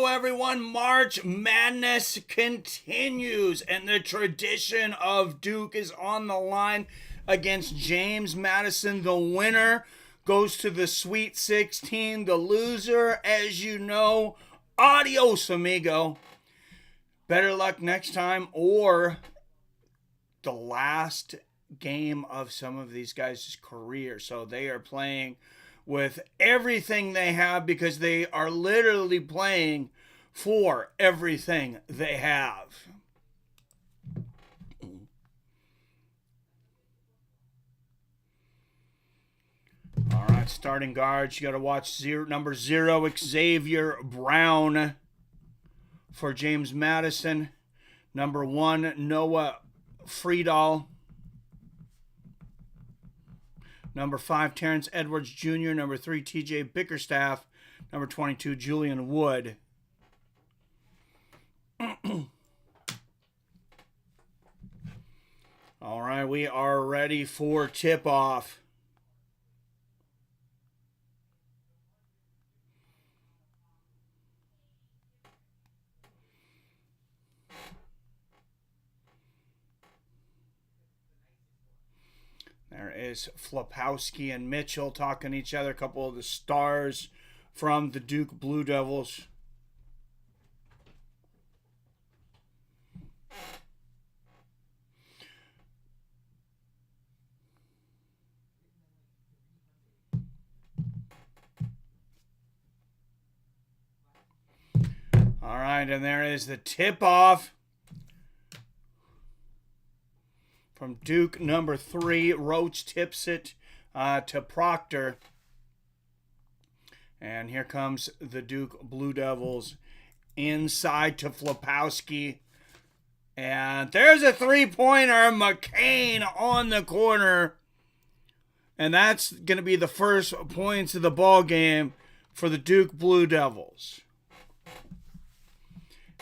Hello, everyone. March Madness continues, and the tradition of Duke is on the line against James Madison. The winner goes to the Sweet 16. The loser, as you know, adios, amigo. Better luck next time, or the last game of some of these guys' career. So they are playing with everything they have because they are literally playing for everything they have. All right, starting guards. You got to watch number 0, Xavier Brown for James Madison. Number 1, Noah Friedel. Number 5, Terrence Edwards Jr. Number 3, TJ Bickerstaff. Number 22, Julian Wood. All right, we are ready for tip-off. There is Flapowski and Mitchell talking to each other, a couple of the stars from the Duke Blue Devils. All right, and there is the tip-off from Duke, number 3. Roach tips it to Proctor. And here comes the Duke Blue Devils inside to Flapowski. And there's a three-pointer. McCain on the corner. And that's going to be the first points of the ball game for the Duke Blue Devils.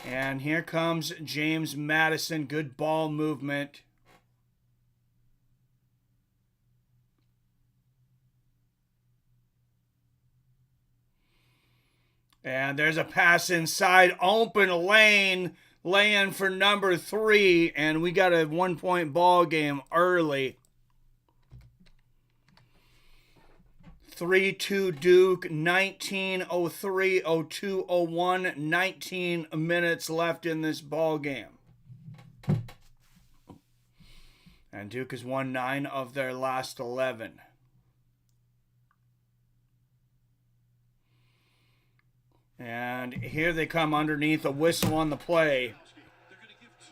And here comes James Madison. Good ball movement. And there's a pass inside, open lane, lay-in for number 3, and we got a 1-point ball game early. 3-2 Duke, 19:03, 02:01, 19 minutes left in this ball game. And Duke has won 9 of their last 11. And here they come underneath, a whistle on the play. They're going to give 2.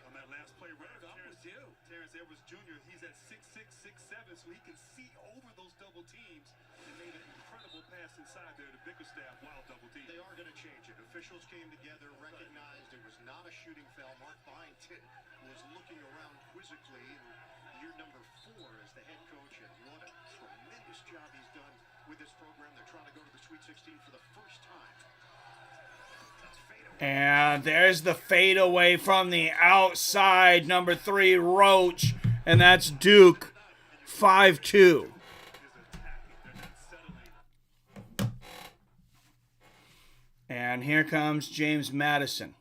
On that last play, right off was Terrence Edwards Jr. He's at 6'6", 6'7", so he can see over those double teams and made an incredible pass inside there to Bickerstaff while double team. They are going to change it. Officials came together, recognized it was not a shooting foul. Mark Byington was looking around quizzically. Year number 4 as the head coach, and what a tremendous job he's done with this program. They're trying to go to the Sweet 16 for the first time. And there's the fadeaway from the outside, number 3, Roach, and that's Duke, 5-2. And here comes James Madison.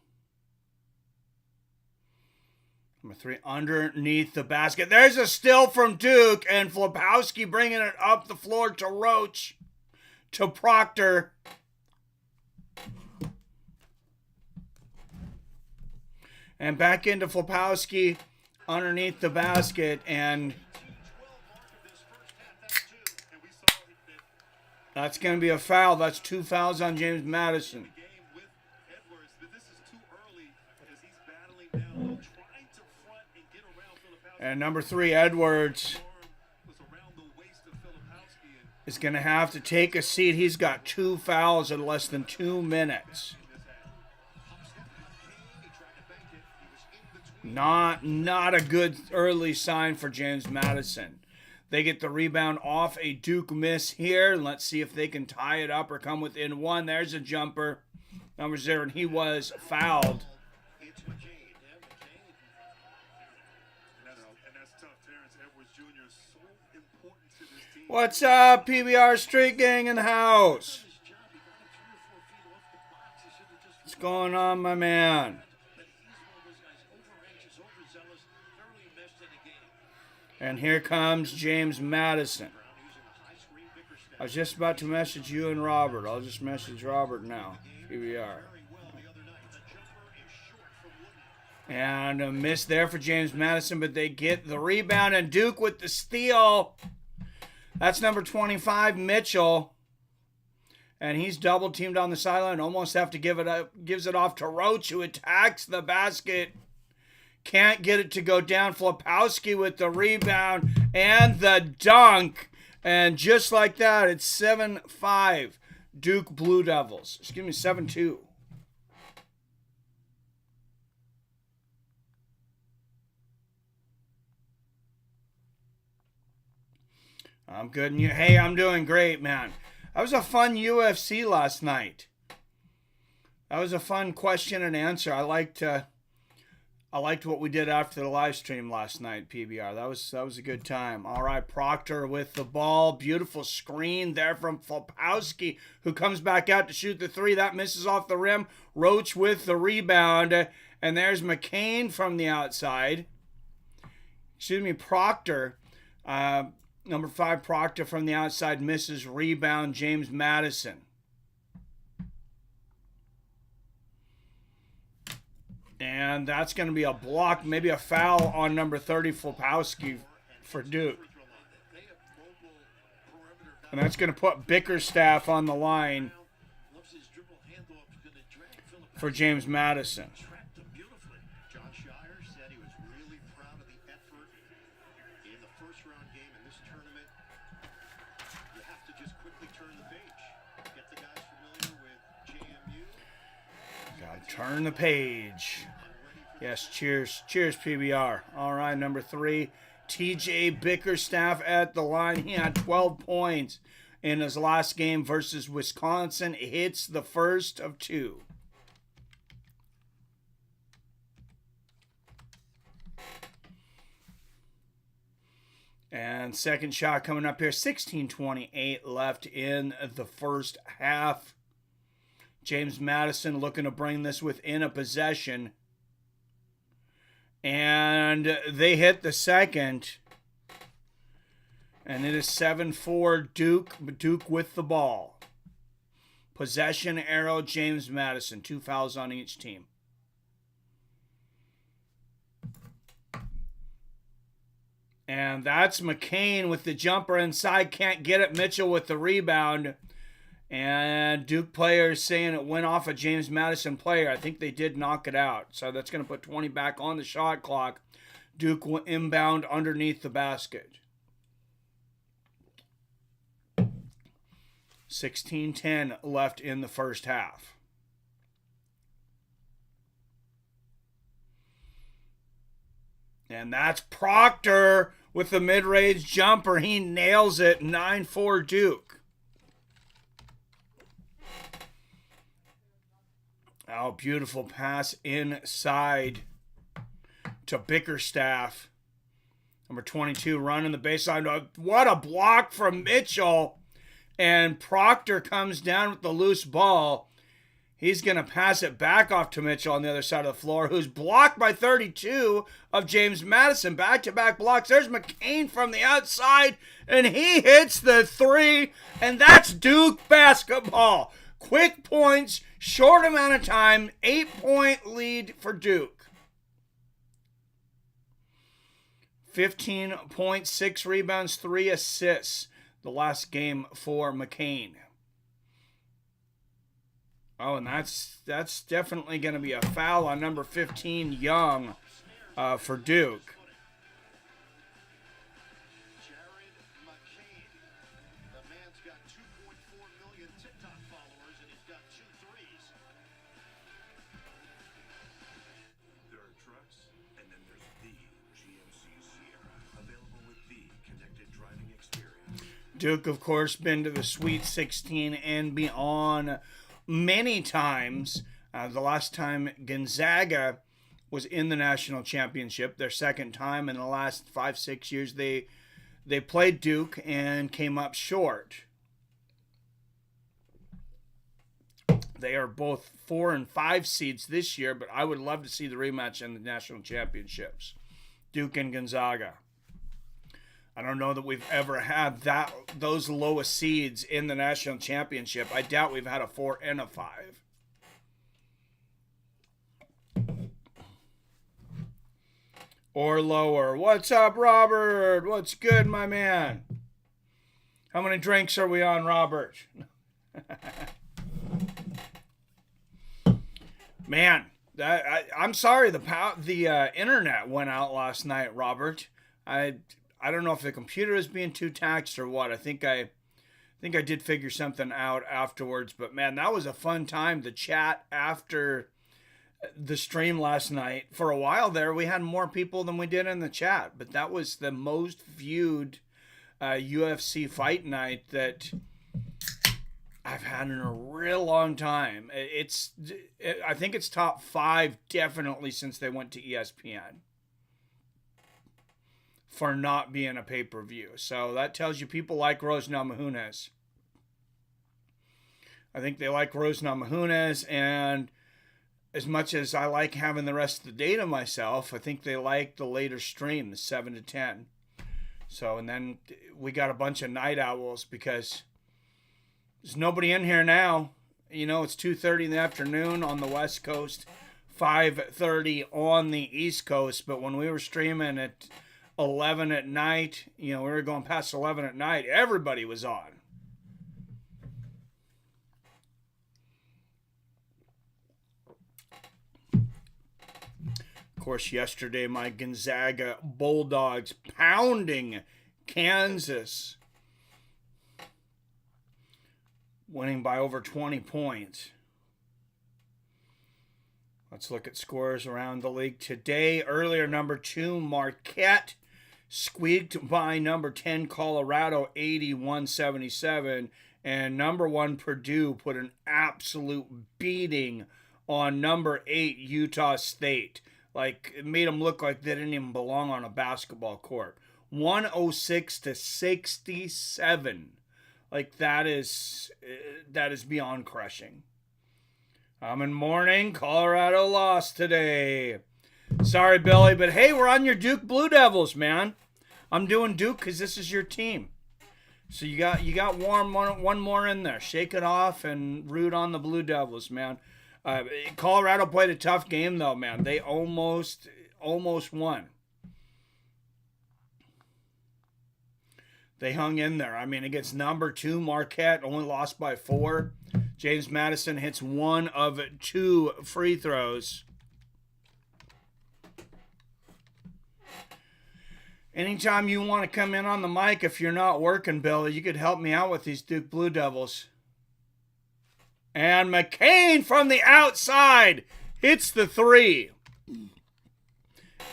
Number 3 underneath the basket. There's a steal from Duke, and Flapowski bringing it up the floor to Roach, to Proctor. And back into Flapowski underneath the basket, and that's going to be a foul. That's 2 fouls on James Madison. And number 3, Edwards, is going to have to take a seat. He's got 2 fouls in less than 2 minutes. Not a good early sign for James Madison. They get the rebound off a Duke miss here. Let's see if they can tie it up or come within 1. There's a jumper. Number 0, and he was fouled. What's up, PBR Street Gang in the house? going on, my man? But he's one of those guys, over-anxious, overzealous, thoroughly enmeshed in the game. And here comes James Madison. I was just about to message you and Robert. I'll just message Robert now. PBR. And a miss there for James Madison, but they get the rebound, and Duke with the steal. That's number 25, Mitchell. And he's double teamed on the sideline. Almost have to give it up. Gives it off to Roach, who attacks the basket. Can't get it to go down. Flopowski with the rebound and the dunk. And just like that, it's 7-5 Duke Blue Devils. Excuse me, 7-2. I'm good. And you? Hey, I'm doing great, man. That was a fun UFC last night. That was a fun question and answer. I liked what we did after the live stream last night, PBR. That was a good time. All right, Proctor with the ball. Beautiful screen there from Flopowski, who comes back out to shoot the three. That misses off the rim. Roach with the rebound. And there's McCain from the outside. Excuse me, Proctor. Number 5, Proctor from the outside misses. Rebound, James Madison. And that's going to be a block, maybe a foul on number 30, Flopowski for Duke. And that's going to put Bickerstaff on the line for James Madison. John Shire said he was really proud of the effort in the first round game in this tournament. You have to just quickly turn the page. Get the guys familiar with JMU. Gotta turn the page. Yes, cheers. Cheers, PBR. All right, number 3, TJ Bickerstaff at the line. He had 12 points in his last game versus Wisconsin. Hits the first of 2. And second shot coming up here. 16:28 left in the first half. James Madison looking to bring this within a possession. And they hit the second. And it is 7-4 Duke. Duke with the ball. Possession arrow, James Madison. 2 fouls on each team. And that's McCain with the jumper inside. Can't get it. Mitchell with the rebound. And Duke players saying it went off a James Madison player. I think they did knock it out. So that's going to put 20 back on the shot clock. Duke will inbound underneath the basket. 16:10 left in the first half. And that's Proctor with the mid-range jumper. He nails it. 9-4 Duke. Oh, beautiful pass inside to Bickerstaff. Number 22 running the baseline. What a block from Mitchell. And Proctor comes down with the loose ball. He's going to pass it back off to Mitchell on the other side of the floor, who's blocked by 32 of James Madison. Back-to-back blocks. There's McCain from the outside, and he hits the 3, and that's Duke basketball. Quick points, short amount of time, 8-point lead for Duke. 15 points, 6 rebounds, 3 assists. The last game for McCain. Oh, and that's definitely going to be a foul on number 15, Young, for Duke. Jared McCain. The man's got 2.4 million TikTok followers, and he's got 2 threes. There are trucks, and then there's the GMC Sierra, available with the connected driving experience. Duke, of course, been to the Sweet 16 and beyond many times. The last time Gonzaga was in the national championship, their second time in the last 5-6 years, they played Duke and came up short. They are both 4 and 5 seeds this year, but I would love to see the rematch in the national championships. Duke and Gonzaga. I don't know that we've ever had those lowest seeds in the national championship. I doubt we've had a 4 and a 5. Or lower. What's up, Robert? What's good, my man? How many drinks are we on, Robert? Man, I'm sorry. The internet went out last night, Robert. I don't know if the computer is being too taxed or what. I think I did figure something out afterwards. But man, that was a fun time. The chat after the stream last night. For a while there, we had more people than we did in the chat. But that was the most viewed UFC fight night that I've had in a real long time. I think it's top 5 definitely since they went to ESPN for not being a pay-per-view. So that tells you people like Rose Namajunas. I think they like Rose Namajunas, and as much as I like having the rest of the data myself, I think they like the later stream, the 7 to 10. So, and then we got a bunch of night owls because there's nobody in here now. You know, it's 2:30 in the afternoon on the West Coast, 5:30 on the East Coast. But when we were streaming at 11 at night, you know, we were going past 11 at night, everybody was on. Of course, yesterday, my Gonzaga Bulldogs pounding Kansas, winning by over 20 points. Let's look at scores around the league today. Earlier, number 2, Marquette squeaked by number 10, Colorado, 81-77. And number 1, Purdue, put an absolute beating on number 8, Utah State. Like, it made them look like they didn't even belong on a basketball court. 106-67. Like, that is beyond crushing. In morning, Colorado lost today. Sorry, Billy, but hey, we're on your Duke Blue Devils, man. I'm doing Duke because this is your team. So you got one more in there. Shake it off and root on the Blue Devils, man. Colorado played a tough game, though, man. They almost won. They hung in there. I mean, against number 2, Marquette, only lost by 4. James Madison hits 1 of 2 free throws. Anytime you want to come in on the mic, if you're not working, Billy, you could help me out with these Duke Blue Devils. And McCain from the outside hits the 3.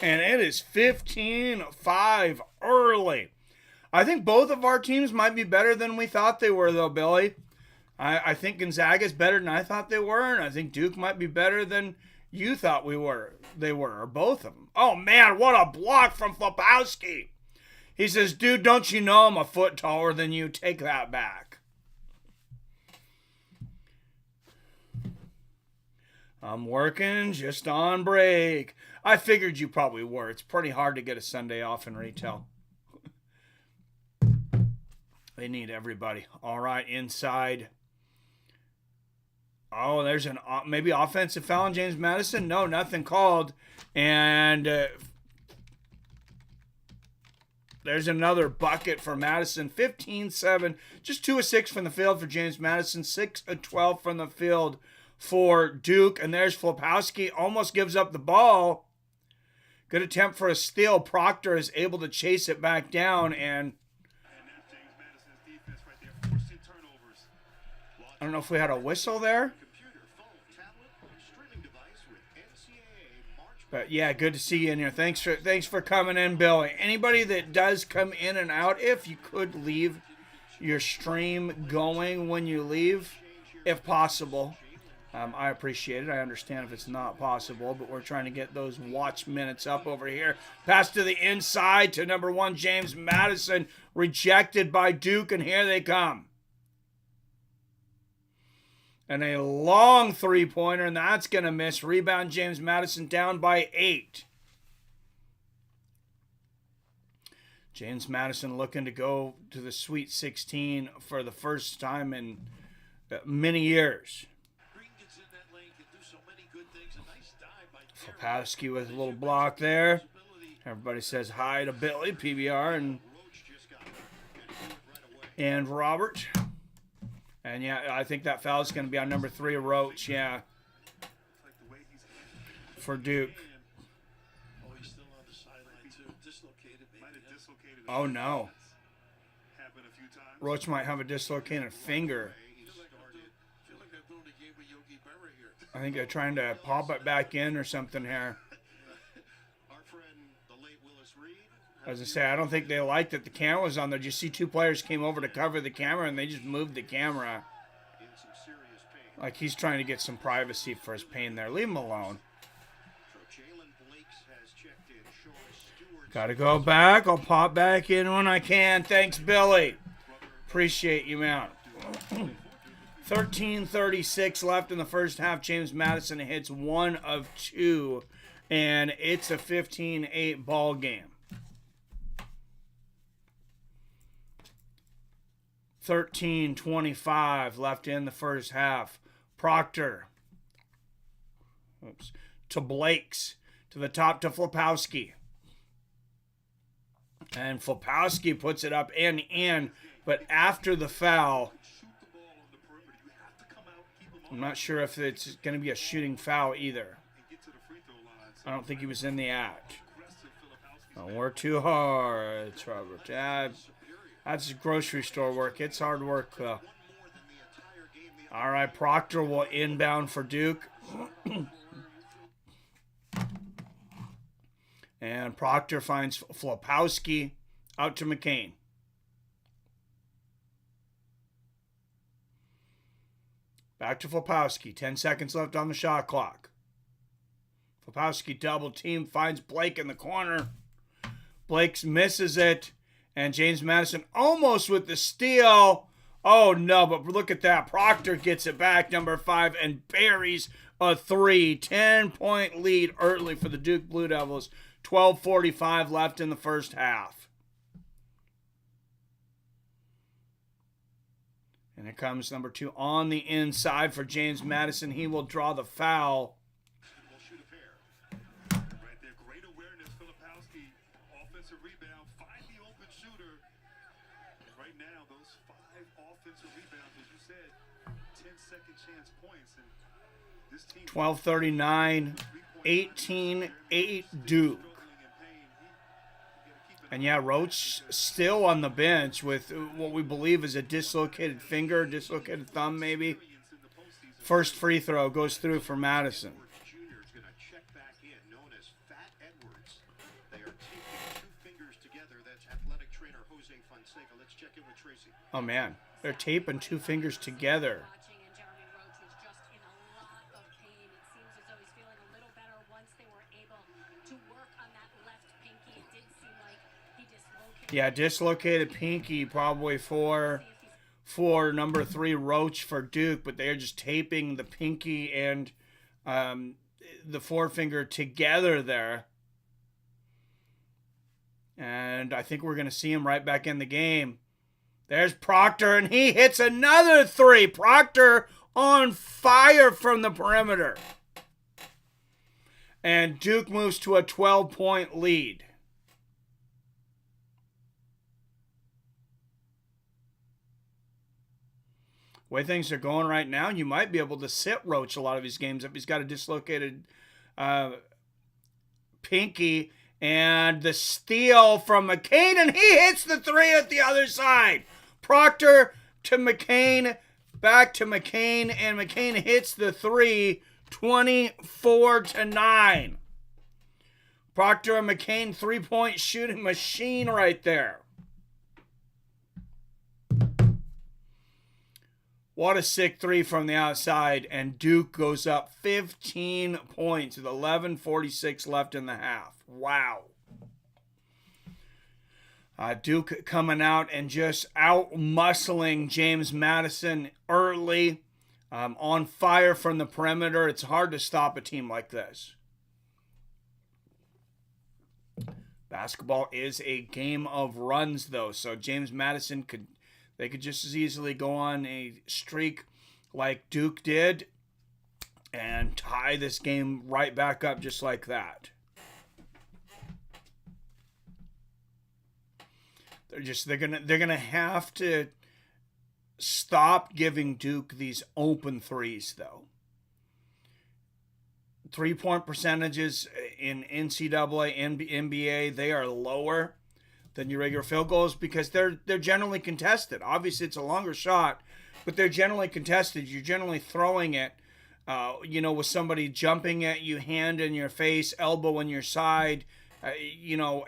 And it is 15-5 early. I think both of our teams might be better than we thought they were, though, Billy. I think Gonzaga's better than I thought they were, and I think Duke might be better than you thought they were, or both of them. Oh, man, what a block from Flopowski. He says, dude, don't you know I'm a foot taller than you? Take that back. I'm working just on break. I figured you probably were. It's pretty hard to get a Sunday off in retail. They need everybody. All right, inside. Oh, there's an maybe offensive foul on James Madison. No, nothing called. And there's another bucket for Madison. 15-7. Just 2 of 6 from the field for James Madison. 6 of 12 from the field for Duke. And there's Flopowski. Almost gives up the ball. Good attempt for a steal. Proctor is able to chase it back down. And I don't know if we had a whistle there. But yeah, good to see you in here. Thanks for coming in, Billy. Anybody that does come in and out, if you could leave your stream going when you leave, if possible. I appreciate it. I understand if it's not possible, but we're trying to get those watch minutes up over here. Pass to the inside to number 1, James Madison. Rejected by Duke, and here they come. And a long three-pointer, and that's going to miss. Rebound, James Madison down by 8. James Madison looking to go to the Sweet 16 for the first time in many years. Flopowski with a little block there. Everybody says hi to Billy, PBR, and Robert. And yeah, I think that foul is going to be on number 3, Roach. Yeah, for Duke. Oh, he's still on the sideline too. Dislocated, maybe. Oh no. Roach might have a dislocated finger. I think they're trying to pop it back in or something here. As I say, I don't think they liked that the camera was on there. You see 2 players came over to cover the camera, and they just moved the camera. Like he's trying to get some privacy for his pain there. Leave him alone. Got to go back. I'll pop back in when I can. Thanks, Billy. Appreciate you, man. 13:36 left in the first half. James Madison hits 1 of 2, and it's a 15-8 ball game. 13:25 left in the first half. Proctor. To Blakes. To the top to Flopowski. And Flopowski puts it up and in, but after the foul, I'm not sure if it's going to be a shooting foul either. I don't think he was in the act. Don't work too hard, Robert. That's grocery store work. It's hard work, though. All right, Proctor will inbound for Duke. And Proctor finds Flopowski out to McCain. Back to Flopowski. 10 seconds left on the shot clock. Flopowski double team, finds Blake in the corner. Blake misses it. And James Madison almost with the steal. Oh, no, but look at that. Proctor gets it back, number 5, and buries a 3. 10-point lead early for the Duke Blue Devils. 12:45 left in the first half. And here comes number 2 on the inside for James Madison. He will draw the foul. We'll shoot a pair. Right there, great awareness. Filipowski, offensive rebound, find the open shooter. Right now, those 5 offensive rebounds, as you said, 10-second chance points. And this team 12:39, 18-8 Duke. And yeah, Roach still on the bench with what we believe is a dislocated finger, dislocated thumb maybe. First free throw goes through for Madison. Oh man, they're taping 2 fingers together. Yeah, dislocated pinky probably for number 3 Roach for Duke, but they're just taping the pinky and the forefinger together there. And I think we're going to see him right back in the game. There's Proctor, and he hits another 3. Proctor on fire from the perimeter. And Duke moves to a 12-point lead. The way things are going right now, you might be able to sit Roach a lot of his games if he's got a dislocated pinky. And the steal from McCain, and he hits the 3 at the other side. Proctor to McCain, back to McCain, and McCain hits the 3, 24-9. Proctor and McCain, 3-point shooting machine right there. What a sick 3 from the outside, and Duke goes up 15 points with 11:46 left in the half. Wow. Duke coming out and just out-muscling James Madison early. on fire from the perimeter. It's hard to stop a team like this. Basketball is a game of runs, though, so James Madison could just as easily go on a streak like Duke did and tie this game right back up just like that. They're gonna have to stop giving Duke these open threes, though. 3-point percentages in NCAA and NBA, they are lower than your regular field goals because they're generally contested. Obviously, it's a longer shot, but they're generally contested. You're generally throwing it, with somebody jumping at you, hand in your face, elbow in your side,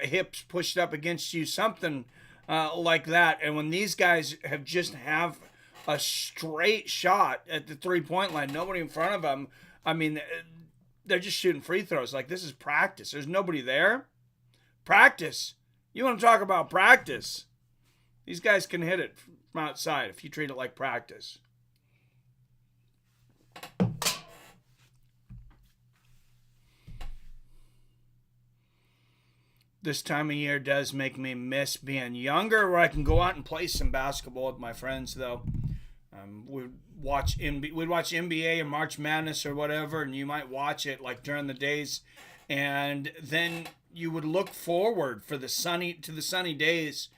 hips pushed up against you, something like that. And when these guys have a straight shot at the 3-point line, nobody in front of them, I mean, they're just shooting free throws. Like, this is practice. There's nobody there. Practice. You want to talk about practice? These guys can hit it from outside if you treat it like practice. This time of year does make me miss being younger, where I can go out and play some basketball with my friends, though. We'd watch NBA or March Madness or whatever, and you might watch it like during the days, and then you would look forward to the sunny days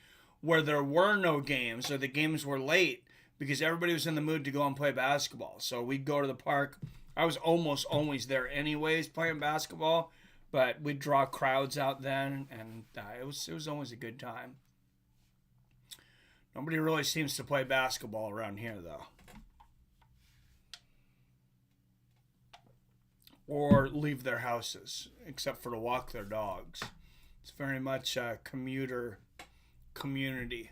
where there were no games or the games were late because everybody was in the mood to go and play basketball. So we'd go to the park. I was almost always there anyways playing basketball, but we'd draw crowds out then, and it was always a good time. Nobody really seems to play basketball around here, though. Or leave their houses, except for to walk their dogs. It's very much a commuter community.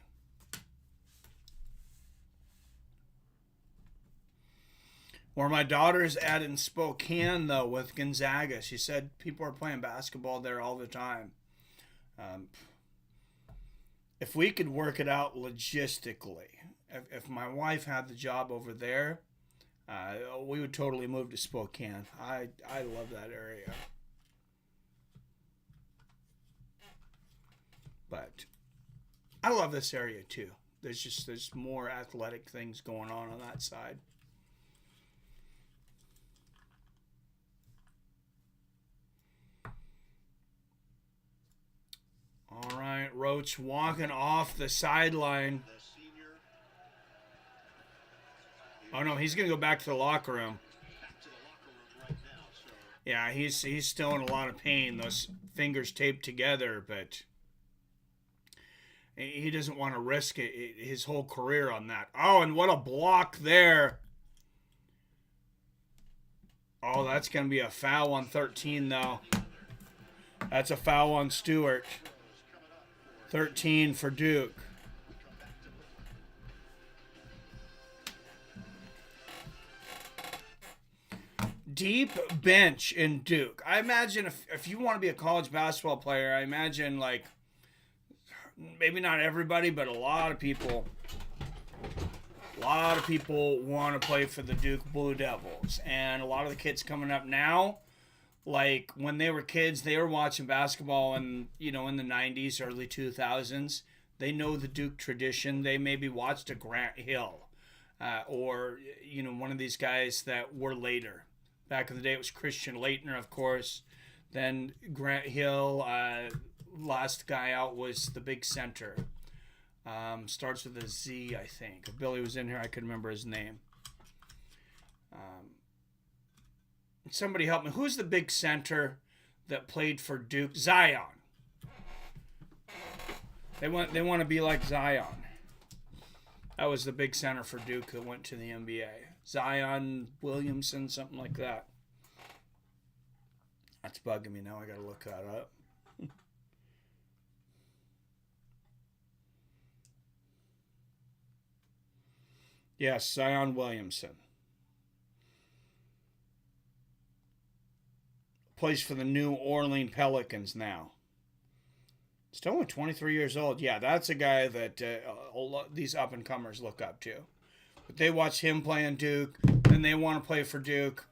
Where my daughter's at in Spokane, though, with Gonzaga, she said people are playing basketball there all the time. If we could work it out logistically, if my wife had the job over there, we would totally move to Spokane. I love that area. But I love this area too. There's more athletic things going on that side. All right, Roach walking off the sideline. Oh no, he's gonna go back to the locker room. Yeah, he's still in a lot of pain. Those fingers taped together, but he doesn't want to risk his whole career on that. Oh, and what a block there. Oh, that's gonna be a foul on 13 though. That's a foul on Stewart. 13 for Duke. Deep bench in Duke. I imagine if you want to be a college basketball player, I imagine like maybe not everybody, but a lot of people want to play for the Duke Blue Devils. And a lot of the kids coming up now, like when they were kids, they were watching basketball in the 90s, early 2000s. They know the Duke tradition. They maybe watched a Grant Hill or one of these guys that were later. Back in the day, it was Christian Laettner, of course. Then Grant Hill, last guy out was the big center. Starts with a Z, I think. If Billy was in here, I could remember his name. Somebody help me. Who's the big center that played for Duke? Zion. They want to be like Zion. That was the big center for Duke that went to the NBA. Zion Williamson, something like that. That's bugging me now. I got to look that up. Yes, Zion Williamson. Plays for the New Orleans Pelicans now. Still only 23 years old. Yeah, that's a guy that these up-and-comers look up to. But they watch him playing Duke. Then and they want to play for Duke.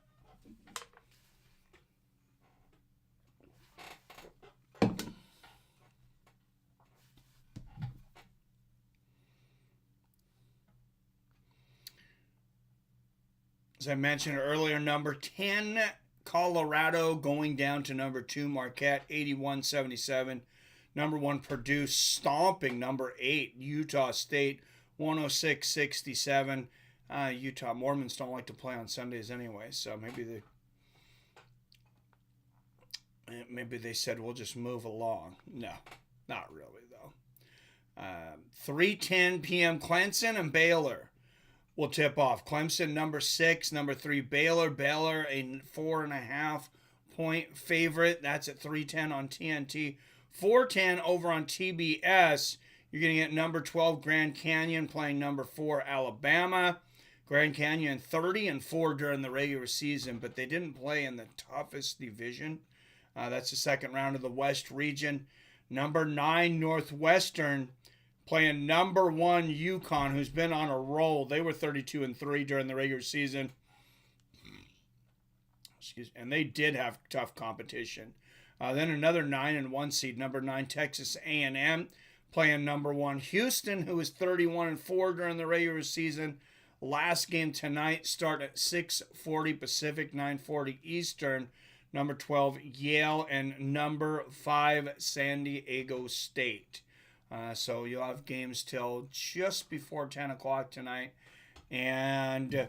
As I mentioned earlier, number 10, Colorado going down to number 2, Marquette, 81-77. Number 1, Purdue stomping number 8, Utah State, 106-67. Utah Mormons don't like to play on Sundays anyway, so maybe they said we'll just move along. No, not really though. 3:10 p.m. Clemson and Baylor will tip off. Clemson number 6, number 3 Baylor. Baylor a 4.5 point favorite. That's at 3:10 on TNT. 4:10 over on TBS. You're going to get number 12 Grand Canyon playing number 4 Alabama. Grand Canyon 30-4 during the regular season, but they didn't play in the toughest division. That's the second round of the West region. Number 9 Northwestern playing number 1 UConn, who's been on a roll. They were 32-3 during the regular season. And they did have tough competition. Then another 9-1 seed, number 9 Texas A&M, playing number 1 Houston, who was 31-4 during the regular season. Last game tonight, start at 6:40 Pacific, 9:40 Eastern. Number 12 Yale and number 5 San Diego State. So you'll have games till just before 10 o'clock tonight. And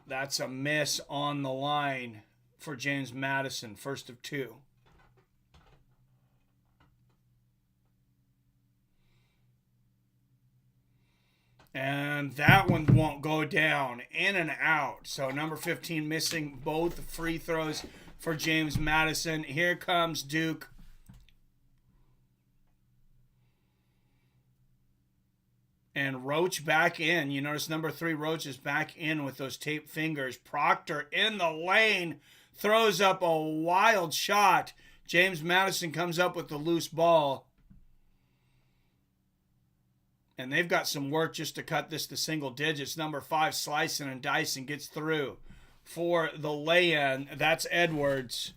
that's a miss on the line for James Madison, first of 2. And that one won't go down. In and out. So number 15 missing both free throws for James Madison. Here comes Duke. And Roach back in. You notice number 3 Roach is back in with those taped fingers. Proctor in the lane. Throws up a wild shot. James Madison comes up with the loose ball. And they've got some work just to cut this to single digits. Number 5 slicing and dicing gets through for the lay-in. That's Edwards.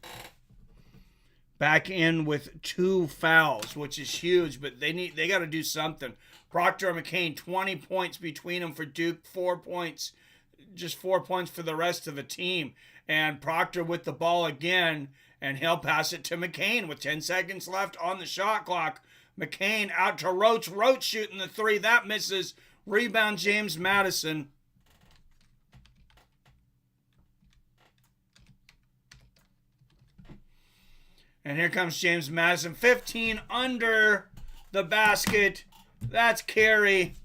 Back in with 2 fouls, which is huge, but they got to do something. Proctor and McCain, 20 points between them for Duke, 4 points, just 4 points for the rest of the team. And Proctor with the ball again, and he'll pass it to McCain with 10 seconds left on the shot clock. McCain out to Roach. Roach shooting the 3. That misses. Rebound James Madison. And here comes James Madison. 15 under the basket. That's Carey.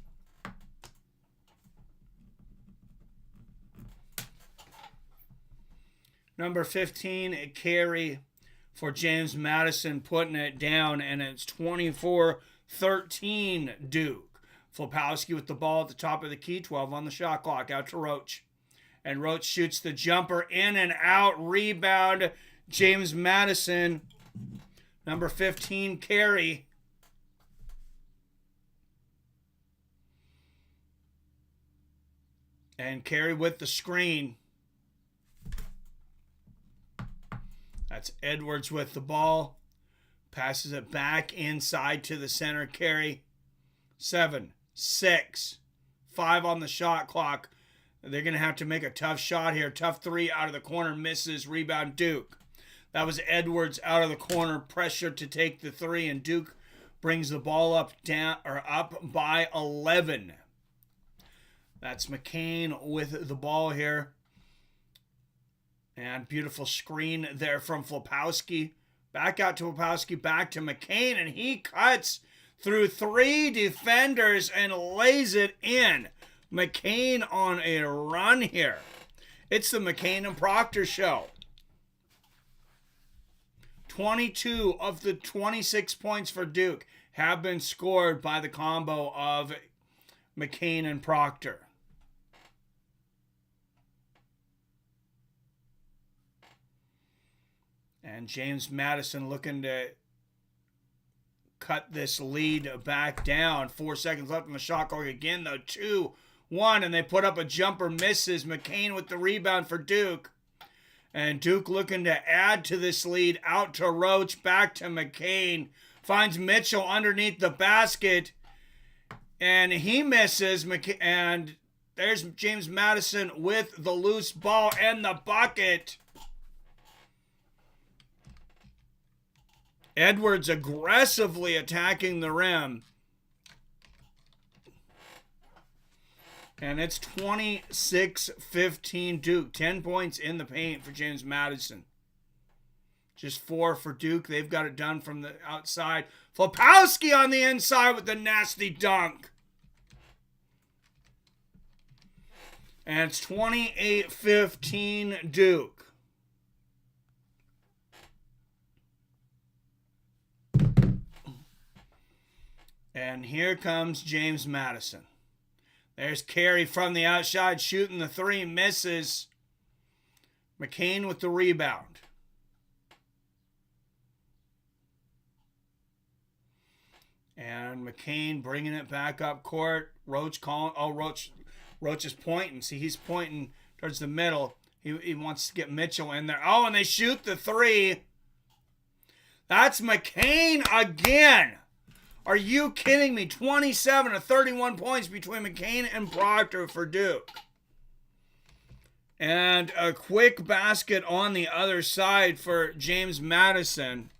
Number 15, Carey for James Madison, putting it down, and it's 24-13 Duke. Flopowski with the ball at the top of the key, 12 on the shot clock, out to Roach. And Roach shoots the jumper in and out. Rebound, James Madison. Number 15, Carey. And Carey with the screen. That's Edwards with the ball. Passes it back inside to the center. Carey. 7, 6, 5 on the shot clock. They're going to have to make a tough shot here. Tough 3 out of the corner. Misses. Rebound Duke. That was Edwards out of the corner. Pressure to take the 3. And Duke brings the ball up by 11. That's McCain with the ball here. And beautiful screen there from Flopowski. Back out to Flopowski, back to McCain, and he cuts through 3 defenders and lays it in. McCain on a run here. It's the McCain and Proctor show. 22 of the 26 points for Duke have been scored by the combo of McCain and Proctor. And James Madison looking to cut this lead back down. 4 seconds left on the shot clock again, though. 2 one, and they put up a jumper, misses. McCain with the rebound for Duke. And Duke looking to add to this lead. Out to Roach, back to McCain. Finds Mitchell underneath the basket. And he misses. And there's James Madison with the loose ball and the bucket. Edwards aggressively attacking the rim. And it's 26-15 Duke. 10 points in the paint for James Madison. Just 4 for Duke. They've got it done from the outside. Flapowski on the inside with the nasty dunk. And it's 28-15 Duke. And here comes James Madison. There's Carey from the outside shooting the three, misses. McCain with the rebound. And McCain bringing it back up court. Roach calling. Oh, Roach is pointing. See, he's pointing towards the middle. He wants to get Mitchell in there. Oh, and they shoot the three. That's McCain again. Are you kidding me? 27 to 31 points between McCain and Proctor for Duke. And a quick basket on the other side for James Madison.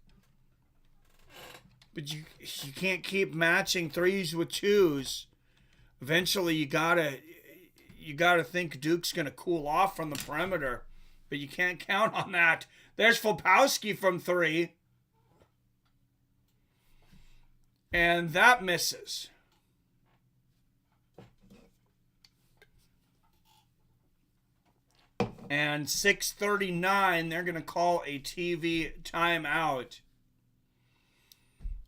But you can't keep matching threes with twos. Eventually you gotta think Duke's gonna cool off from the perimeter. But you can't count on that. There's Flapowski from three. And that misses. And 6:39, they're going to call a TV timeout.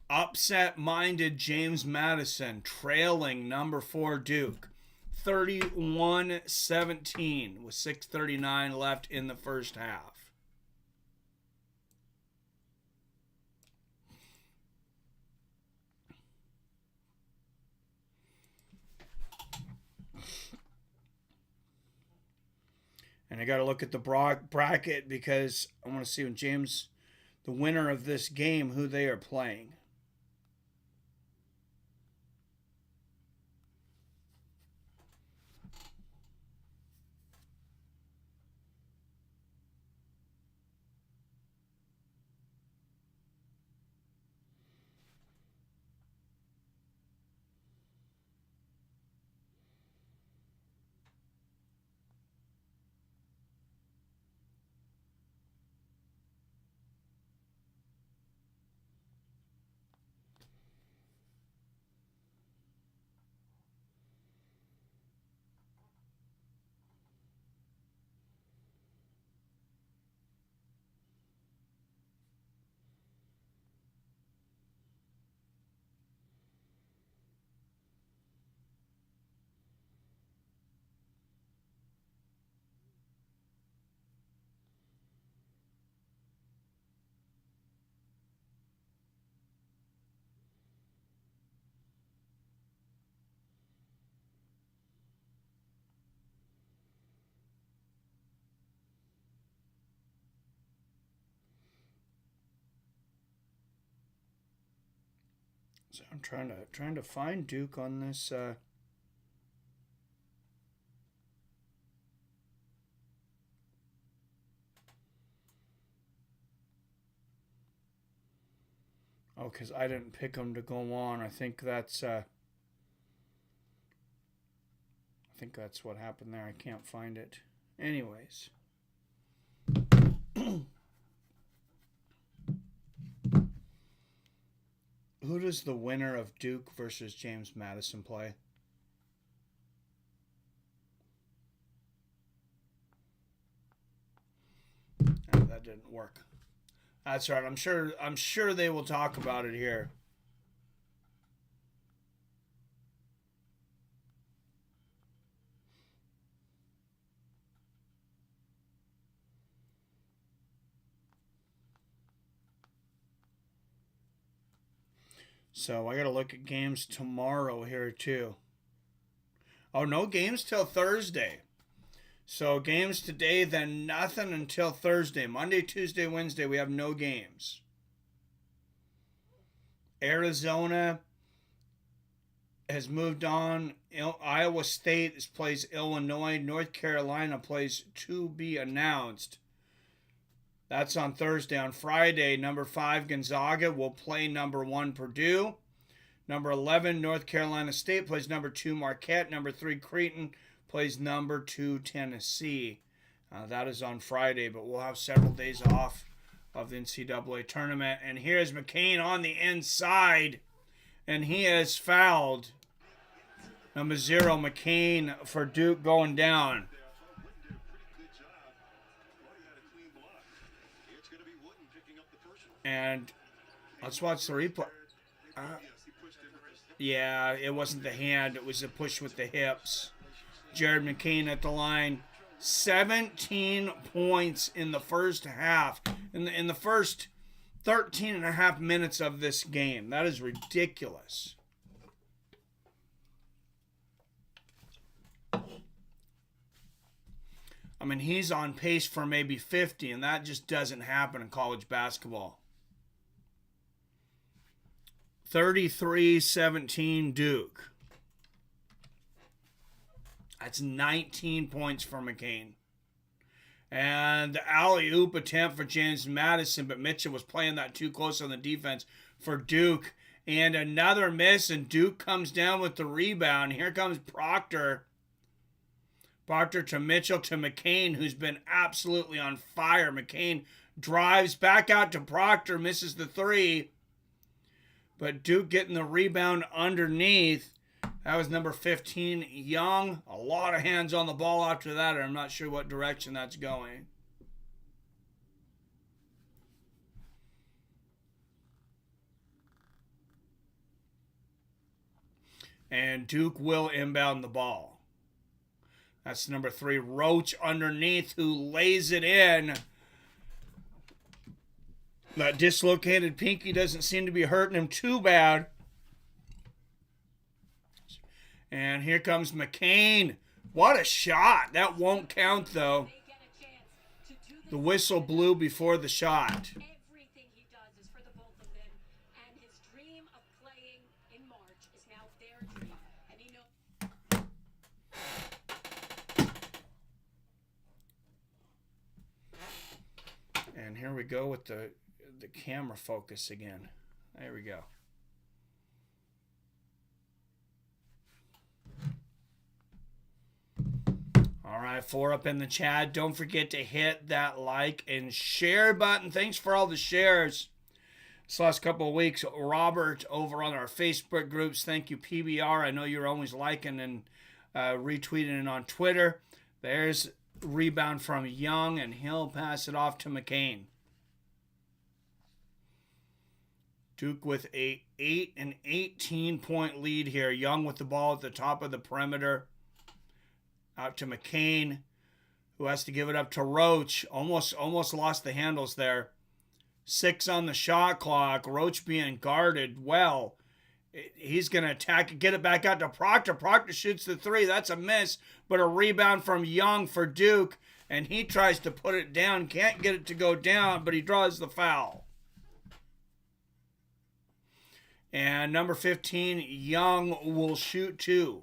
Upset-minded James Madison trailing number 4 Duke. 31-17 with 6:39 left in the first half. And I got to look at the bracket because I want to see when James, the winner of this game, who they are playing. So I'm trying to find Duke on this. Oh, because I didn't pick them to go on. I think that's what happened there. I can't find it. Anyways. Who does the winner of Duke versus James Madison play? Oh, that didn't work. That's right. I'm sure they will talk about it here. So I got to look at games tomorrow here too. Oh, no games till Thursday. So games today, then nothing until Thursday. Monday, Tuesday, Wednesday, we have no games. Arizona has moved on. Iowa State plays Illinois. North Carolina plays to be announced. That's on Thursday. On Friday, number 5 Gonzaga will play number 1 Purdue. Number 11 North Carolina State plays number 2 Marquette. Number 3 Creighton plays number 2 Tennessee. That is on Friday, but we'll have several days off of the NCAA tournament. And here's McCain on the inside, and he has fouled. Number 0 McCain for Duke going down. And let's watch the replay. Yeah, it wasn't the hand. It was a push with the hips. Jared McCain at the line. 17 points in the first half. In the first 13 and a half minutes of this game. That is ridiculous. I mean, he's on pace for maybe 50, and that just doesn't happen in college basketball. 33-17 Duke. That's 19 points for McCain. And the alley-oop attempt for James Madison, but Mitchell was playing that too close on the defense for Duke. And another miss, and Duke comes down with the rebound. Here comes Proctor. Proctor to Mitchell to McCain, who's been absolutely on fire. McCain drives back out to Proctor, misses the 3. But Duke getting the rebound underneath. That was number 15, Young. A lot of hands on the ball after that, and I'm not sure what direction that's going. And Duke will inbound the ball. That's number 3, Roach underneath, who lays it in. That dislocated pinky doesn't seem to be hurting him too bad. And here comes McCain. What a shot. That won't count, though. The whistle blew before the shot. Everything he does is for the both of them. And his dream of playing in March is now their dream. And he knows. And here we go with the camera focus again. There we go. All right, 4 up in the chat. Don't forget to hit that like and share button. Thanks for all the shares this last couple of weeks. Robert over on our Facebook groups. Thank you, PBR. I know you're always liking and retweeting it on Twitter. There's rebound from Young, and he'll pass it off to McCain. Duke with an 18-point lead here. Young with the ball at the top of the perimeter. Out to McCain, who has to give it up to Roach. Almost lost the handles there. 6 on the shot clock. Roach being guarded well. He's going to attack it, get it back out to Proctor. Proctor shoots the 3. That's a miss, but a rebound from Young for Duke, and he tries to put it down. Can't get it to go down, but he draws the foul. And number 15, Young, will shoot 2.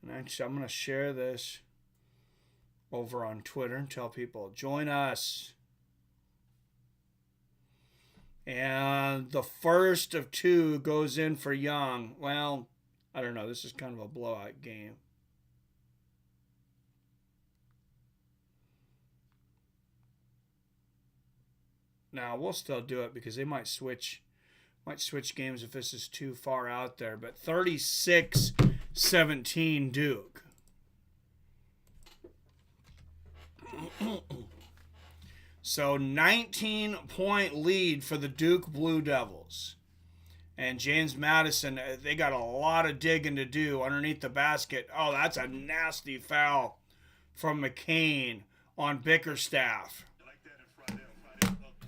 And actually, I'm going to share this over on Twitter and tell people, join us. And the first of 2 goes in for Young. Well, I don't know. This is kind of a blowout game. Now, we'll still do it because they might switch games if this is too far out there. But 36-17 Duke. So 19-point lead for the Duke Blue Devils. And James Madison, they got a lot of digging to do underneath the basket. Oh, that's a nasty foul from McCain on Bickerstaff. I like that in Friday. A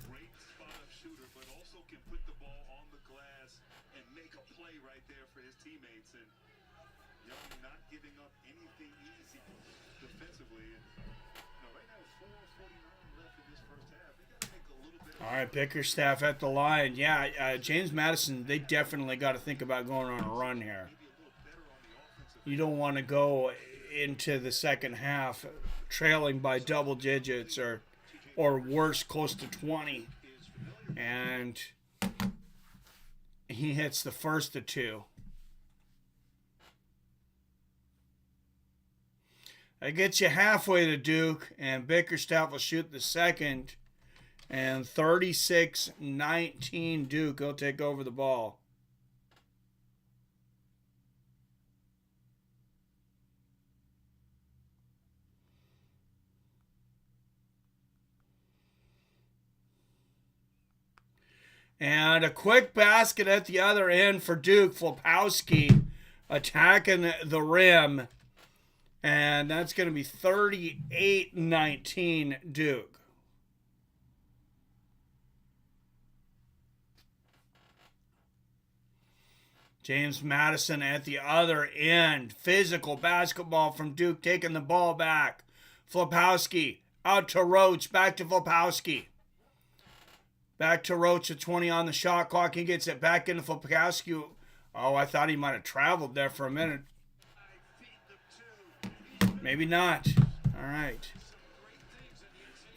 great spot-up shooter, but also can put the ball on the glass and make a play right there for his teammates. And Young not giving up anything easy defensively. And right now, 4:49 left in this first half. They got to make a little bit of. All right, Bickerstaff at the line. Yeah, James Madison, they definitely got to think about going on a run here. You don't want to go into the second half trailing by double digits or worse, close to 20. And he hits the first of two. That gets you halfway to Duke, and Bickerstaff will shoot the second. And 36-19 Duke will take over the ball. And a quick basket at the other end for Duke. Flopowski attacking the rim. And that's going to be 38-19 Duke. James Madison at the other end. Physical basketball from Duke, taking the ball back. Flopowski out to Roach. Back to Flopowski. Back to Roach at 20 on the shot clock. He gets it back into Flopowski. Oh, I thought he might have traveled there for a minute. Maybe not. All right.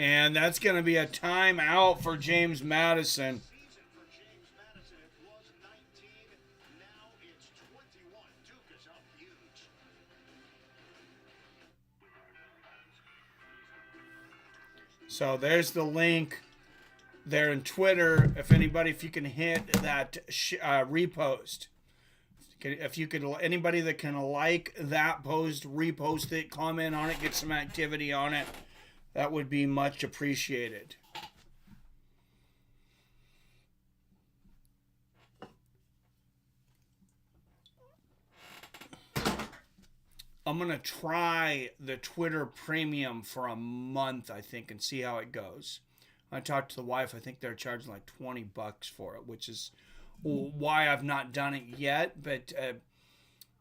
And that's going to be a timeout for James Madison. So there's the link there in Twitter. If you can hit that repost. If you could, anybody that can like that post, repost it, comment on it, get some activity on it, that would be much appreciated. I'm going to try the Twitter Premium for a month, I think, and see how it goes. I talked to the wife. I think they're charging like $20 for it, which is why I've not done it yet. But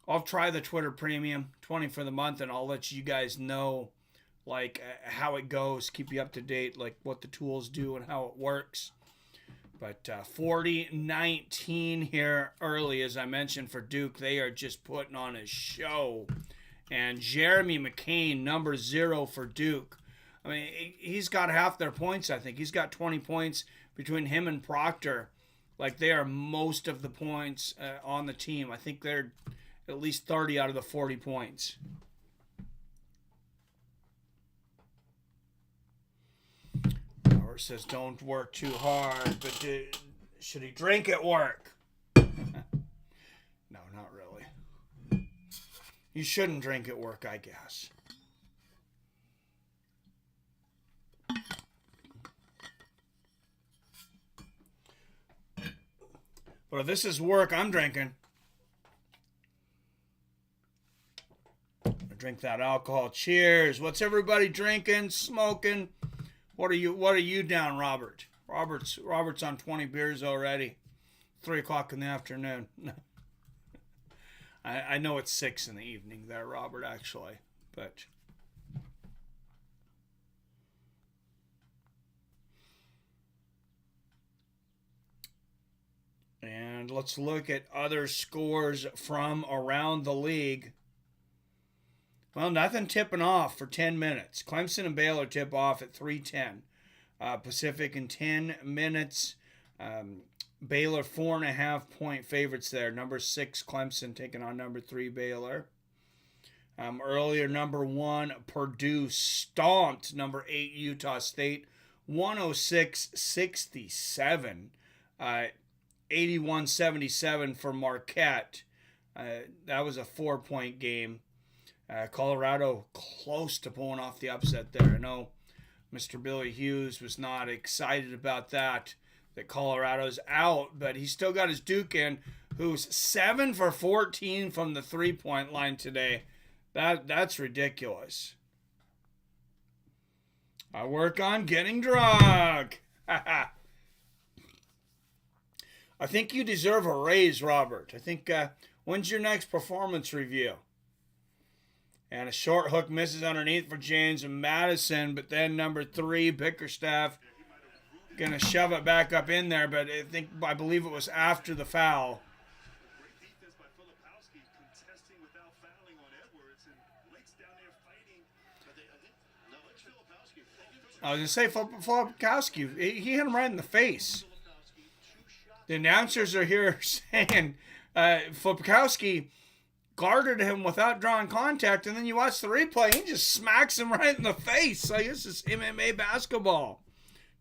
I'll try the Twitter Premium, $20 for the month, and I'll let you guys know like how it goes, keep you up to date, like what the tools do and how it works. But 40-19 here early, as I mentioned, for Duke. They are just putting on a show. And Jeremy McCain, number 0 for Duke. I mean, he's got half their points, I think. He's got 20 points between him and Proctor. Like, they are most of the points on the team. I think they're at least 30 out of the 40 points. Howard says, don't work too hard, but should he drink at work? No, not really. You shouldn't drink at work, I guess. But if this is work, I'm drinking. I drink that alcohol. Cheers. What's everybody drinking, smoking? What are you down, Robert? Robert's on 20 beers already. 3 o'clock in the afternoon. I know it's 6 in the evening there, Robert, actually. But and let's look at other scores from around the league. Well, nothing tipping off for 10 minutes. Clemson and Baylor tip off at 3:10 Pacific in 10 minutes. Baylor 4.5-point favorites there. Number 6 Clemson taking on number 3 Baylor. Earlier, number 1 Purdue stomped number 8 Utah State 106-67. 81-77 for Marquette. That was a 4-point game. Colorado close to pulling off the upset there. I know Mr. Billy Hughes was not excited about that Colorado's out, but he still got his Duke in, who's 7 for 14 from the 3-point line today. That's ridiculous. I work on getting drunk. I think you deserve a raise, Robert. I think, when's your next performance review? And a short hook misses underneath for James Madison, but then number 3, Bickerstaff, going to shove it back up in there, but I believe it was after the foul. Great defense by Filipowski, contesting without fouling on Edwards, and Lake's down there fighting. But no, it's Filipowski. I was going to say Filipowski, he hit him right in the face. The announcers are here saying Filipowski guarded him without drawing contact, and then you watch the replay, he just smacks him right in the face. So I guess it's MMA basketball.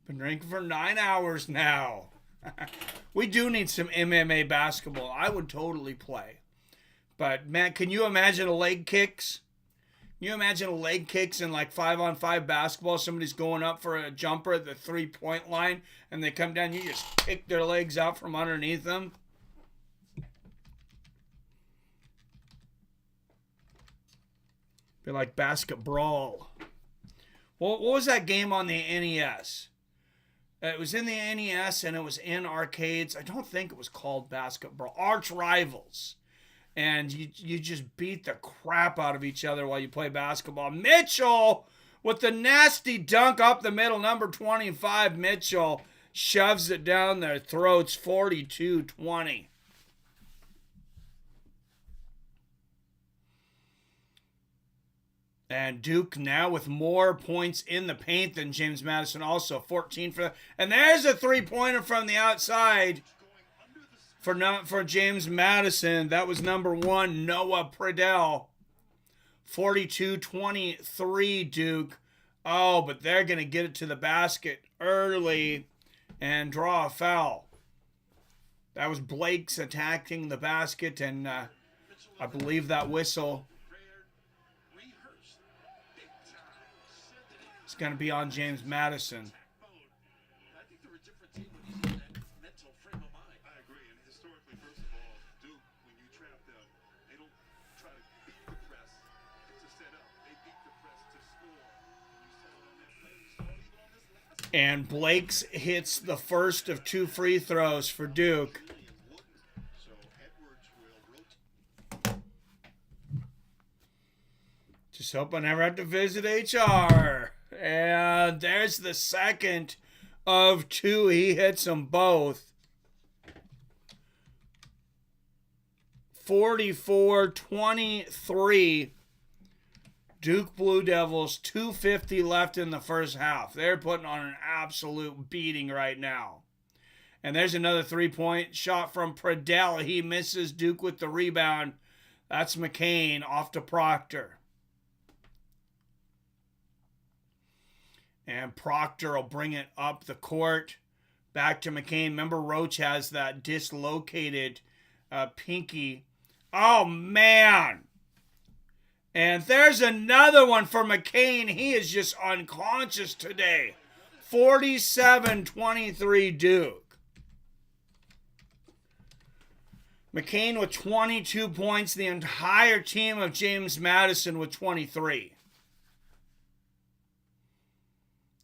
Been drinking for 9 hours now. We do need some MMA basketball. I would totally play. But, man, can you imagine leg kicks? Can you imagine leg kicks in like 5-on-5 basketball? Somebody's going up for a jumper at the 3-point line, and they come down, you just kick their legs out from underneath them. Be like basket brawl. Well, what was that game on the NES? It was in the NES and it was in arcades. I don't think it was called Basket Brawl. Arch Rivals. And you just beat the crap out of each other while you play basketball. Mitchell with the nasty dunk up the middle. Number 25, Mitchell shoves it down their throats. 42-20. And Duke now with more points in the paint than James Madison, also 14 for that. And there's a three-pointer from the outside for James Madison. That was number 1, Noah Pradell. 42-23 Duke. Oh, but they're going to get it to the basket early and draw a foul. That was Blake's attacking the basket, and I believe that whistle is going to be on James Madison. I think they're a different team when he's in that mental frame of mind. I agree, and historically, first of all, Duke, when you trap them, they don't try to beat the press to set up. They beat the press to score. You saw it on that play. You saw it even on this last. And Blake's hits the first of 2 free throws for Duke. So Edwards will rotate. Just hope I never have to visit HR. And there's the second of 2. He hits them both. 44-23. Duke Blue Devils, 2:50 left in the first half. They're putting on an absolute beating right now. And there's another 3-point shot from Pradell. He misses. Duke with the rebound. That's McCain off to Proctor. And Proctor will bring it up the court. Back to McCain. Remember, Roach has that dislocated pinky. Oh, man. And there's another one for McCain. He is just unconscious today. 47-23 Duke. McCain with 22 points. The entire team of James Madison with 23.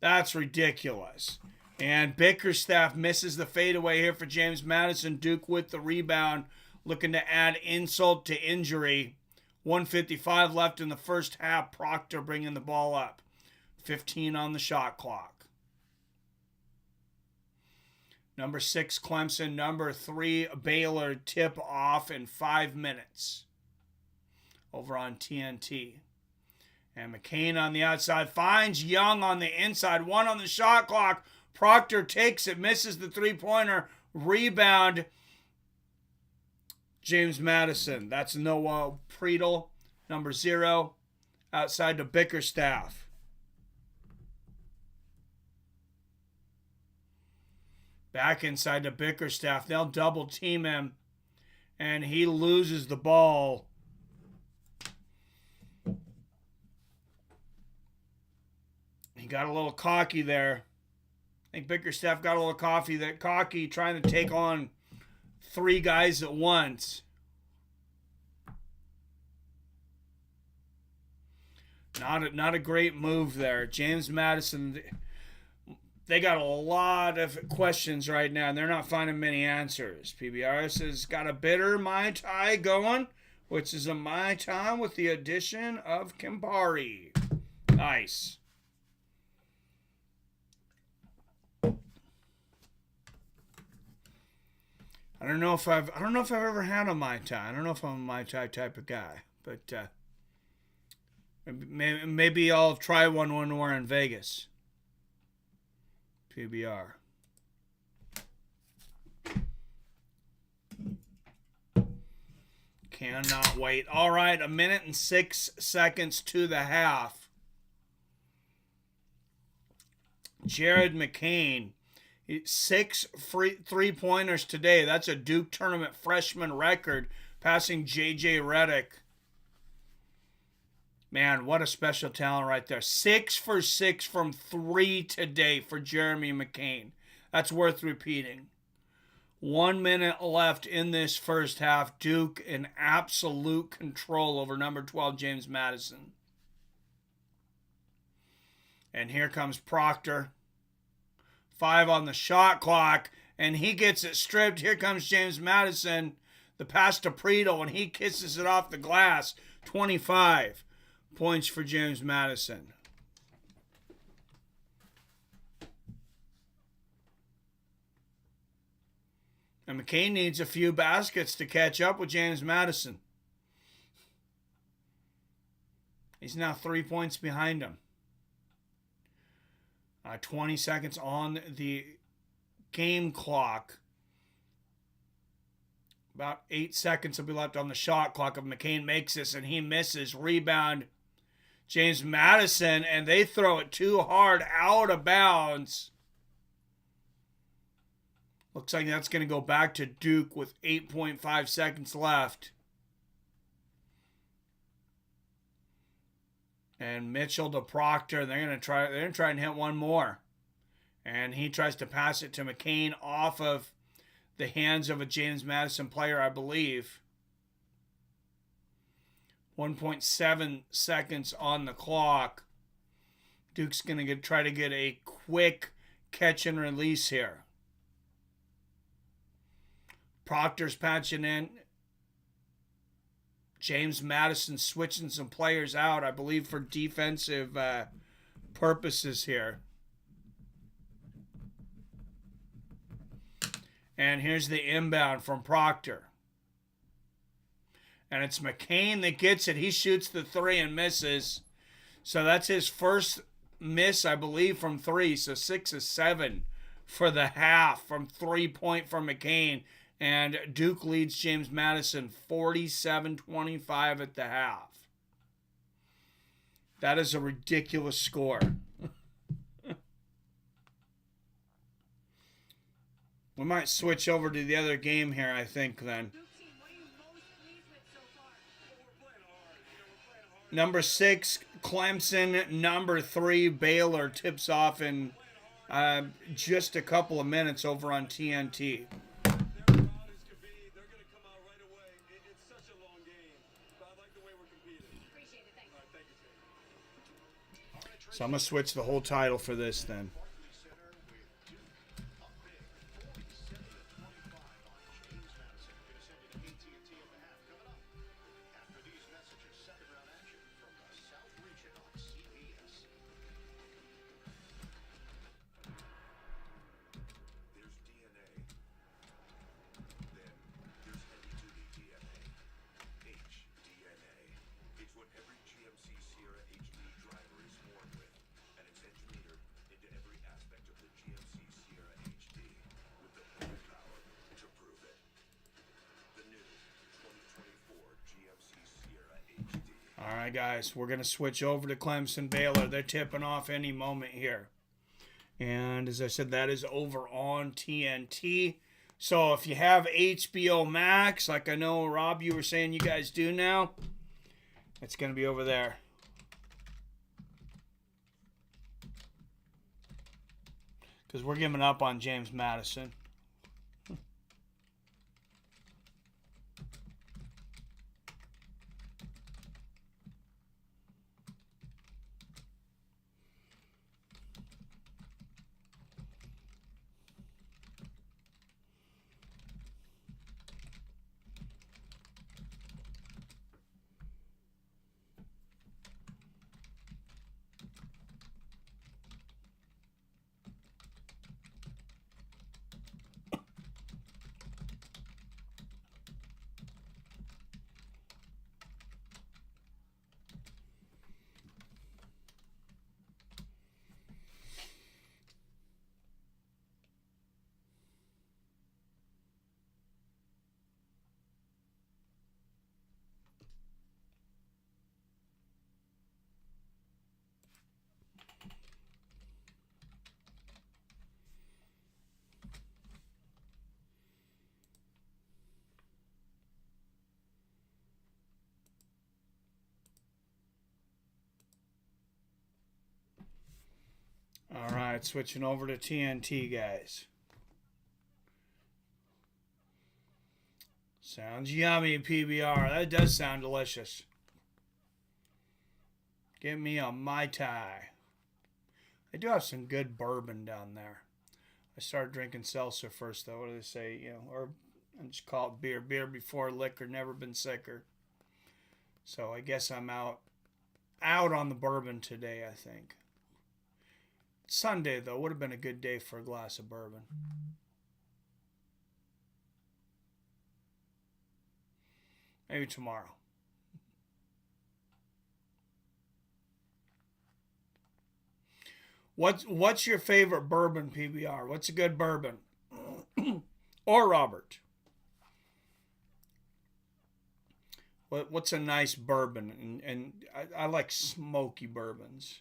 That's ridiculous. And Bickerstaff misses the fadeaway here for James Madison. Duke with the rebound, looking to add insult to injury. 1:55 left in the first half. Proctor bringing the ball up. 15 on the shot clock. Number 6, Clemson. Number 3, Baylor. Tip off in 5 minutes over on TNT. And McCain on the outside finds Young on the inside. 1 on the shot clock. Proctor takes it, misses the 3-pointer. Rebound. James Madison. That's Noah Pradell, number 0, outside to Bickerstaff. Back inside to Bickerstaff. They'll double team him, and he loses the ball. He got a little cocky there. I think Bickerstaff got a little cocky trying to take on 3 guys at once. Not a great move there. James Madison, they got a lot of questions right now, and they're not finding many answers. PBRS has got a bitter Mai Tai going, which is a Mai Tai with the addition of Campari. Nice. I don't know if I've ever had a Mai Tai. I don't know if I'm a Mai Tai type of guy, but maybe I'll try one when we're in Vegas. PBR. Cannot wait. All right, 1 minute and 6 seconds to the half. Jared McCain, 6 3-pointers today. That's a Duke tournament freshman record, passing J.J. Redick. Man, what a special talent right there. 6 for 6 from 3 today for Jeremy McCain. That's worth repeating. 1 minute left in this first half. Duke in absolute control over number 12, James Madison. And here comes Proctor. 5 on the shot clock, and he gets it stripped. Here comes James Madison. The pass to Preto, and he kisses it off the glass. 25 points for James Madison. And McCain needs a few baskets to catch up with James Madison. He's now 3 points behind him. 20 seconds on the game clock. About 8 seconds will be left on the shot clock. If McCain makes this and he misses, rebound James Madison, and they throw it too hard out of bounds. Looks like that's going to go back to Duke with 8.5 seconds left. And Mitchell to Proctor, they're going to try and hit one more. And he tries to pass it to McCain off of the hands of a James Madison player, I believe. 1.7 seconds on the clock. Duke's going to try to get a quick catch and release here. Proctor's patching in. James Madison switching some players out, I believe, for defensive purposes here. And here's the inbound from Proctor. And it's McCain that gets it. He shoots the 3 and misses. So that's his first miss, I believe, from 3. So 6 of 7 for the half from 3-point from McCain. And Duke leads James Madison 47-25 at the half. That is a ridiculous score. We might switch over to the other game here, I think, then. Number 6, Clemson. Number 3, Baylor tips off in just a couple of minutes over on TNT. So I'm going to switch the whole title for this then. All right, guys, we're going to switch over to Clemson Baylor. They're tipping off any moment here. And as I said, that is over on TNT. So if you have HBO Max, like I know, Rob, you were saying you guys do now, it's going to be over there. Because we're giving up on James Madison. right, switching over to TNT, guys. Sounds yummy, PBR. That does sound delicious. Give me a Mai Tai. They do have some good bourbon down there. I started drinking seltzer first, though. What do they say? Or I just call it beer. Beer before liquor, never been sicker. So I guess I'm out on the bourbon today, I think. Sunday, though, would have been a good day for a glass of bourbon. Maybe tomorrow. What's your favorite bourbon, PBR? What's a good bourbon? Or Robert? What's a nice bourbon? And I like smoky bourbons.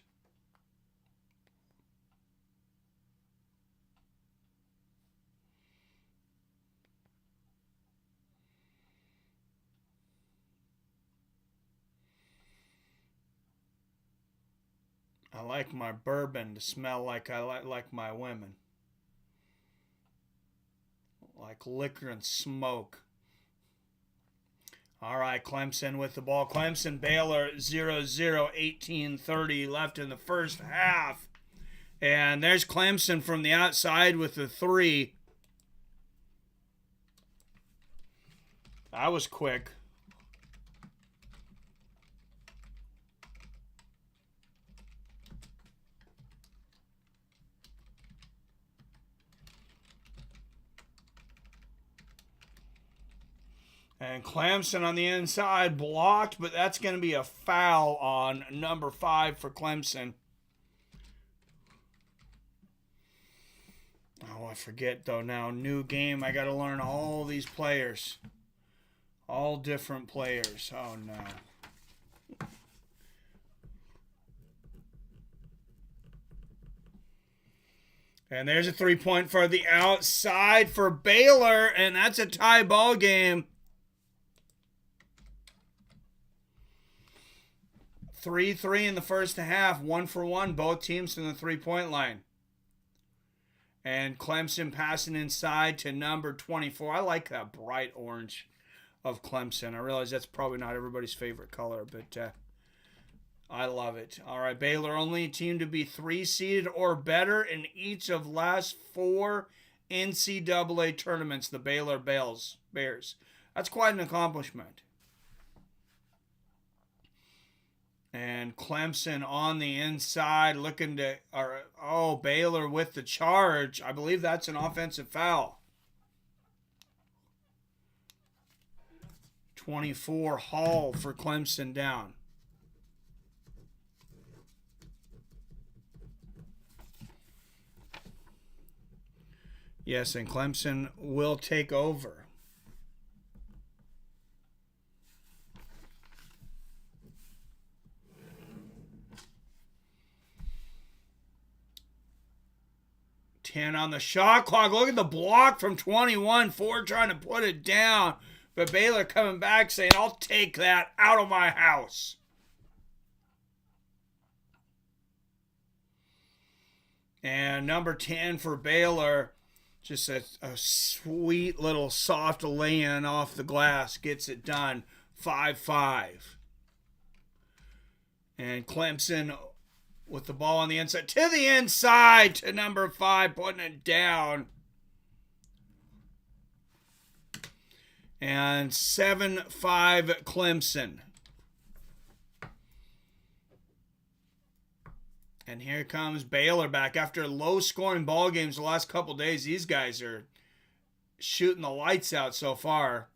I like my bourbon to smell like I like my women. Like liquor and smoke. All right, Clemson with the ball. Clemson, Baylor 0-0, 18:30 left in the first half. And there's Clemson from the outside with the 3. That was quick. And Clemson on the inside blocked, but that's going to be a foul on number 5 for Clemson. Oh, I forget, though, now. New game. I got to learn all these players. All different players. Oh, no. And there's a 3-point for the outside for Baylor, and that's a tie ball game. 3-3 in the first half, 1-for-1, both teams from the 3-point line. And Clemson passing inside to number 24. I like that bright orange of Clemson. I realize that's probably not everybody's favorite color, but I love it. All right, Baylor, only team to be 3-seeded or better in each of last 4 NCAA tournaments, the Baylor Bears. That's quite an accomplishment. And Clemson on the inside looking to, Baylor with the charge. I believe that's an offensive foul. 24 Hall for Clemson down. Yes, and Clemson will take over. On the shot clock. Look at the block from 21. Ford trying to put it down. But Baylor coming back saying, I'll take that out of my house. And number 10 for Baylor. Just a sweet little soft lay-in off the glass. Gets it done. 5-5. And Clemson with the ball on the inside. To the inside to number 5. Putting it down. And 7-5 Clemson. And here comes Baylor back after low-scoring ball games the last couple days. These guys are shooting the lights out so far.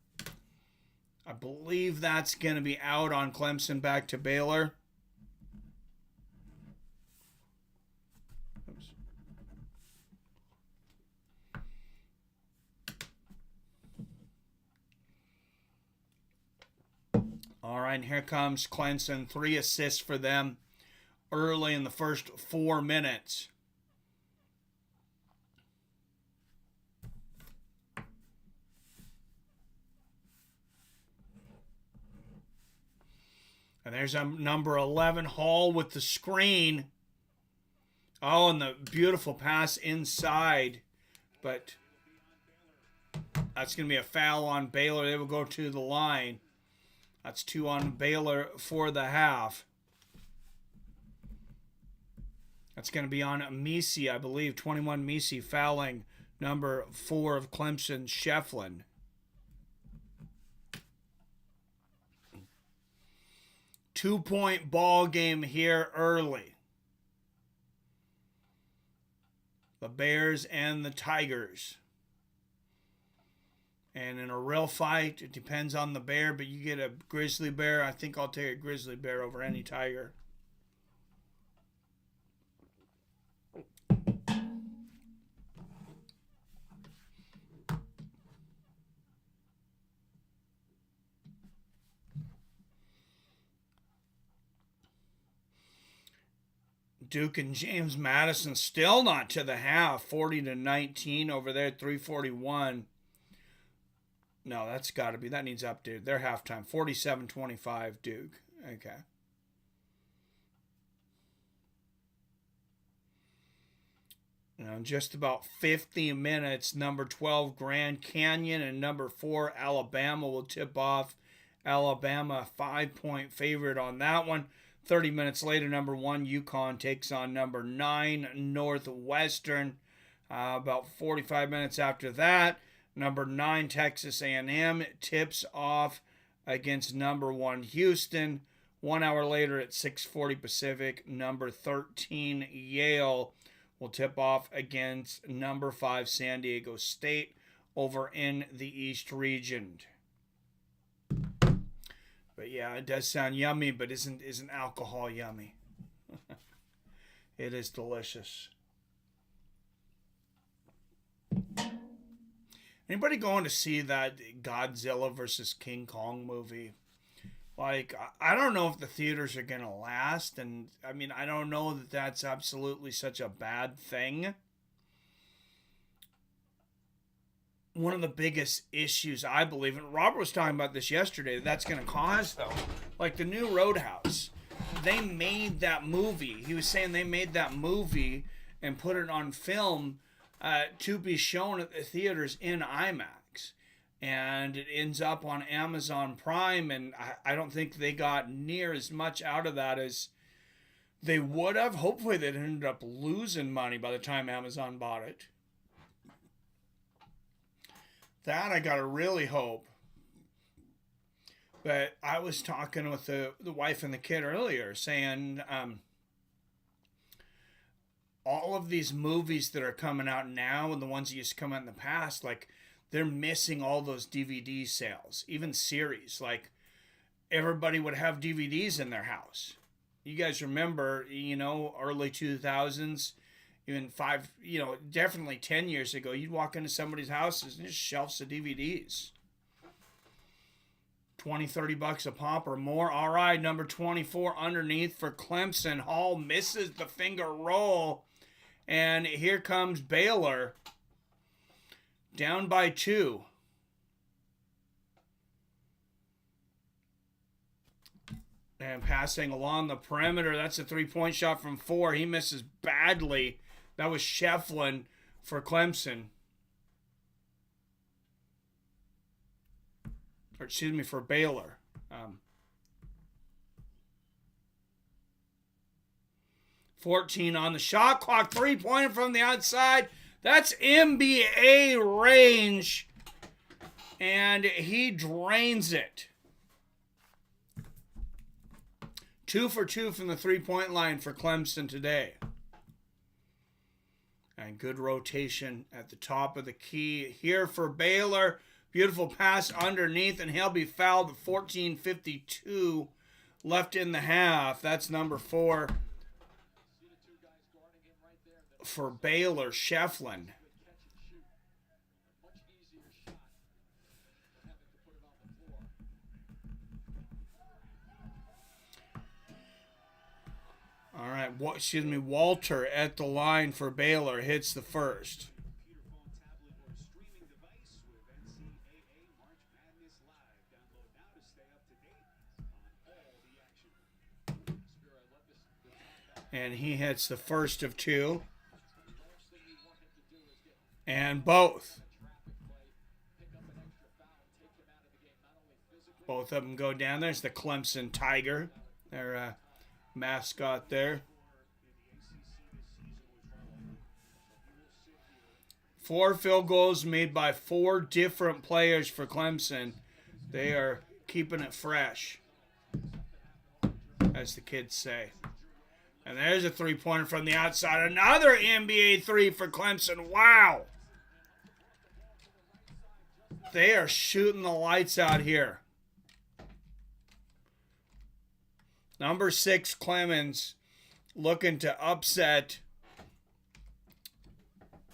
I believe that's going to be out on Clemson, back to Baylor. Oops. All right, and here comes Clemson. 3 assists for them early in the first 4 minutes. And there's number 11, Hall, with the screen. Oh, and the beautiful pass inside. But that's going to be a foul on Baylor. They will go to the line. That's 2 on Baylor for the half. That's going to be on Misi, I believe. 21 Misi fouling number 4 of Clemson, Shefflin. Two-point ball game here early. The Bears and the Tigers. And in a real fight, it depends on the bear, but you get a grizzly bear. I think I'll take a grizzly bear over any tiger. Duke and James Madison still not to the half. 40-19 over there at 3:41. No, that's got to be. That needs updated. Their halftime. 47-25 Duke. Okay. Now, in just about 50 minutes, number 12 Grand Canyon and number 4 Alabama will tip off. Alabama 5-point favorite on that one. 30 minutes later, number 1 UConn takes on number 9 Northwestern. About 45 minutes after that, number 9 Texas A&M tips off against number 1 Houston. 1 hour later at 6:40 Pacific, number 13 Yale will tip off against number 5 San Diego State over in the East region. But yeah, it does sound yummy, but isn't alcohol yummy? It is delicious. Anybody going to see that Godzilla versus King Kong movie? Like, I don't know if the theaters are going to last, and I mean, I don't know that that's absolutely such a bad thing. One of the biggest issues, I believe, and Robert was talking about this yesterday, that's going to cause, though, like the new Roadhouse. They made that movie. He was saying they made that movie and put it on film to be shown at the theaters in IMAX. And it ends up on Amazon Prime, and I don't think they got near as much out of that as they would have. Hopefully they ended up losing money by the time Amazon bought it. That I gotta really hope. But I was talking with the wife and the kid earlier, saying all of these movies that are coming out now and the ones that used to come out in the past, like, they're missing all those DVD sales, even series. Like, everybody would have DVDs in their house. You guys remember, early 2000s, even definitely 10 years ago, you'd walk into somebody's house and there's shelves of DVDs. $20-$30 a pop or more. All right, number 24 underneath for Clemson. Hall misses the finger roll. And here comes Baylor. Down by 2. And passing along the perimeter. That's a 3-point shot from 4. He misses badly. That was Shefflin for Clemson. Or excuse me, for Baylor. 14 on the shot clock. 3-pointer from the outside. That's NBA range. And he drains it. 2 for 2 from the 3-point line for Clemson today. And good rotation at the top of the key here for Baylor. Beautiful pass underneath, and he'll be fouled at 14:52 left in the half. That's number 4 for Baylor, Shefflin. All right, Walter at the line for Baylor hits the first. And he hits the first of two. And both. Both of them go down. There's the Clemson Tiger, their mascot there. 4 field goals made by 4 different players for Clemson. They are keeping it fresh, as the kids say. And there's a 3-pointer from the outside. Another NBA 3 for Clemson. Wow. They are shooting the lights out here. Number 6, Clemens, looking to upset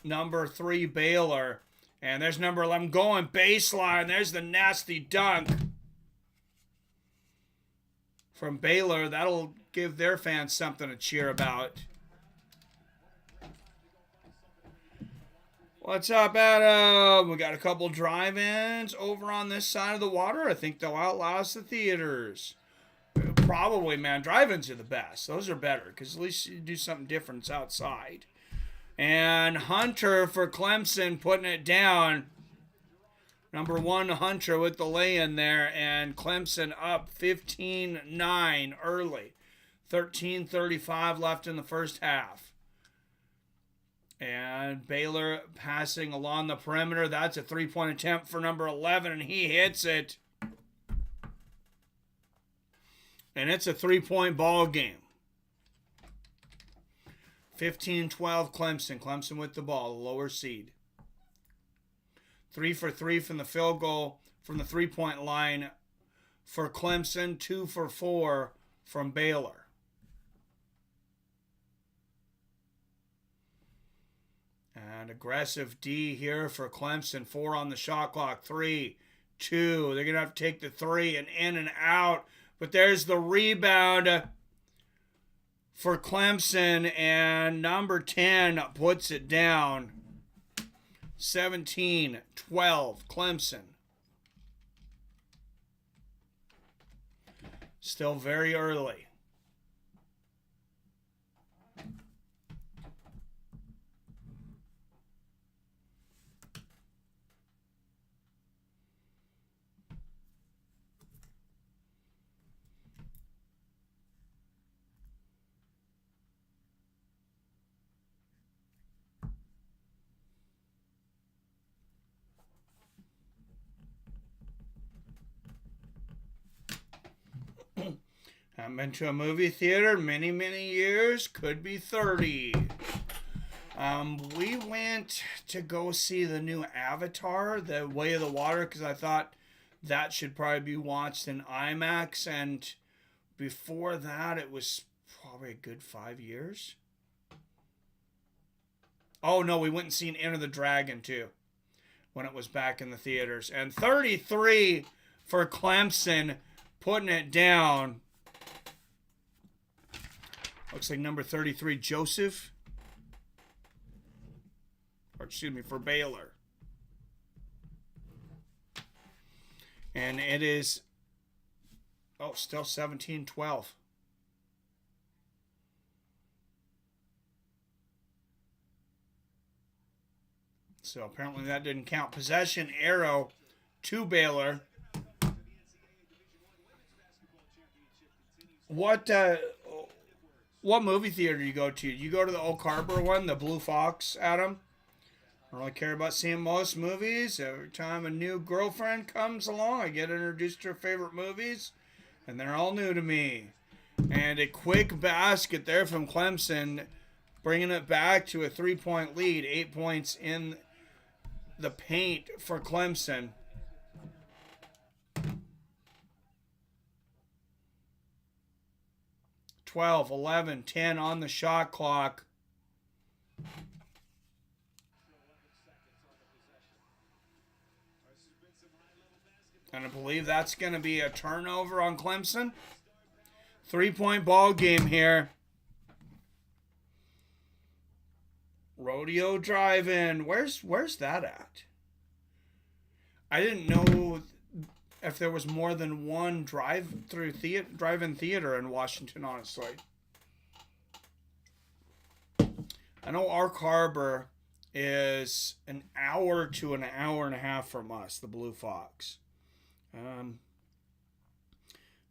number 3, Baylor. And there's number 11 going baseline. There's the nasty dunk from Baylor. That'll give their fans something to cheer about. What's up, Adam? We got a couple drive-ins over on this side of the water. I think they'll outlast the theaters. Probably, man. Drive-ins are the best. Those are better because at least you do something different. It's outside. And Hunter for Clemson putting it down. Number 1, Hunter with the lay-in there. And Clemson up 15-9 early. 13:35 left in the first half. And Baylor passing along the perimeter. That's a 3-point attempt for number 11, and he hits it. And it's a 3-point ball game. 15-12 Clemson. Clemson with the ball, the lower seed. 3 for 3 from the field goal, from the 3-point line for Clemson. 2 for 4 from Baylor. And aggressive D here for Clemson. 4 on the shot clock. 3, 2. They're going to have to take the 3 and in and out. But there's the rebound for Clemson. And number 10 puts it down. 17-12 Clemson. Still very early. Haven't been to a movie theater many, many years. Could be 30. We went to go see the new Avatar, The Way of the Water, because I thought that should probably be watched in IMAX. And before that, it was probably a good 5 years. Oh, no, we went and seen Enter the Dragon, too, when it was back in the theaters. And 33 for Clemson, putting it down. Looks like number 33, Joseph. Or, excuse me, for Baylor. And it is, still 17-12. So apparently that didn't count. Possession arrow to Baylor. What movie theater do you go to? You go to the Oak Harbor one, the Blue Fox, Adam? I don't really care about seeing most movies. Every time a new girlfriend comes along, I get introduced to her favorite movies, and they're all new to me. And a quick basket there from Clemson, bringing it back to a 3-point lead. 8 points in the paint for Clemson. Twelve, 11, 10 on the shot clock. And I believe that's going to be a turnover on Clemson. 3-point ball game here. Rodeo Drive-In. Where's that at? I didn't know if there was more than one drive-in theater in Washington, honestly. I know Ark Harbor is an hour to an hour and a half from us, the Blue Fox.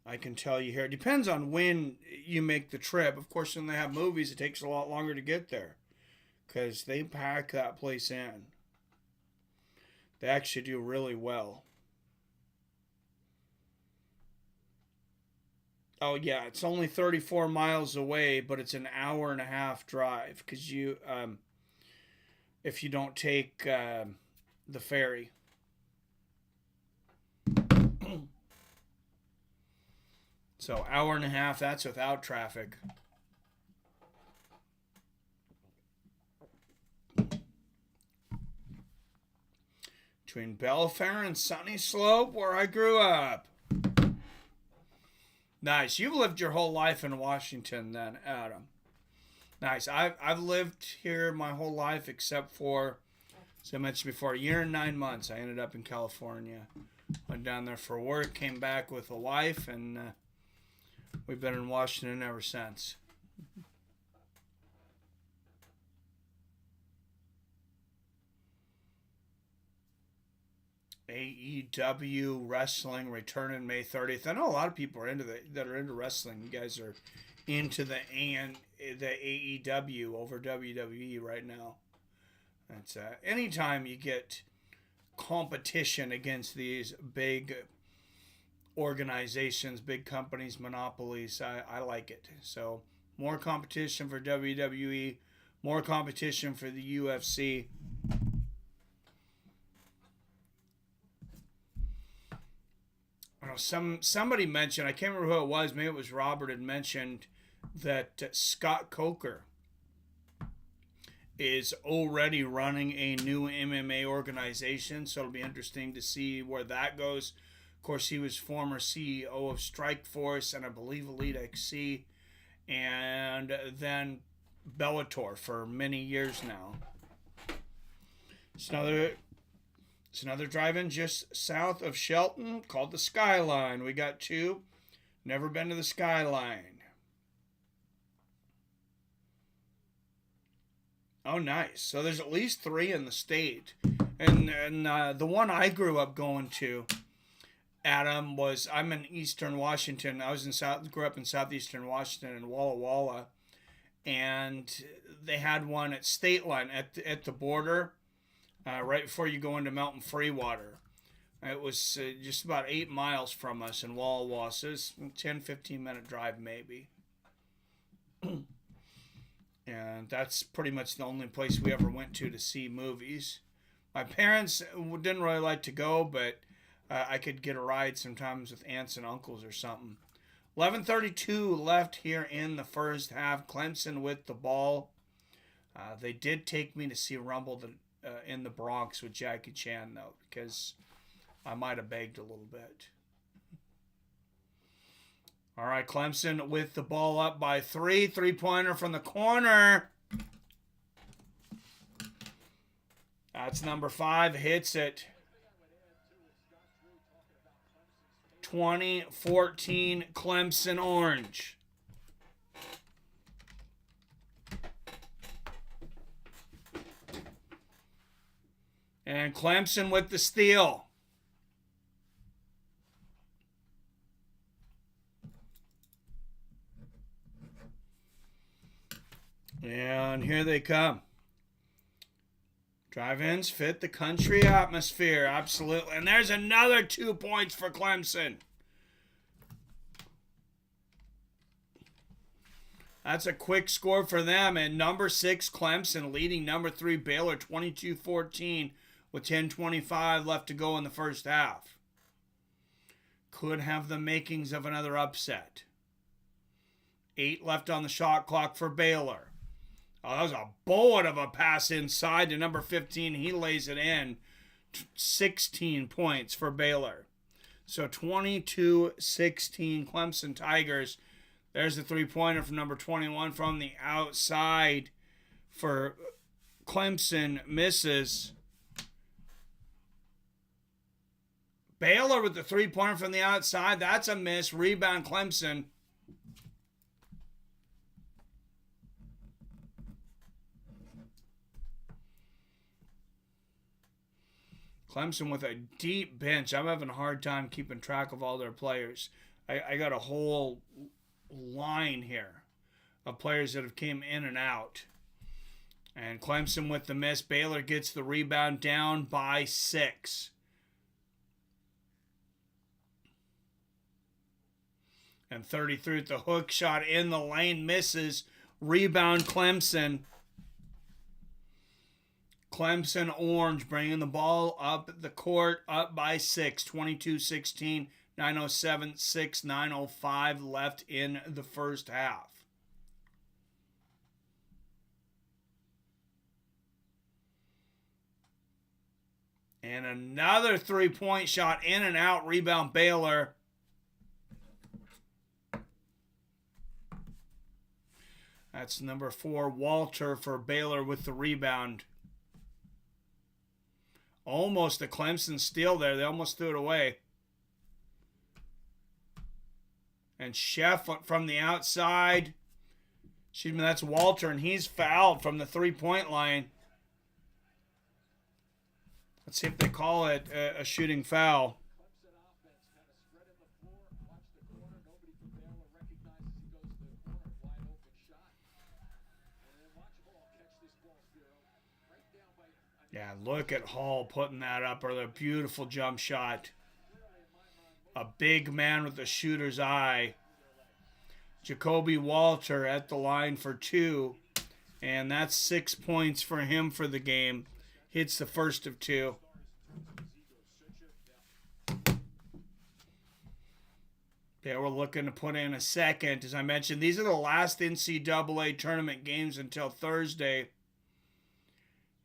I can tell you here. It depends on when you make the trip. Of course, when they have movies, it takes a lot longer to get there because they pack that place in. They actually do really well. Oh yeah, it's only 34 miles away, but it's an hour and a half drive because if you don't take the ferry. So hour and a half, that's without traffic. Between Belfair and Sunny Slope, where I grew up. Nice. You've lived your whole life in Washington then, Adam. Nice. I've lived here my whole life except for, as I mentioned before, a year and 9 months. I ended up in California. Went down there for work, came back with a wife, and we've been in Washington ever since. AEW wrestling returning May 30th. I know a lot of people are that are into wrestling. You guys are into the AEW over WWE right now. That's anytime you get competition against these big organizations, big companies, monopolies, I like it. So more competition for WWE, more competition for the UFC. Somebody mentioned, I can't remember who it was, maybe it was Robert, had mentioned that Scott Coker is already running a new MMA organization, so it'll be interesting to see where that goes. Of course, he was former CEO of Strikeforce and I believe Elite XC, and then Bellator for many years now. It's another drive-in just south of Shelton called the Skyline. We got two. Never been to the Skyline. Oh, nice. So there's at least 3 in the state. And the one I grew up going to, Adam, I'm in Eastern Washington. Grew up in southeastern Washington in Walla Walla. And they had one at State Line at the border. Right before you go into Mountain Freewater. It was just about 8 miles from us in Walla Walla. So it's a 10-15 minute drive maybe. And that's pretty much the only place we ever went to see movies. My parents didn't really like to go, but I could get a ride sometimes with aunts and uncles or something. 11:32 left here in the first half. Clemson with the ball. They did take me to see Rumble in the Bronx with Jackie Chan, though, because I might have begged a little bit. All right, Clemson with the ball up by 3. 3-pointer from the corner. That's number 5. Hits it. 2014 Clemson Orange. And Clemson with the steal. And here they come. Drive-ins fit the country atmosphere. Absolutely. And there's another 2 points for Clemson. That's a quick score for them. And number 6, Clemson, leading number 3, Baylor, 22-14. With 10:25 left to go in the first half. Could have the makings of another upset. 8 left on the shot clock for Baylor. Oh, that was a bullet of a pass inside to number 15. He lays it in. 16 points for Baylor. So 22-16 Clemson Tigers. There's the 3-pointer from number 21 from the outside for Clemson. Misses. Baylor with the 3-pointer from the outside. That's a miss. Rebound Clemson. Clemson with a deep bench. I'm having a hard time keeping track of all their players. I got a whole line here of players that have came in and out. And Clemson with the miss. Baylor gets the rebound, down by 6. And 33 at the hook shot in the lane, misses. Rebound Clemson. Clemson Orange bringing the ball up the court, up by 6. 22-16, 9:07, 9:05 left in the first half. And another three-point shot in and out. Rebound Baylor. That's number 4, Walter, for Baylor with the rebound. Almost a Clemson steal there. They almost threw it away. And Chef from the outside. Excuse me, that's Walter, and he's fouled from the three-point line. Let's see if they call it a shooting foul. Clemson offense kind of spread in the floor. Watch the corner. Nobody from Baylor recognizes he goes to the corner. Wide open shot. And then watch Hall catch this ball, Spiro. Right down by... Yeah, look at Hall putting that up, or the beautiful jump shot. A big man with a shooter's eye. Jacoby Walter at the line for 2. And that's 6 points for him for the game. Hits the first of 2. They were looking to put in a second. As I mentioned, these are the last NCAA tournament games until Thursday.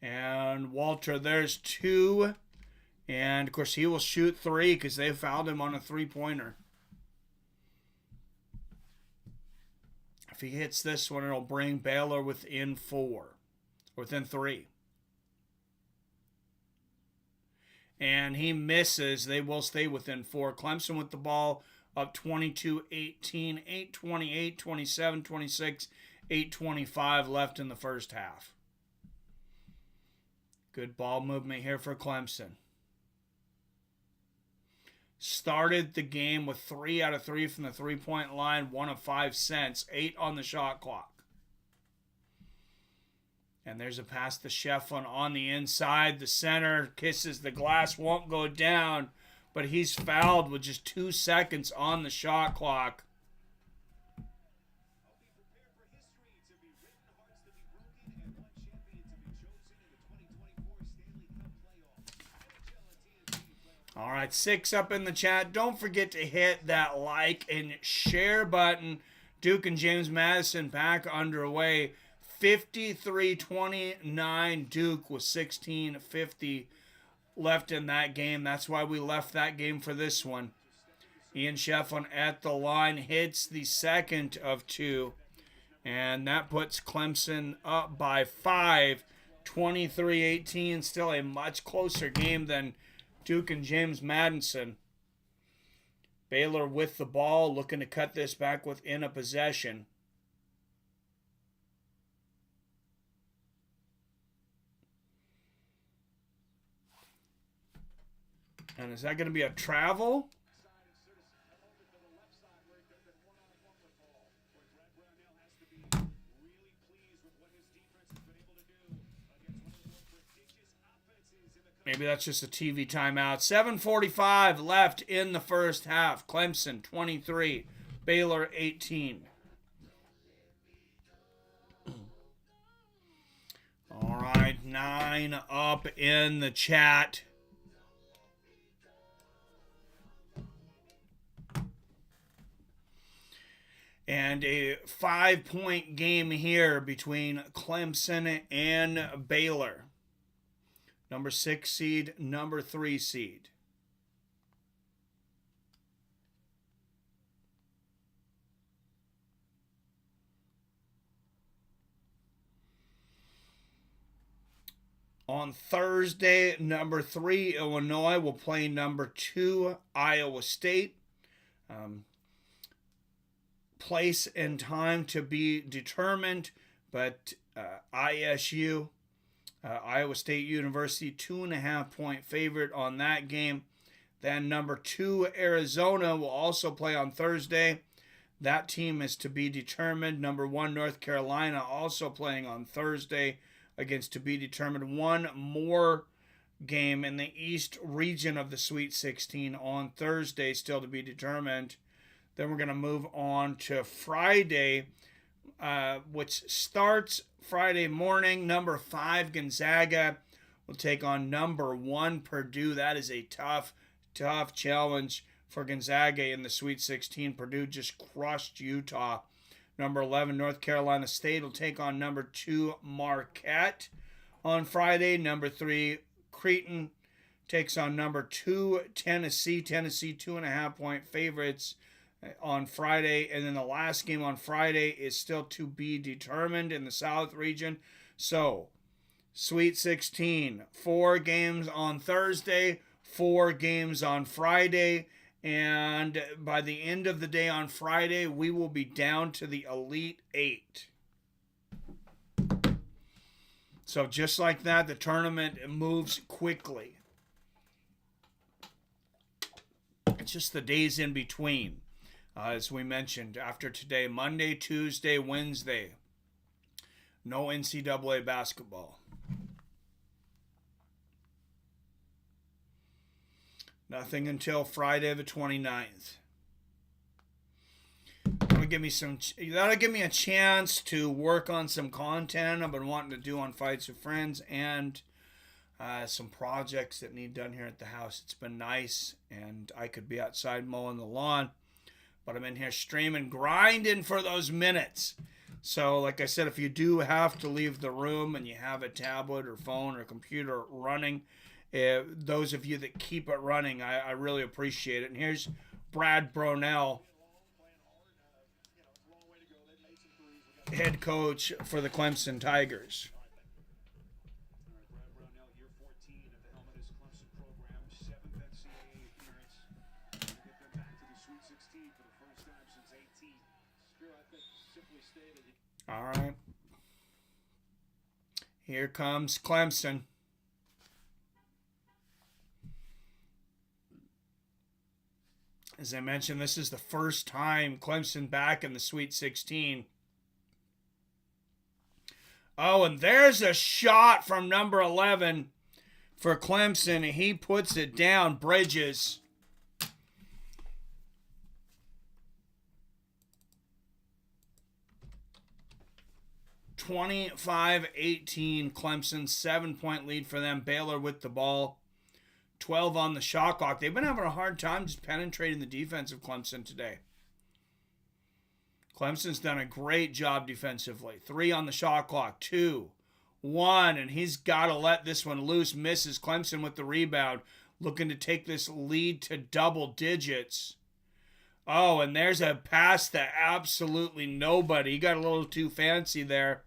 And Walter, there's 2. And, of course, he will shoot 3 because they fouled him on a three-pointer. If he hits this one, it'll bring Baylor within 4. Within 3. And he misses. They will stay within 4. Clemson with the ball up 22-18, 8:28, 27, 26, 8:25 left in the first half. Good ball movement here for Clemson. Started the game with 3 out of 3 from the three-point line, 1 of 5 cents, 8 on the shot clock. And there's a pass to Shefflin on the inside. The center kisses the glass, won't go down, but he's fouled with just 2 seconds on the shot clock. All right, 6 up in the chat. Don't forget to hit that like and share button. Duke and James Madison back underway. 53-29 Duke with 16:50 left in that game. That's why we left that game for this one. Ian Shefflin at the line hits the second of 2. And that puts Clemson up by 5, 23-18. Still a much closer game than Duke and James Madison. Baylor with the ball, looking to cut this back within a possession. And is that going to be a travel? Maybe that's just a TV timeout. 7:45 left in the first half. Clemson 23, Baylor 18. All right, 9 up in the chat. And a 5-point game here between Clemson and Baylor. Number 6 seed, number 3 seed. On Thursday, number 3 Illinois will play number 2 Iowa State. Place and time to be determined, but ISU Iowa State University, 2.5-point favorite on that game. Then number 2, Arizona, will also play on Thursday. That team is to be determined. Number 1, North Carolina, also playing on Thursday against to be determined. One more game in the East region of the Sweet 16 on Thursday, still to be determined. Then we're going to move on to Friday, which starts Friday morning. Number 5, Gonzaga, will take on number 1, Purdue. That is a tough challenge for Gonzaga in the Sweet 16. Purdue just crushed Utah. Number 11, North Carolina State, will take on number 2, Marquette on Friday. Number 3, Creighton takes on number 2, Tennessee. Tennessee, 2.5-point favorites on Friday. And then the last game on Friday is still to be determined in the South region. So, Sweet 16, 4 games on Thursday, 4 games on Friday. And by the end of the day on Friday, we will be down to the Elite 8. So just like that, the tournament moves quickly. It's just the days in between. As we mentioned, after today, Monday, Tuesday, Wednesday, no NCAA basketball. Nothing until Friday the 29th. That'll give me a chance to work on some content I've been wanting to do on Fights with Friends and some projects that need done here at the house. It's been nice, and I could be outside mowing the lawn, but I'm in here streaming, grinding for those minutes. So, like I said, if you do have to leave the room and you have a tablet or phone or computer running, those of you that keep it running, I really appreciate it. And here's Brad Brownell, head coach for the Clemson Tigers. Brad Brownell, year 14 at the helm of this Clemson program, 7th NCAA appearance. To get them back to the Sweet 16 for the first time since 18. Drew, I think simply stated. All right. Here comes Clemson. As I mentioned, this is the first time Clemson back in the Sweet 16. Oh, and there's a shot from number 11 for Clemson. He puts it down. Bridges. (25-18) Clemson, 7-point lead for them. Baylor with the ball. 12 on the shot clock. They've been having a hard time just penetrating the defense of Clemson today. Clemson's done a great job defensively. 3 on the shot clock. 2, 1, and he's got to let this one loose. Misses. Clemson with the rebound, looking to take this lead to double digits. Oh, and there's a pass to absolutely nobody. He got a little too fancy there.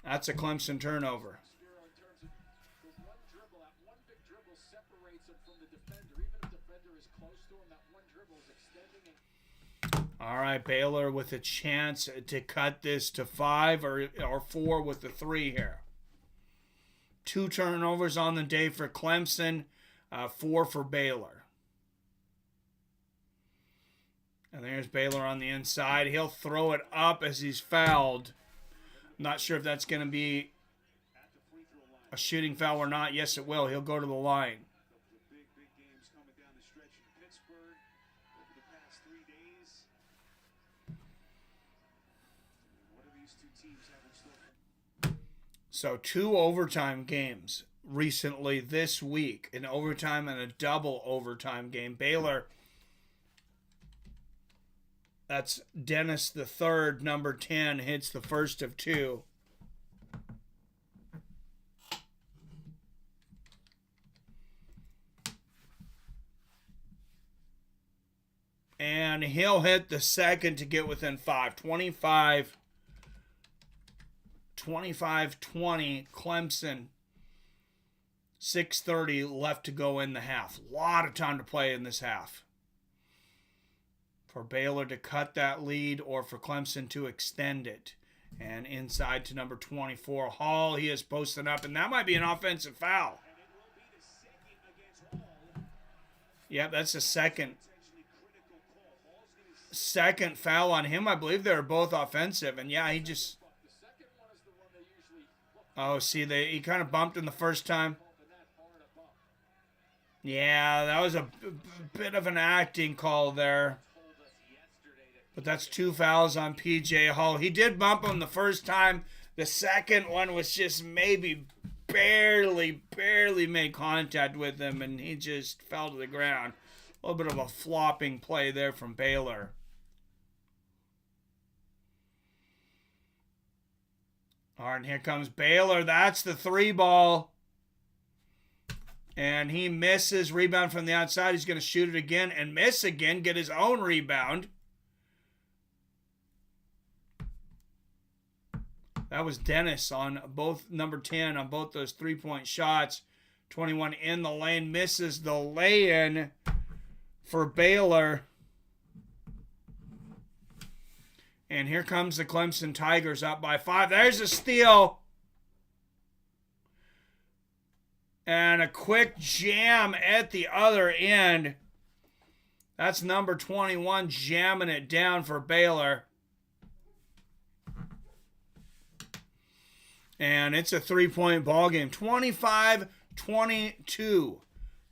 That's a Clemson turnover. In terms of the one dribble, that one big dribble separates him from the defender. Even if the defender is close to him, that one dribble is extending and All right, Baylor with a chance to cut this to 5 or 4 with the 3 here. 2 turnovers on the day for Clemson, 4 for Baylor. And there's Baylor on the inside. He'll throw it up as he's fouled. Not sure if that's going to be a shooting foul or not. Yes, it will. He'll go to the line. The big games coming down the stretch in Pittsburgh over the past 3 days. What do these two teams have in store? So 2 overtime games recently this week. An overtime and a double overtime game. Baylor, that's Dennis the third, number 10, hits the first of 2. And he'll hit the second to get within 5. 25-20, Clemson. 6:30 left to go in the half. A lot of time to play in this half. For Baylor to cut that lead or for Clemson to extend it. And inside to number 24, Hall. He is posting up, and that might be an offensive foul. Yep, that's the second foul on him. I believe they were both offensive, and yeah, he just... Oh, see, he kind of bumped him the first time. Yeah, that was a bit of an acting call there. But that's 2 fouls on P.J. Hall. He did bump him the first time. The second one was just maybe barely made contact with him, and he just fell to the ground. A little bit of a flopping play there from Baylor. All right, and here comes Baylor. That's the 3 ball. And he misses. Rebound from the outside. He's going to shoot it again and miss again. Get his own rebound. That was Dennis on both, number 10, on both those 3-point shots. 21 in the lane. Misses the lay-in for Baylor. And here comes the Clemson Tigers up by 5. There's a steal. And a quick jam at the other end. That's number 21 jamming it down for Baylor. And it's a 3-point ball game. 25-22.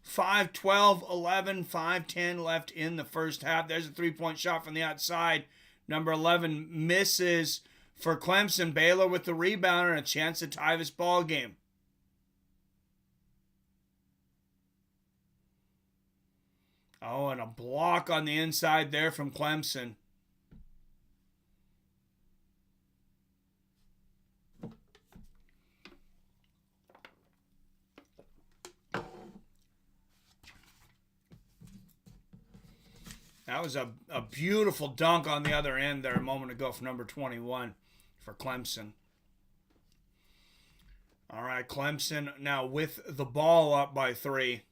5-12, 11, 5-10 left in the first half. There's a 3-point shot from the outside. Number 11 misses for Clemson. Baylor with the rebound and a chance to tie this ball game. Oh, and a block on the inside there from Clemson. That was a beautiful dunk on the other end there a moment ago from number 21 for Clemson. All right, Clemson now with the ball up by 3.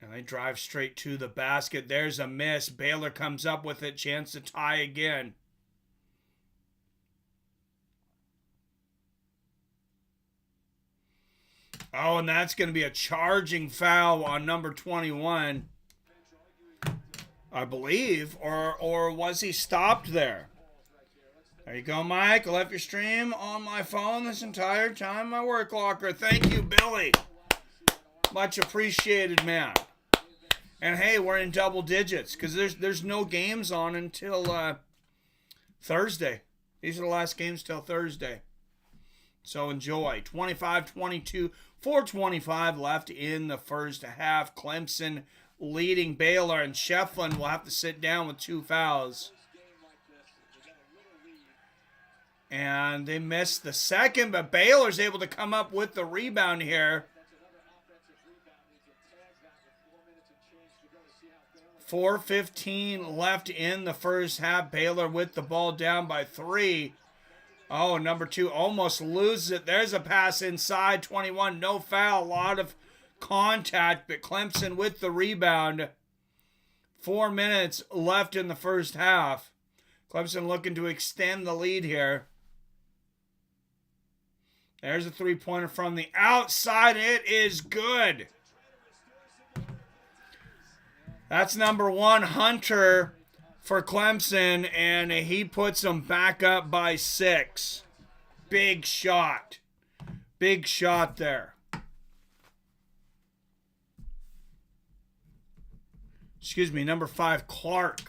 And they drive straight to the basket. There's a miss. Baylor comes up with it. Chance to tie again. Oh, and that's going to be a charging foul on number 21, I believe. Or was he stopped there? There you go, Mike. I left your stream on my phone this entire time. My work locker. Thank you, Billy. Much appreciated, man. And hey, we're in double digits because there's no games on until Thursday. These are the last games till Thursday. So enjoy. 25-22, 4:25 left in the first half. Clemson leading Baylor, and Shefflin will have to sit down with 2 fouls. And they missed the second, but Baylor's able to come up with the rebound here. 4:15 left in the first half. Baylor with the ball down by 3. Oh, number 2 almost loses it. There's a pass inside. 21, no foul. A lot of contact, but Clemson with the rebound. 4 minutes left in the first half. Clemson looking to extend the lead here. There's a 3-pointer from the outside. It is good. That's number 1, Hunter, for Clemson, and he puts them back up by 6. Big shot. Big shot there. Excuse me, number 5, Clark.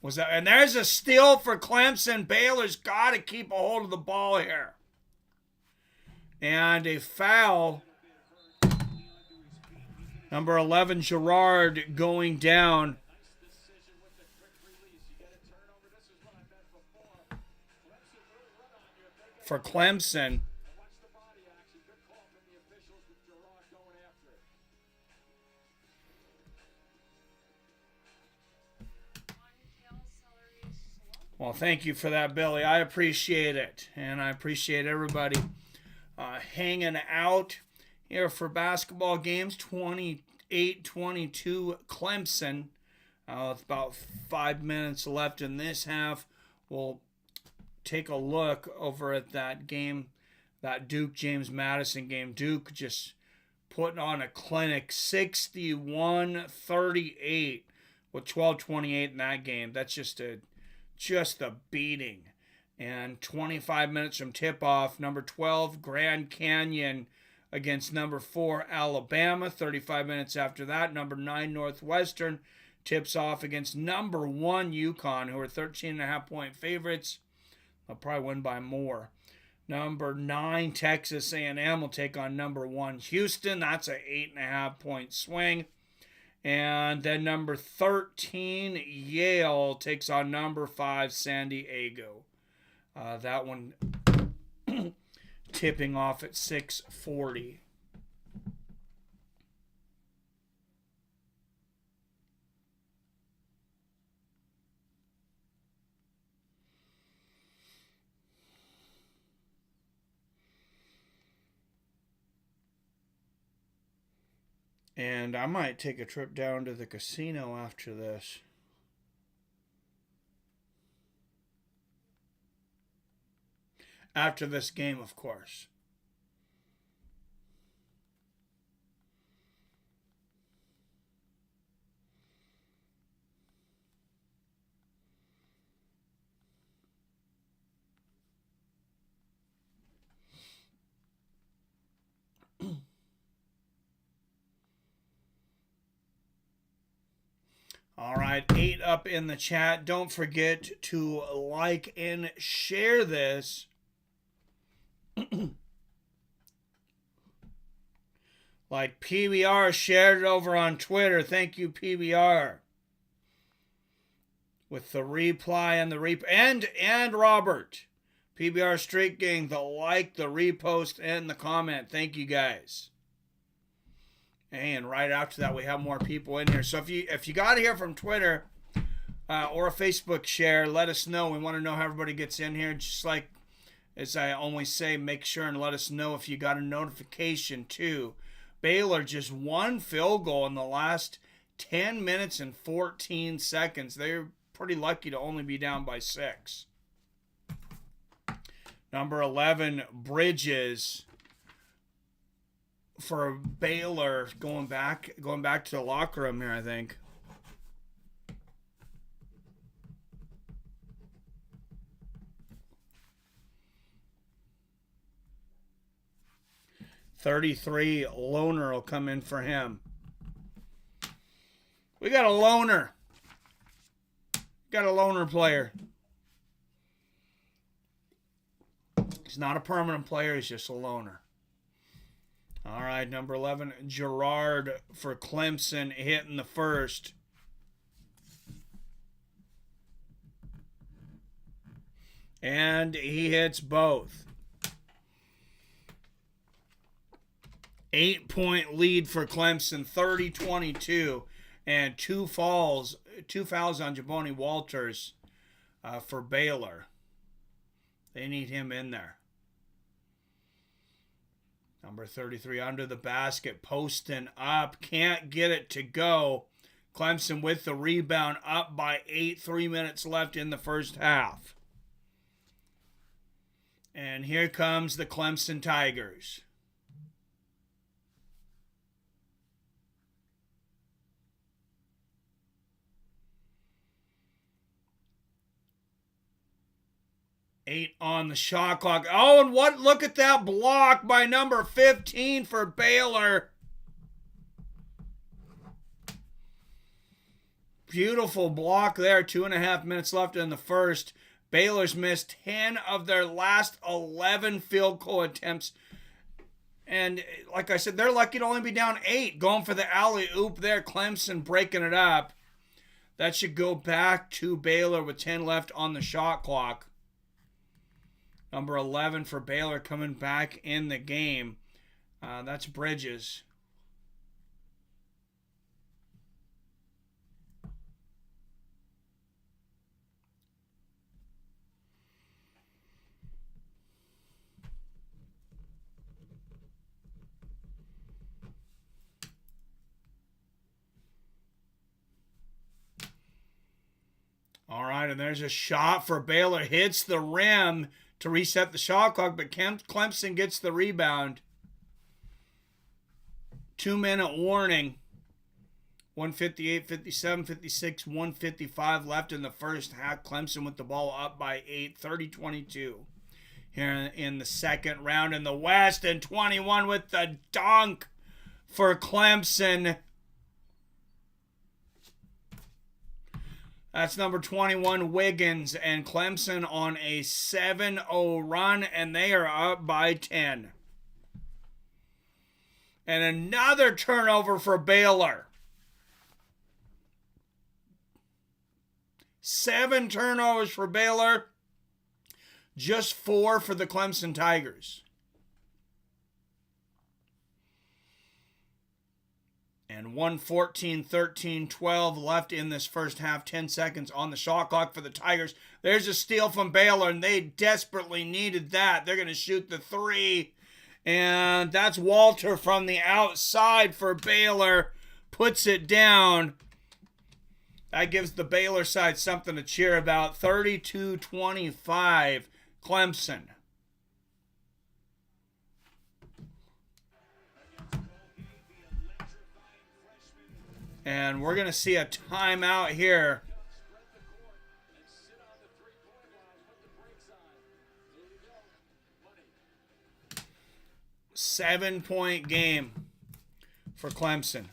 Was that? And there's a steal for Clemson. Baylor's got to keep a hold of the ball here. And a foul. Number 11, Girard, going down for Clemson. Well, thank you for that, Billy. I appreciate it. And I appreciate everybody hanging out here for basketball games. 28-22 Clemson. With about 5 minutes left in this half, we'll take a look over at that game, that Duke-James Madison game. Duke just putting on a clinic, 61-38 with 12:28 in that game. That's just a beating. And 25 minutes from tip-off, number 12 Grand Canyon against number 4 Alabama. 35 minutes after that, number 9 Northwestern tips off against number 1 UConn, who are 13.5-point favorites. They'll probably win by more. Number 9 Texas A&M will take on number 1 Houston. That's a 8.5-point swing. And then number 13 Yale takes on number 5 San Diego. That one tipping off at 6:40. And I might take a trip down to the casino after this. After this game, of course. All right, 8 up in the chat. Don't forget to like and share this. Like PBR shared it over on Twitter. Thank you, PBR. With the reply and the and Robert. PBR Street Gang, the like, the repost, and the comment. Thank you guys. And right after that, we have more people in here. So if you got to hear from Twitter or a Facebook share, let us know. We want to know how everybody gets in here. Just like as I always say, make sure and let us know if you got a notification too. Baylor just 1 field goal in the last 10 minutes and 14 seconds. They're pretty lucky to only be down by 6. Number 11, Bridges for Baylor, going back to the locker room here, I think. $33 loaner will come in for him. We got a loaner. Got a loaner player. He's not a permanent player, he's just a loaner. All right, number 11, Gerard for Clemson, hitting the first. And he hits both. 8-point lead for Clemson, 30-22. And two fouls on Jaboni Walters for Baylor. They need him in there. Number 33 under the basket, posting up, can't get it to go. Clemson with the rebound, up by 8, 3 minutes left in the first half. And here comes the Clemson Tigers. Eight on the shot clock. Oh, and look at that block by number 15 for Baylor. Beautiful block there. 2.5 minutes left in the first. Baylor's missed 10 of their last 11 field goal attempts. And like I said, they're lucky to only be down 8. Going for the alley-oop there. Clemson breaking it up. That should go back to Baylor with 10 left on the shot clock. Number 11 for Baylor coming back in the game. That's Bridges. right, and there's a shot for Baylor. Hits the rim to reset the shot clock, but Clemson gets the rebound. 2-minute warning. 158, 57, 56, 155 left in the first half. Clemson with the ball up by 8, 30-22. Here in the second round in the West, and 21 with the dunk for Clemson. That's number 21, Wiggins, and Clemson on a 7-0 run, and they are up by 10. And another turnover for Baylor. 7 turnovers for Baylor, just 4 for the Clemson Tigers. And 1:14, 13, 12 left in this first half. 10 seconds on the shot clock for the Tigers. There's a steal from Baylor, and they desperately needed that. They're going to shoot the 3. And that's Walter from the outside for Baylor. Puts it down. That gives the Baylor side something to cheer about. 32-25, Clemson. And we're going to see a timeout here. 7-point game for Clemson.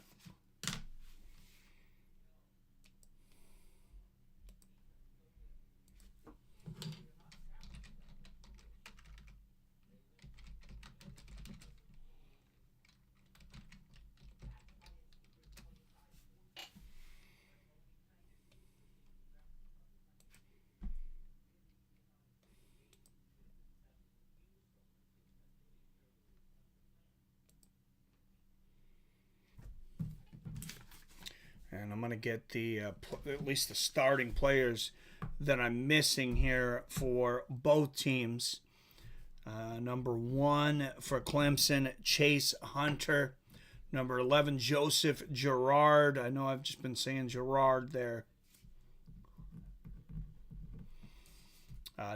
And I'm going to get the at least the starting players that I'm missing here for both teams. Number 1 for Clemson, Chase Hunter. Number 11, Joseph Girard. I know I've just been saying Girard there.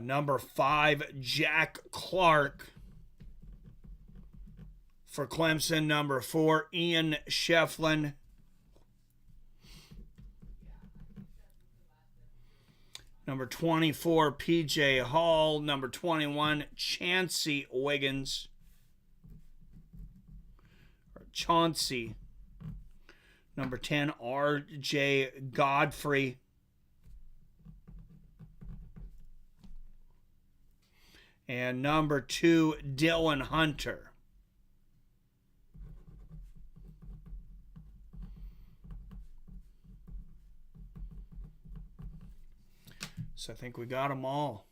Number 5, Jack Clark. For Clemson, number 4, Ian Shefflin. Number 24, P.J. Hall. Number 21, Chauncey Wiggins. Or Chauncey. Number 10, R.J. Godfrey. And number 2, Dylan Hunter. So I think we got them all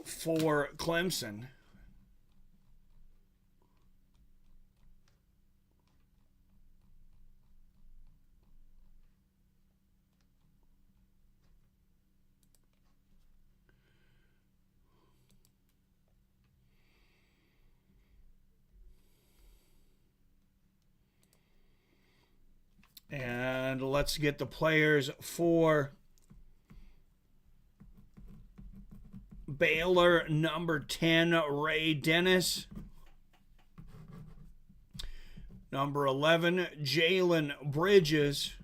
for Clemson. And let's get the players for Baylor. Number 10, Ray Dennis. Number 11, Jalen Bridges.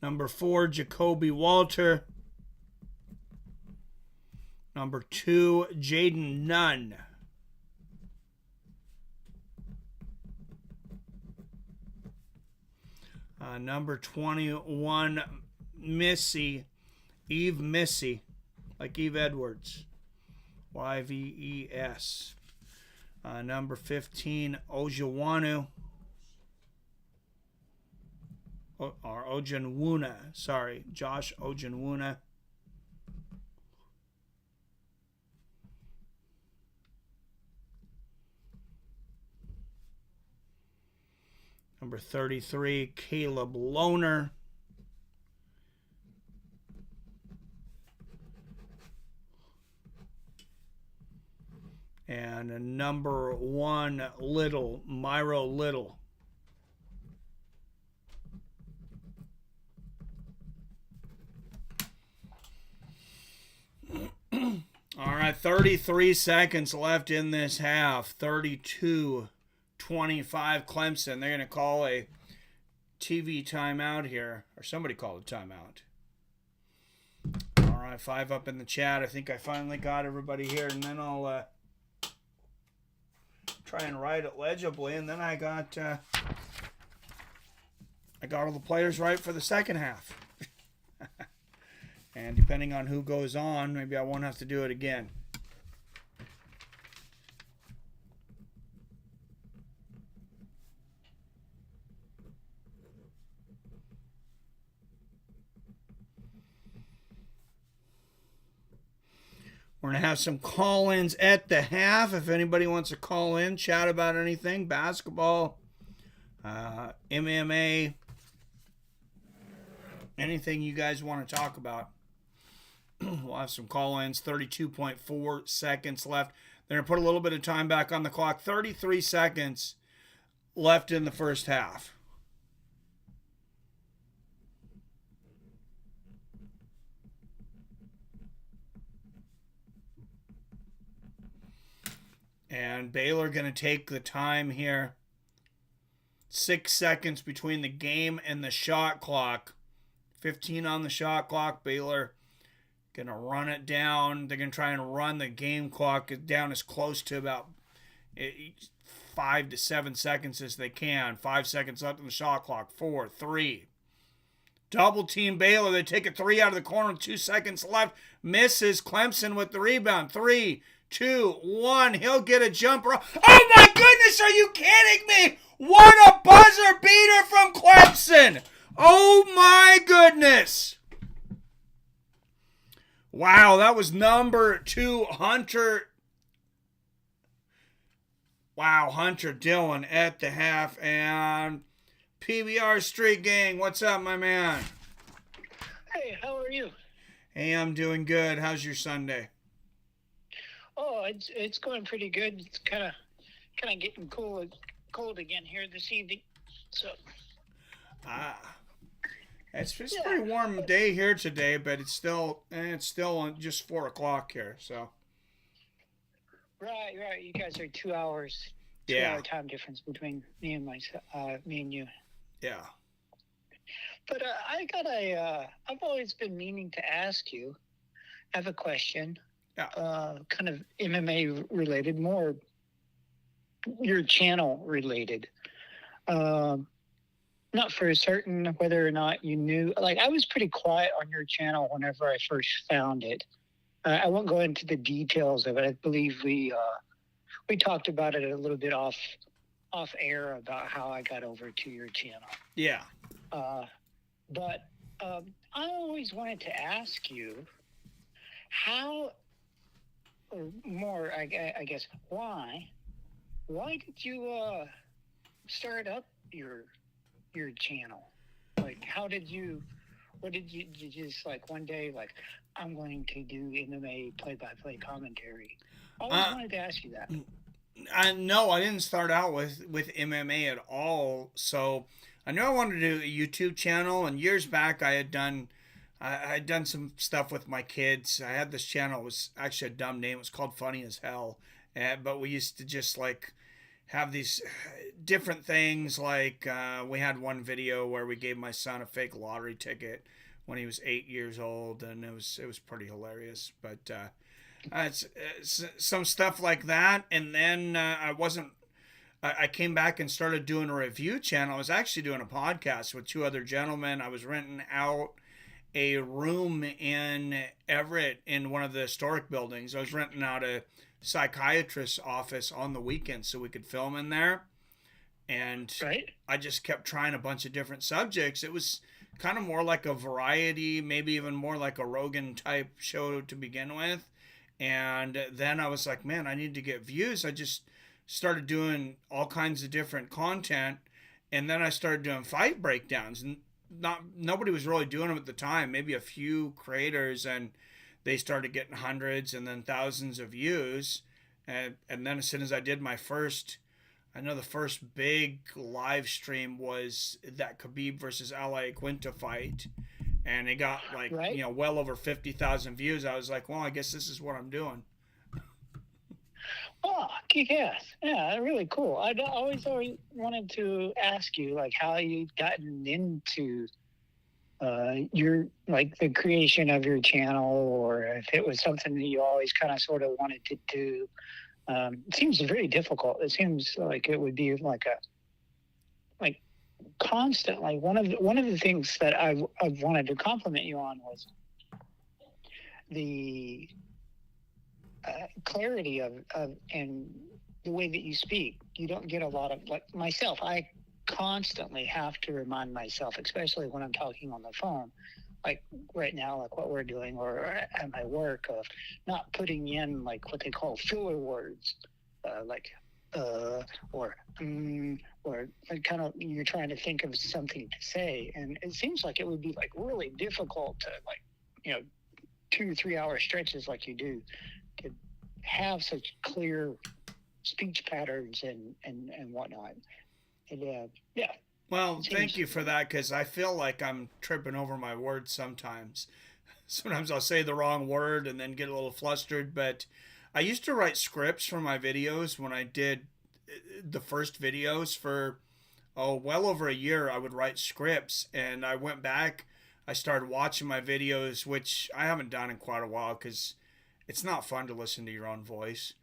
Number 4, Jacoby Walter. Number 2, Jaden Nunn. Number 21, Eve Missy, like Eve Edwards, Yves. Number 15, Ojanwunu, or Ojanwuna, sorry, Josh Ojanwuna. Number 33, Caleb Lohner. And number 1, Myro Little. 33 seconds left in this half. 32-25 Clemson. They're going to call a TV timeout here. Or somebody called a timeout. All right, 5 up in the chat. I think I finally got everybody here. And then I'll try and write it legibly. And then I got all the players right for the second half. And depending on who goes on, maybe I won't have to do it again. We're going to have some call-ins at the half. If anybody wants to call in, chat about anything, basketball, MMA, anything you guys want to talk about. We'll have some call-ins. 32.4 seconds left. They're going to put a little bit of time back on the clock. 33 seconds left in the first half. And Baylor going to take the time here. 6 seconds between the game and the shot clock. 15 on the shot clock. Baylor going to run it down. They're going to try and run the game clock down as close to about 5 to 7 seconds as they can. 5 seconds left in the shot clock. 4, 3. Double team Baylor. They take a 3 out of the corner with 2 seconds left. Misses. Clemson with the rebound. 3, 2, 1. He'll get a jumper. Oh my goodness, are you kidding me? What a buzzer beater from Clemson. Oh my goodness. Wow, that was number 2, Hunter. Wow, Hunter Dillon at the half. And PBR Street Gang, what's up, my man? Hey, how are you? Hey, I'm doing good. How's your Sunday? Oh, it's going pretty good. It's kind of getting cold again here this evening. So. It's a pretty warm day here today, but it's still just 4 o'clock here. So. Right. You guys are 2 hours. Yeah. 2 hour time difference between me and you. Yeah. But I've always been meaning to ask you. I have a question. Yeah. Kind of MMA related, more your channel related. Not for certain whether or not you knew. Like, I was pretty quiet on your channel whenever I first found it. I won't go into the details of it. I believe we talked about it a little bit off air about how I got over to your channel. Yeah. But I always wanted to ask you how, or more, I guess, why did you start up your channel? Like, what did you just, like, one day, like, I'm going to do MMA play-by-play commentary? I always wanted to ask you that. No, I didn't start out with MMA at all. So I knew I wanted to do a YouTube channel, and years back I had done some stuff with my kids. I had this channel. It was actually a dumb name. It was called Funny as Hell. But we used to just, like, have these different things. Like, we had one video where we gave my son a fake lottery ticket when he was 8 years old, and it was pretty hilarious. But it's some stuff like that. And then I came back and started doing a review channel. I was actually doing a podcast with 2 other gentlemen. I was renting out a room in Everett in one of the historic buildings. I was renting out a psychiatrist's office on the weekend so we could film in there. And Right. I just kept trying a bunch of different subjects. It was kind of more like a variety, maybe even more like a Rogan type show to begin with. And then I was like, man, I need to get views. I just started doing all kinds of different content. And then I started doing fight breakdowns. And nobody was really doing them at the time, maybe a few creators, and they started getting hundreds and then thousands of views. And then as soon as I did my first, I know the first big live stream was that Khabib versus Ally Quinta fight, and it got, like, Right. well over 50,000 views. I was like, well, I guess this is what I'm doing. Oh, kick-ass. Yeah, really cool. I'd always wanted to ask you, like, how you'd gotten into your, like, the creation of your channel, or if it was something that you always kind of sort of wanted to do. It seems very difficult. It seems like it would be like constantly. One of the things that I've wanted to compliment you on was the clarity of and the way that you speak. You don't get a lot of, like myself, I constantly have to remind myself, especially when I'm talking on the phone, like right now, like what we're doing, or at my work, of not putting in like what they call filler words, like or or like kind of, you're trying to think of something to say, and it seems like it would be like really difficult to, like, 2 or 3 hour stretches like you do, to have such clear speech patterns and whatnot. And yeah. Well, thank you for that, because I feel like I'm tripping over my words sometimes. Sometimes I'll say the wrong word and then get a little flustered, but I used to write scripts for my videos when I did the first videos for, well over a year. I would write scripts, and I went back, I started watching my videos, which I haven't done in quite a while because it's not fun to listen to your own voice.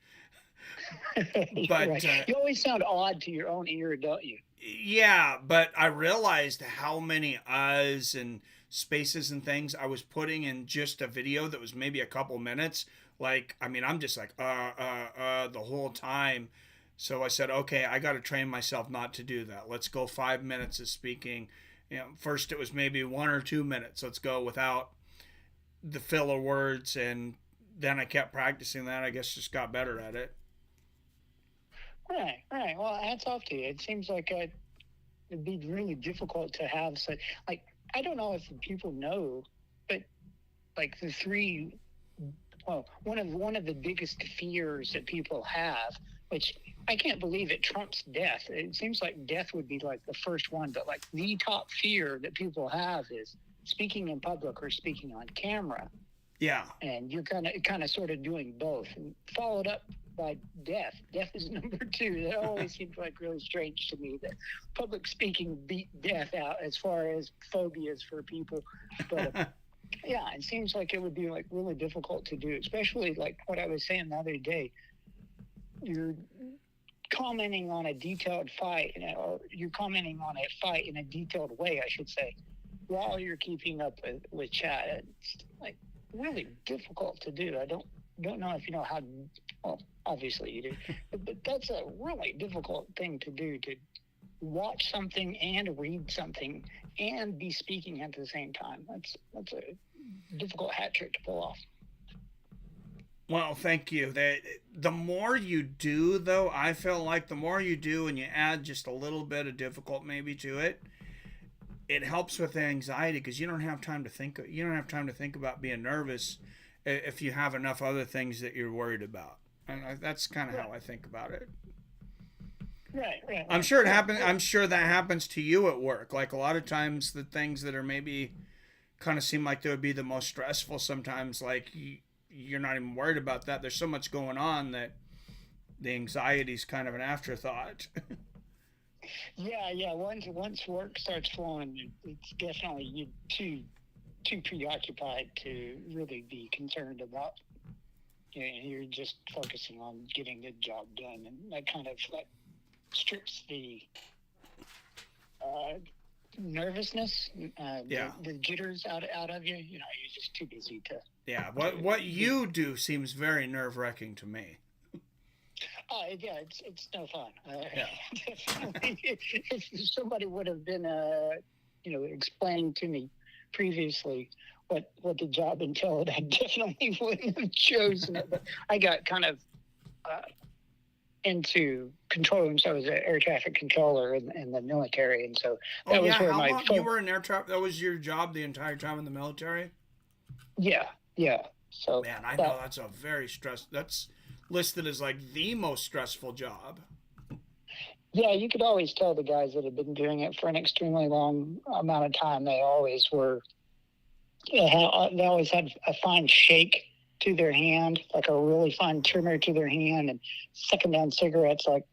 But right. You always sound odd to your own ear, don't you? yeah, but I realized how many uhs and spaces and things I was putting in just a video that was maybe a couple minutes. Like, I mean, I'm just like, the whole time. So I said, okay, I got to train myself not to do that. Let's go 5 minutes of speaking. First it was maybe 1 or 2 minutes. Let's go without the filler words. And then I kept practicing that. I guess just got better at it. Right. Well, hats off to you. It seems like it'd be really difficult to have such, like, I don't know if people know, but like the three, well, one of the biggest fears that people have, which I can't believe it trumps death. It seems like death would be like the first one, but like the top fear that people have is speaking in public or speaking on camera. Yeah. And you're kind of sort of doing both, and followed up by death. Death is number two. That always seems like really strange to me, that public speaking beat death out as far as phobias for people. But yeah, it seems like it would be like really difficult to do, especially like what I was saying the other day. You're commenting on a detailed fight, or you're commenting on a fight in a detailed way, I should say, while you're keeping up with chat. It's like really difficult to do. I don't know if you know how. Well, obviously you do, but that's a really difficult thing to do, to watch something and read something and be speaking at the same time. That's a difficult hat trick to pull off. Well, thank you. The more you do, though, I feel like the more you do and you add just a little bit of difficult maybe to it, it helps with anxiety, because you don't have time to think. You don't have time to think about being nervous if you have enough other things that you're worried about. And that's kind of how I think about it. Right. I'm sure it happens. I'm sure that happens to you at work. Like a lot of times, the things that are maybe kind of seem like they would be the most stressful sometimes, like you're not even worried about that. There's so much going on that the anxiety is kind of an afterthought. Yeah. Once work starts flowing, it's definitely you're too preoccupied to really be concerned about. You're just focusing on getting the job done, and that kind of like strips the nervousness, the jitters out of you. You're just too busy to. Yeah, what you do seems very nerve-wracking to me. Yeah, it's no fun. Yeah. Definitely. If somebody would have been, explaining to me previously what the job entailed, I definitely wouldn't have chosen it. But I got kind of into control rooms. I was an air traffic controller in the military, and so that was where how long you were in air traffic? That was your job the entire time in the military? Yeah. So man, I know that's a very that's listed as like the most stressful job. Yeah, you could always tell the guys that have been doing it for an extremely long amount of time. They always were. They always had a fine shake to their hand, like a really fine trimmer to their hand, and sucking down cigarettes like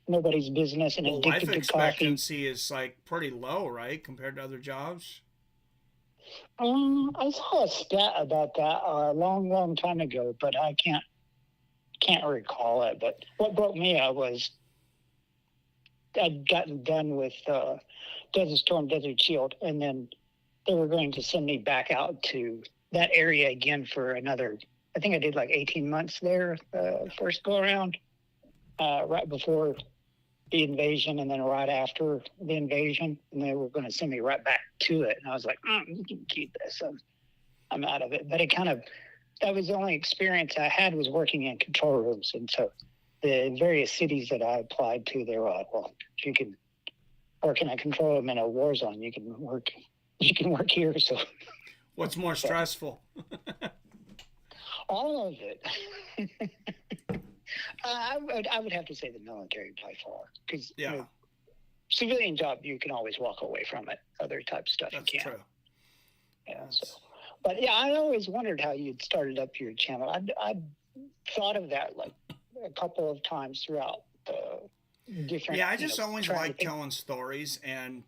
nobody's business, and Well, life addicted to coffee. expectancy is like pretty low, right, compared to other jobs? I saw a stat about that a long time ago, but I can't recall it. But what broke me out was I'd gotten done with Desert Storm, Desert Shield, and then they were going to send me back out to that area again for another. I think I did like 18 months there first go around, right before the invasion, and then right after the invasion, and they were going to send me right back to it. And I was like, you can keep this. I'm out of it. But that was the only experience I had was working in control rooms. And so the various cities that I applied to, they were like, well, if you can work in a control room in a war zone, you can work here. So What's more stressful? all of it. I would have to say the military by far, because civilian job you can always walk away from it. Other type stuff That's you can't. true. Yeah. So, but yeah, I always wondered how you'd started up your channel. I thought of that like a couple of times throughout the different. Yeah, I just always liked telling stories, and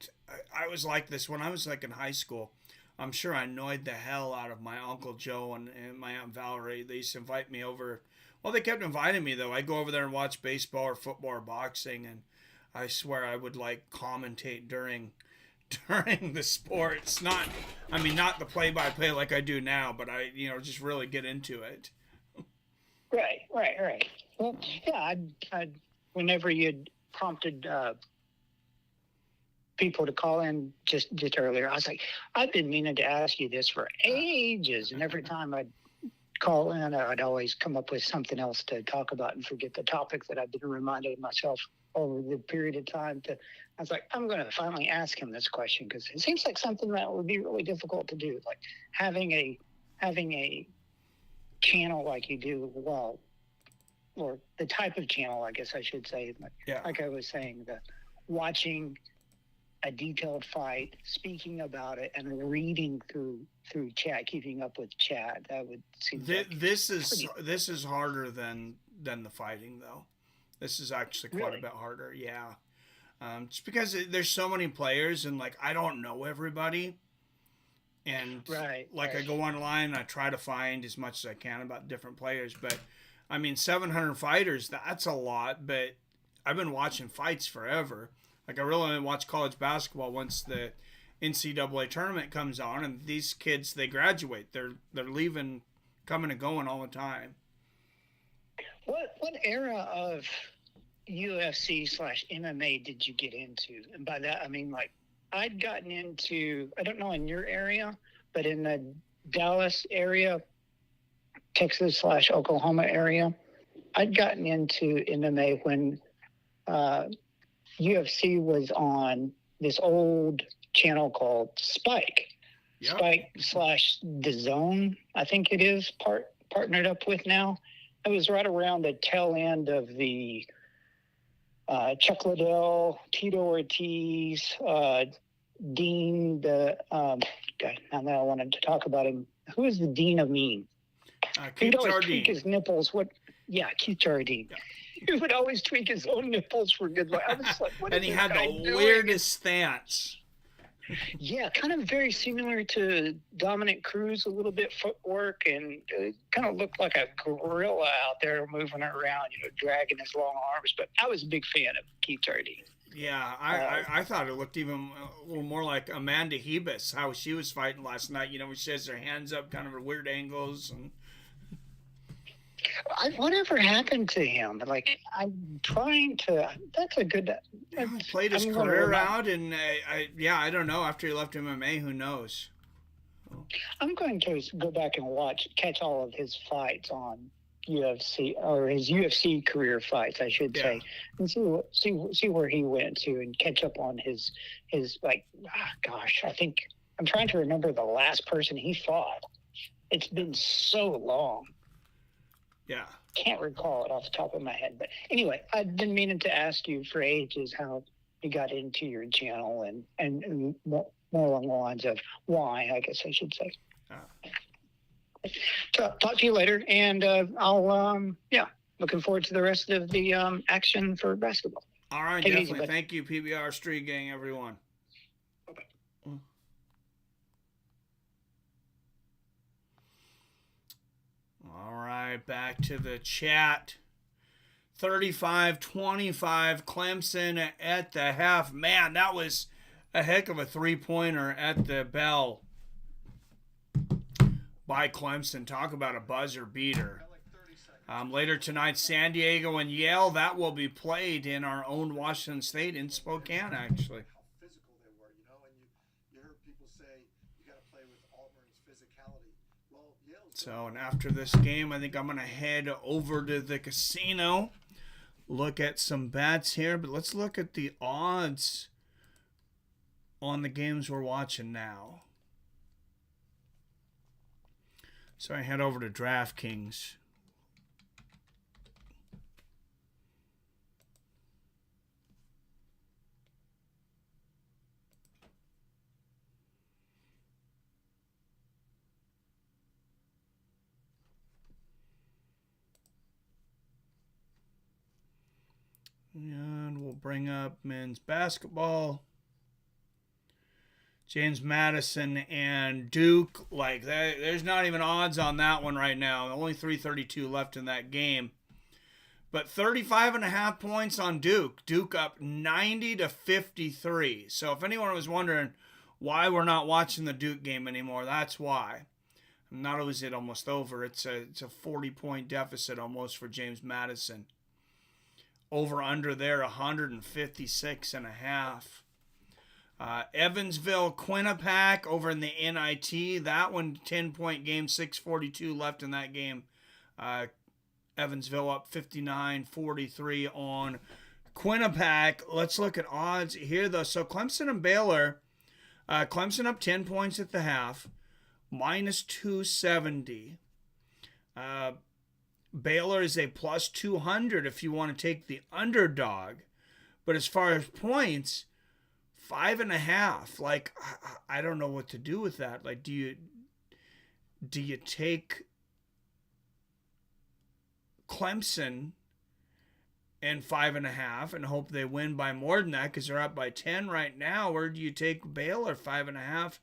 I was like this when I was like in high school. I'm sure I annoyed the hell out of my Uncle Joe and my Aunt Valerie. They used to invite me over. Well, they kept inviting me, though. I'd go over there and watch baseball or football or boxing, and I swear I would, like, commentate during the sports. Not the play-by-play like I do now, but I, just really get into it. Right. Well, yeah, I'd whenever you'd prompted people to call in just earlier, I was like, I've been meaning to ask you this for ages, and every time I'd call in, I'd always come up with something else to talk about and forget the topic that I've been reminding myself over the period of time. I was like, I'm going to finally ask him this question, because it seems like something that would be really difficult to do, like having a channel like you do, well, or the type of channel, I guess I should say. Like I was saying, the watching a detailed fight, speaking about it, and reading through chat, keeping up with chat. That would seem this is harder than the fighting, though. This is actually quite a bit harder. Yeah, just because there's so many players, and like I don't know everybody, and I go online and I try to find as much as I can about different players. But I mean, 700 fighters, that's a lot. But I've been watching fights forever. Like I really only watch college basketball once the NCAA tournament comes on, and these kids, they graduate. They're leaving, coming and going all the time. What era of UFC/MMA did you get into? And by that I mean, like, I'd gotten into, I don't know in your area, but in the Dallas area, Texas/Oklahoma area, I'd gotten into MMA when UFC was on this old channel called Spike. Yep. Spike/The Zone, I think it is partnered up with now. It was right around the tail end of the Chuck Liddell, Tito Ortiz, Dean, God, now that I wanted to talk about him. Who is the Dean of Mean? He'd always tweak his nipples. Keith Jardine. Yeah. He would always tweak his own nipples for good luck. I was like, what is this guy doing? And he had the weirdest stance. Yeah, kind of very similar to Dominic Cruz, a little bit footwork, and kind of looked like a gorilla out there moving around, dragging his long arms. But I was a big fan of Keith Jardine. Yeah, I thought it looked even a little more like Amanda Hebus, how she was fighting last night. When she has her hands up, kind of at weird angles. And whatever happened to him? Like, I'm trying to. That's a good. Played his career out, and I don't know. After he left MMA, who knows? I'm going to go back and catch all of his fights on UFC, or his UFC career fights, I should say, and see where he went to, and catch up on his like. Gosh, I think I'm trying to remember the last person he fought. It's been so long. Yeah. Can't recall it off the top of my head. But anyway, I've been meaning to ask you for ages how you got into your channel, and more along the lines of why, I guess I should say. Talk to you later, and I'll looking forward to the rest of the action for basketball. All right, Take it definitely. easy, Thank you, PBR Street Gang, everyone. Bye-bye. All right, back to the chat. 35-25, Clemson at the half. Man, that was a heck of a three-pointer at the bell by Clemson. Talk about a buzzer beater. Later tonight, San Diego and Yale. That will be played in our own Washington State in Spokane, actually. How physical they were, and you heard people say you got to play with Auburn's physicality. Well, Yale's So, and after this game, I think I'm going to head over to the casino, look at some bets here, but let's look at the odds on the games we're watching now. So I head over to DraftKings. And we'll bring up men's basketball. James Madison and Duke, like that, there's not even odds on that one right now. Only 332 left in that game. But 35.5 points on Duke. Duke up 90-53. So if anyone was wondering why we're not watching the Duke game anymore, that's why. Not only is it almost over, it's a 40-point deficit almost for James Madison. Over under there, 156.5. Evansville, Quinnipiac over in the NIT. That one, 10-point game, 6:42 left in that game. Evansville up 59-43 on Quinnipiac. Let's look at odds here, though. So Clemson and Baylor. Clemson up 10 points at the half, minus 270. Baylor is a plus 200 if you want to take the underdog. But as far as points, 5.5. Like, I don't know what to do with that. Like, do you take Clemson and 5.5 and hope they win by more than that because they're up by 10 right now? Or do you take Baylor 5.5?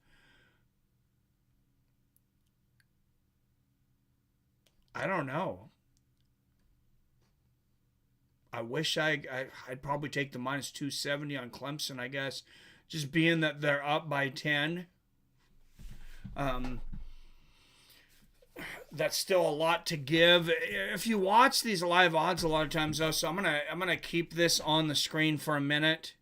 I don't know. I wish I'd probably take the minus 270 on Clemson, I guess. Just being that they're up by 10. That's still a lot to give. If you watch these live odds a lot of times, though, so I'm gonna keep this on the screen for a minute.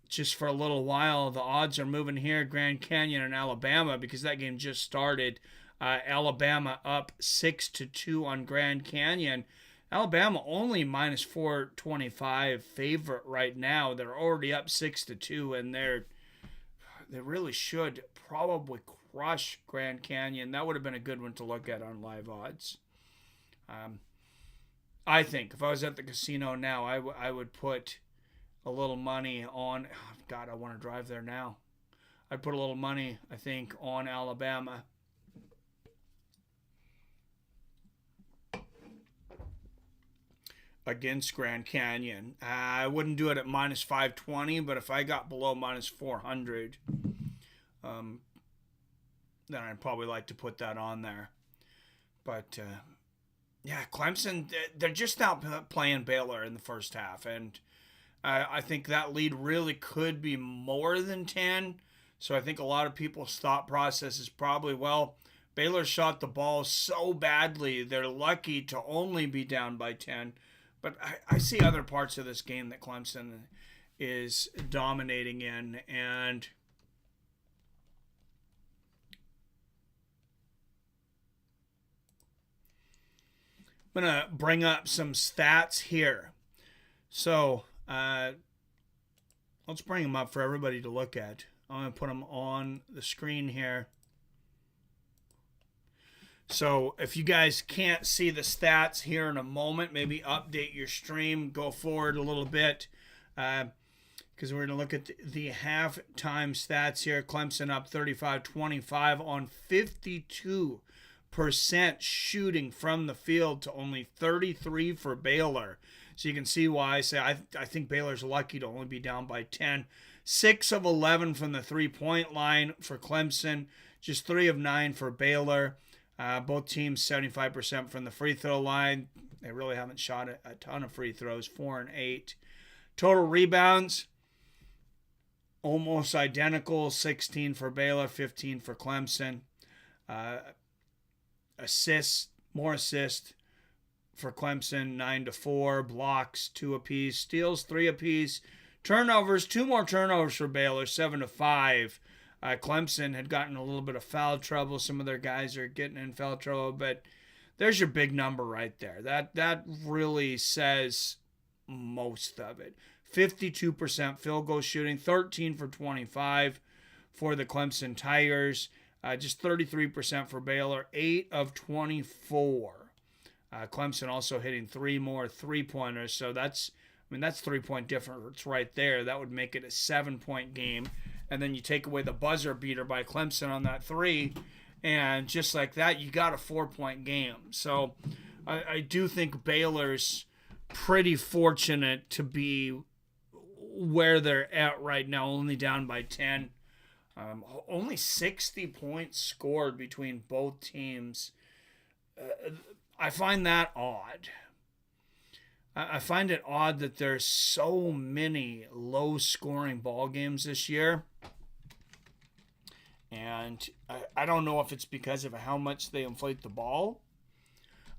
Just for a little while. The odds are moving here, Grand Canyon and Alabama, because that game just started. Alabama up 6-2 on Grand Canyon. Alabama only minus 425 favorite right now. They're already up 6-2, and they really should probably crush Grand Canyon. That would have been a good one to look at on live odds. I think if I was at the casino now, I would put a little money on. Oh God, I want to drive there now. I'd put a little money, I think, on Alabama. Against Grand Canyon. I wouldn't do it at minus 520, but if I got below minus 400, then I'd probably like to put that on there. But, yeah, Clemson, they're just out playing Baylor in the first half, and I think that lead really could be more than 10. So I think a lot of people's thought process is probably, well, Baylor shot the ball so badly, they're lucky to only be down by 10. But I see other parts of this game that Clemson is dominating in. And I'm going to bring up some stats here. So let's bring them up for everybody to look at. I'm going to put them on the screen here. So if you guys can't see the stats here in a moment, maybe update your stream, go forward a little bit. Because because we're going to look at the halftime stats here. Clemson up 35-25 on 52% shooting from the field to only 33 for Baylor. So you can see why I say I think Baylor's lucky to only be down by 10. 6 of 11 from the three-point line for Clemson, just 3 of 9 for Baylor. Both teams 75% from the free throw line. They really haven't shot a ton of free throws, 4 and 8. Total rebounds, almost identical, 16 for Baylor, 15 for Clemson. Assists, more assists for Clemson, 9-4. Blocks, 2 apiece. Steals, 3 apiece. Turnovers, 2 more turnovers for Baylor, 7-5. Clemson had gotten a little bit of foul trouble. Some of their guys are getting in foul trouble, but there's your big number right there. That really says most of it. 52% field goal shooting, 13 for 25 for the Clemson Tigers. Just 33% for Baylor, 8 of 24. Clemson also hitting 3 more three-pointers, so that's 3-point difference right there. That would make it a 7-point game. And then you take away the buzzer beater by Clemson on that 3, and just like that, you got a 4-point game. So I do think Baylor's pretty fortunate to be where they're at right now, only down by 10. Only 60 points scored between both teams. I find that odd. I find it odd that there's so many low-scoring ball games this year. And I don't know if it's because of how much they inflate the ball.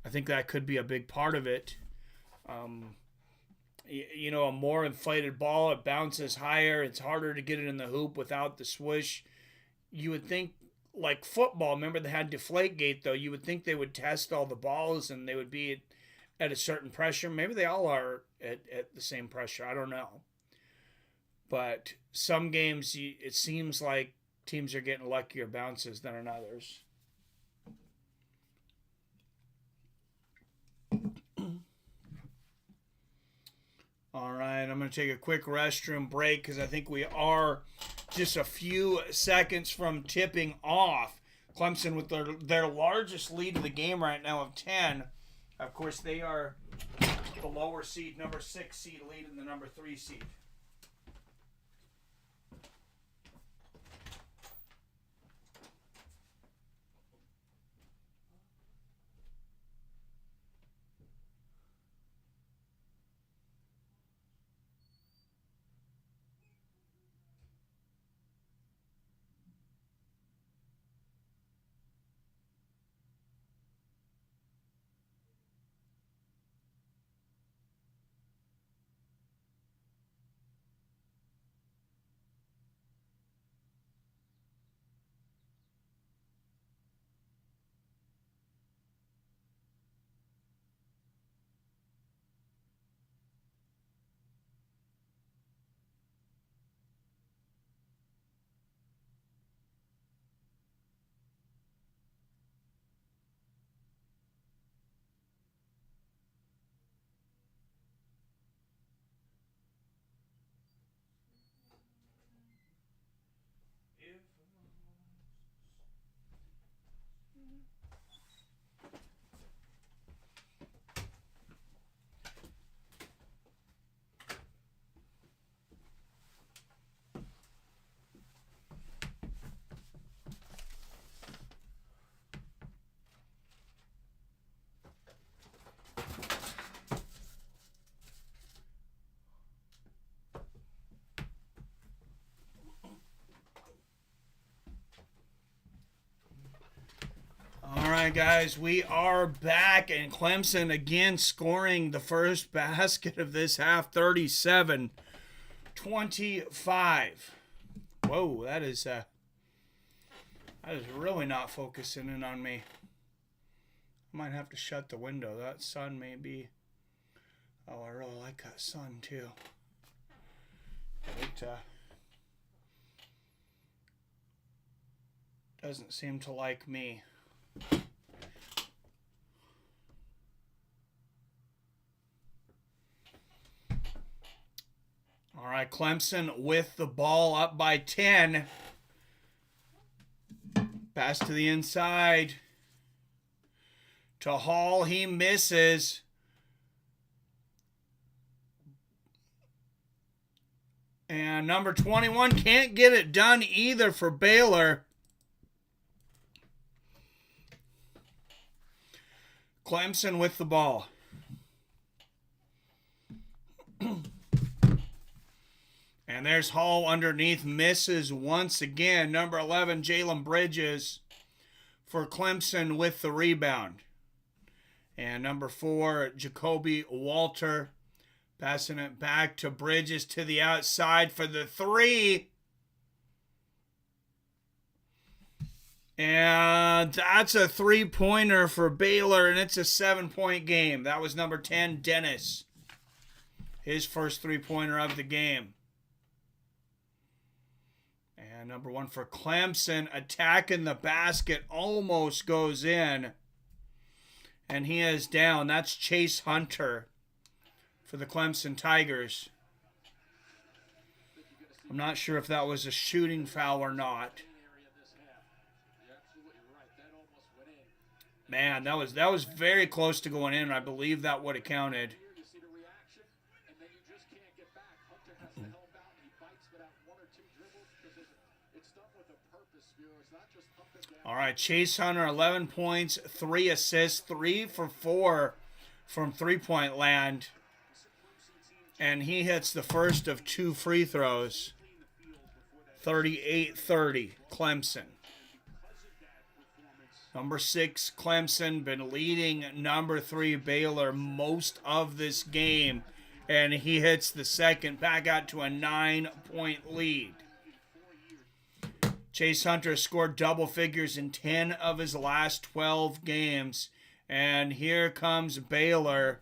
I think that could be a big part of it. A more inflated ball, it bounces higher. It's harder to get it in the hoop without the swish. You would think, like football, remember they had Deflategate, though. You would think they would test all the balls and they would be at a certain pressure. Maybe they all are at the same pressure. I don't know. But some games, it seems like teams are getting luckier bounces than in others. All right, I'm going to take a quick restroom break because I think we are just a few seconds from tipping off. Clemson with their largest lead of the game right now of 10. Of course, they are the lower seed, number 6 seed, leading the number 3 seed. All right, guys, we are back, and Clemson again scoring the first basket of this half, 37-25. Whoa, that is really not focusing in on me. I might have to shut the window. That sun may be... Oh, I really like that sun, too. It doesn't seem to like me. All right. right, Clemson with the ball up by 10. Pass to the inside. To Hall, he misses. And number 21 can't get it done either for Baylor. Clemson with the ball. And there's Hall underneath, misses once again. Number 11, Jalen Bridges for Clemson with the rebound. And number 4, Jacoby Walter, passing it back to Bridges to the outside for the 3. And that's a 3-pointer for Baylor, and it's a 7-point game. That was number 10, Dennis. His first 3-pointer of the game. And number 1 for Clemson, attacking the basket, almost goes in. And he is down. That's Chase Hunter for the Clemson Tigers. I'm not sure if that was a shooting foul or not. Man, that was very close to going in. I believe that would have counted. All right, Chase Hunter, 11 points, 3 assists, 3 for 4 from three-point land. And he hits the first of 2 free throws. 38-30, Clemson. Number 6, Clemson, been leading number 3, Baylor, most of this game. And he hits the second, back out to a 9-point lead. Chase Hunter scored double figures in 10 of his last 12 games. And here comes Baylor.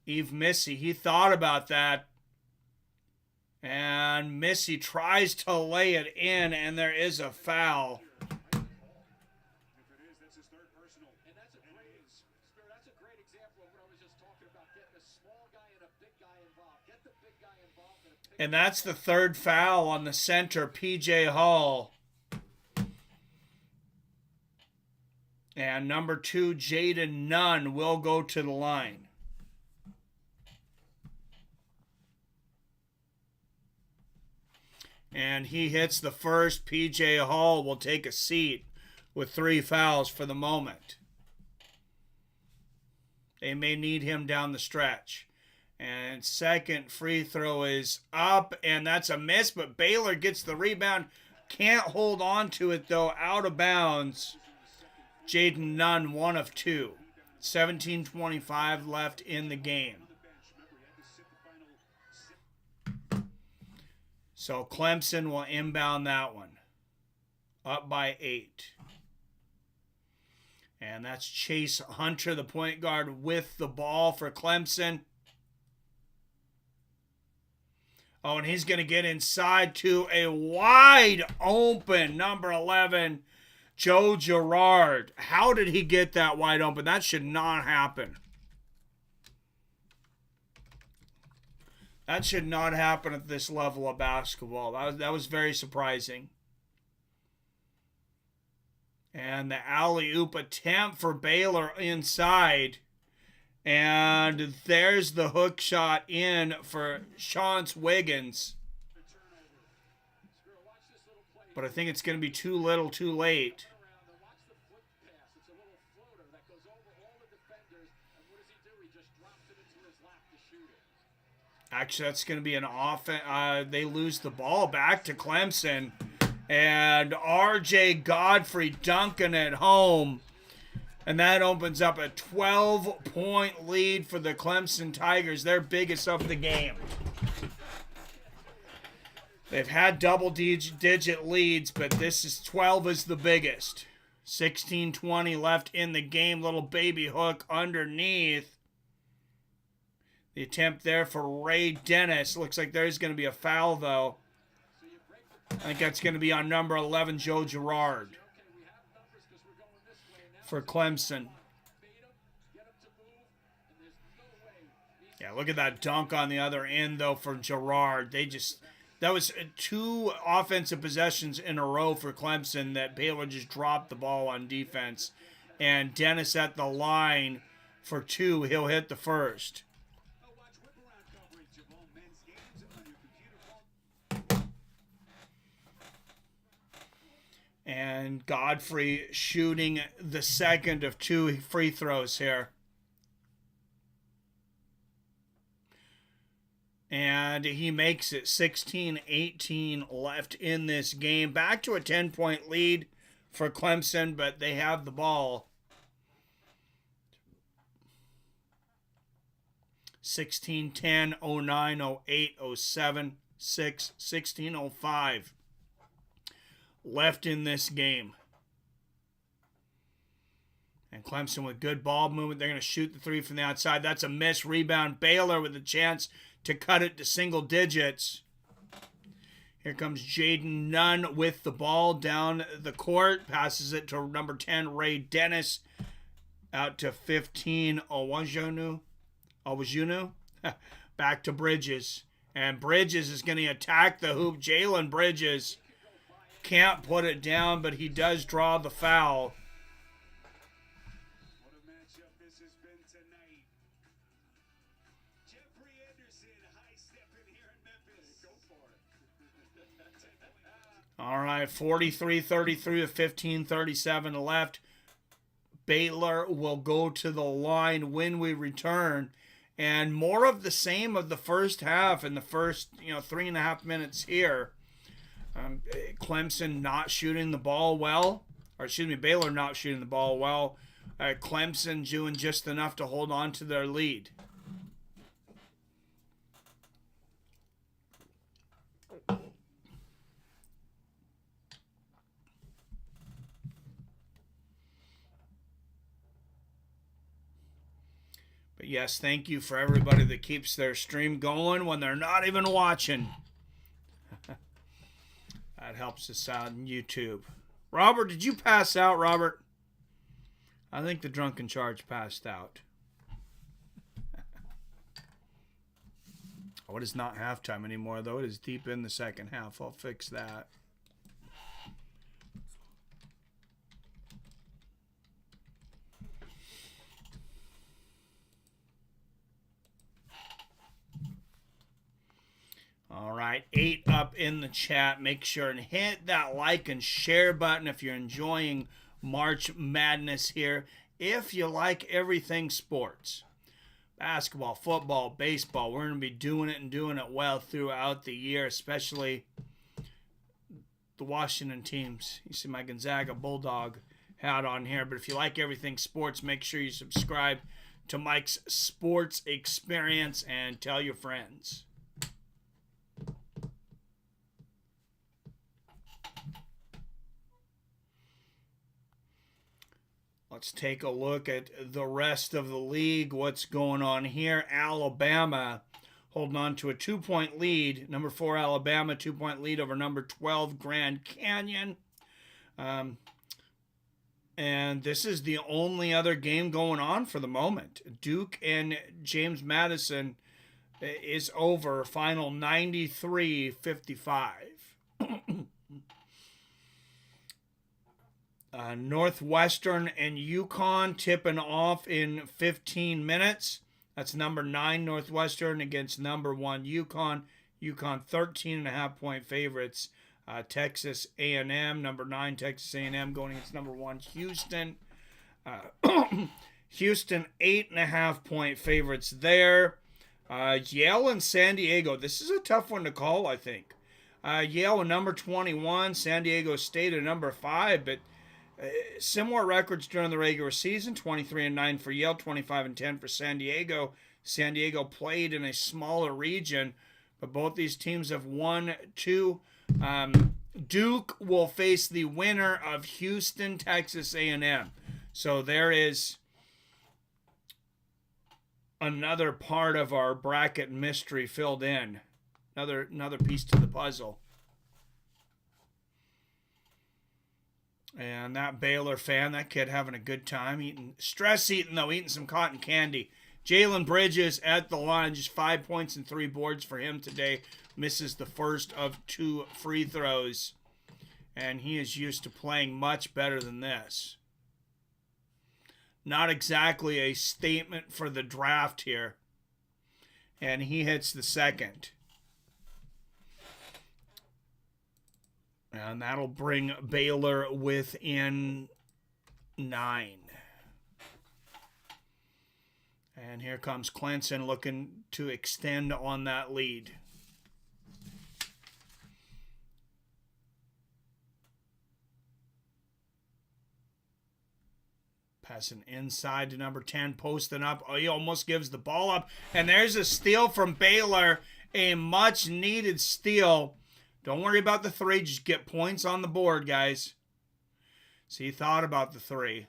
Eve Missy, he thought about that. And Missy tries to lay it in, and there is a foul. And that's the third foul on the center, P.J. Hall. And number 2, Jaden Nunn, will go to the line. And he hits the first. P.J. Hall will take a seat with 3 fouls for the moment. They may need him down the stretch. And second free throw is up, and that's a miss, but Baylor gets the rebound. Can't hold on to it, though, out of bounds. Jaden Nunn, 1 of 2. 17:25 left in the game. So Clemson will inbound that one. Up by 8. And that's Chase Hunter, the point guard, with the ball for Clemson. Oh, and he's going to get inside to a wide open number 11, Joe Girard. How did he get that wide open? That should not happen. That should not happen at this level of basketball. That was very surprising. And the alley-oop attempt for Baylor inside. And there's the hook shot in for Chance Wiggins. But I think it's going to be too little, too late. Actually, that's going to be an offense. They lose the ball back to Clemson. And R.J. Godfrey dunking it home. And that opens up a 12-point lead for the Clemson Tigers, their biggest of the game. They've had double-digit leads, but this is 12 is the biggest. 16:20 left in the game. Little baby hook underneath. The attempt there for Ray Dennis. Looks like there's going to be a foul, though. I think that's going to be on number 11, Joe Girard, for Clemson. Yeah, look at that dunk on the other end, though, from Gerard. That was 2 offensive possessions in a row for Clemson that Baylor just dropped the ball on defense. And Dennis at the line for 2. He'll hit the first. Watch whip-around coverage of all men's games on your computer phone. And Godfrey shooting the second of 2 free throws here. And he makes it 16-18 left in this game. Back to a 10-point lead for Clemson, but they have the ball. 16-10, 09, 08, 07, 6, 16, 05 left in this game. And Clemson with good ball movement. They're going to shoot the 3 from the outside. That's a miss. Rebound. Baylor with a chance to cut it to single digits. Here comes Jaden Nunn with the ball down the court. Passes it to number 10, Ray Dennis. Out to 15, Owajunu. Back to Bridges. And Bridges is going to attack the hoop. Jalen Bridges can't put it down, but he does draw the foul. What a matchup this has been tonight. Jeffrey Anderson, high-stepping here in Memphis. Go for it. All right, 43-33 with 15:37 left. Baylor will go to the line when we return. And more of the same of the first half and the first 3.5 minutes here. Clemson not shooting the ball well. Or excuse me, Baylor not shooting the ball well. Clemson doing just enough to hold on to their lead. But yes, thank you for everybody that keeps their stream going when they're not even watching. That helps us out on YouTube. Robert, did you pass out, Robert? I think the drunken charge passed out. Oh, it is not halftime anymore, though. It is deep in the second half. I'll fix that. All right, 8 up in the chat. Make sure and hit that like and share button if you're enjoying March Madness here. If you like everything sports, basketball, football, baseball, we're going to be doing it and doing it well throughout the year, especially the Washington teams. You see my Gonzaga Bulldog hat on here. But if you like everything sports, make sure you subscribe to Mike's Sports Experience and tell your friends. Let's take a look at the rest of the league. What's going on here? Alabama holding on to a 2-point lead. Number 4, Alabama, 2-point lead over number 12, Grand Canyon. And this is the only other game going on for the moment. Duke and James Madison is over. Final 93-55. Northwestern and UConn tipping off in 15 minutes. That's number 9 Northwestern against number 1 UConn. UConn 13.5-point favorites. Texas A&M, number 9 Texas A&M going against number 1 Houston. Houston 8.5-point favorites there. Yale and San Diego. This is a tough one to call, I think. Yale a number 21, San Diego State a number 5, but similar records during the regular season, 23-9 for Yale, 25-10 for San Diego. San Diego played in a smaller region, but both these teams have won 2. Duke will face the winner of Houston, Texas A&M. So there is another part of our bracket mystery filled in. Another piece to the puzzle. And that Baylor fan, that kid having a good time, eating some cotton candy. Jalen Bridges at the line, just 5 points and 3 boards for him today. Misses the first of 2 free throws. And he is used to playing much better than this. Not exactly a statement for the draft here. And he hits the second. And that'll bring Baylor within 9. And here comes Clemson looking to extend on that lead. Passing inside to number 10, posting up. Oh, he almost gives the ball up. And there's a steal from Baylor, a much-needed steal. Don't worry about the 3. Just get points on the board, guys. So he thought about the 3.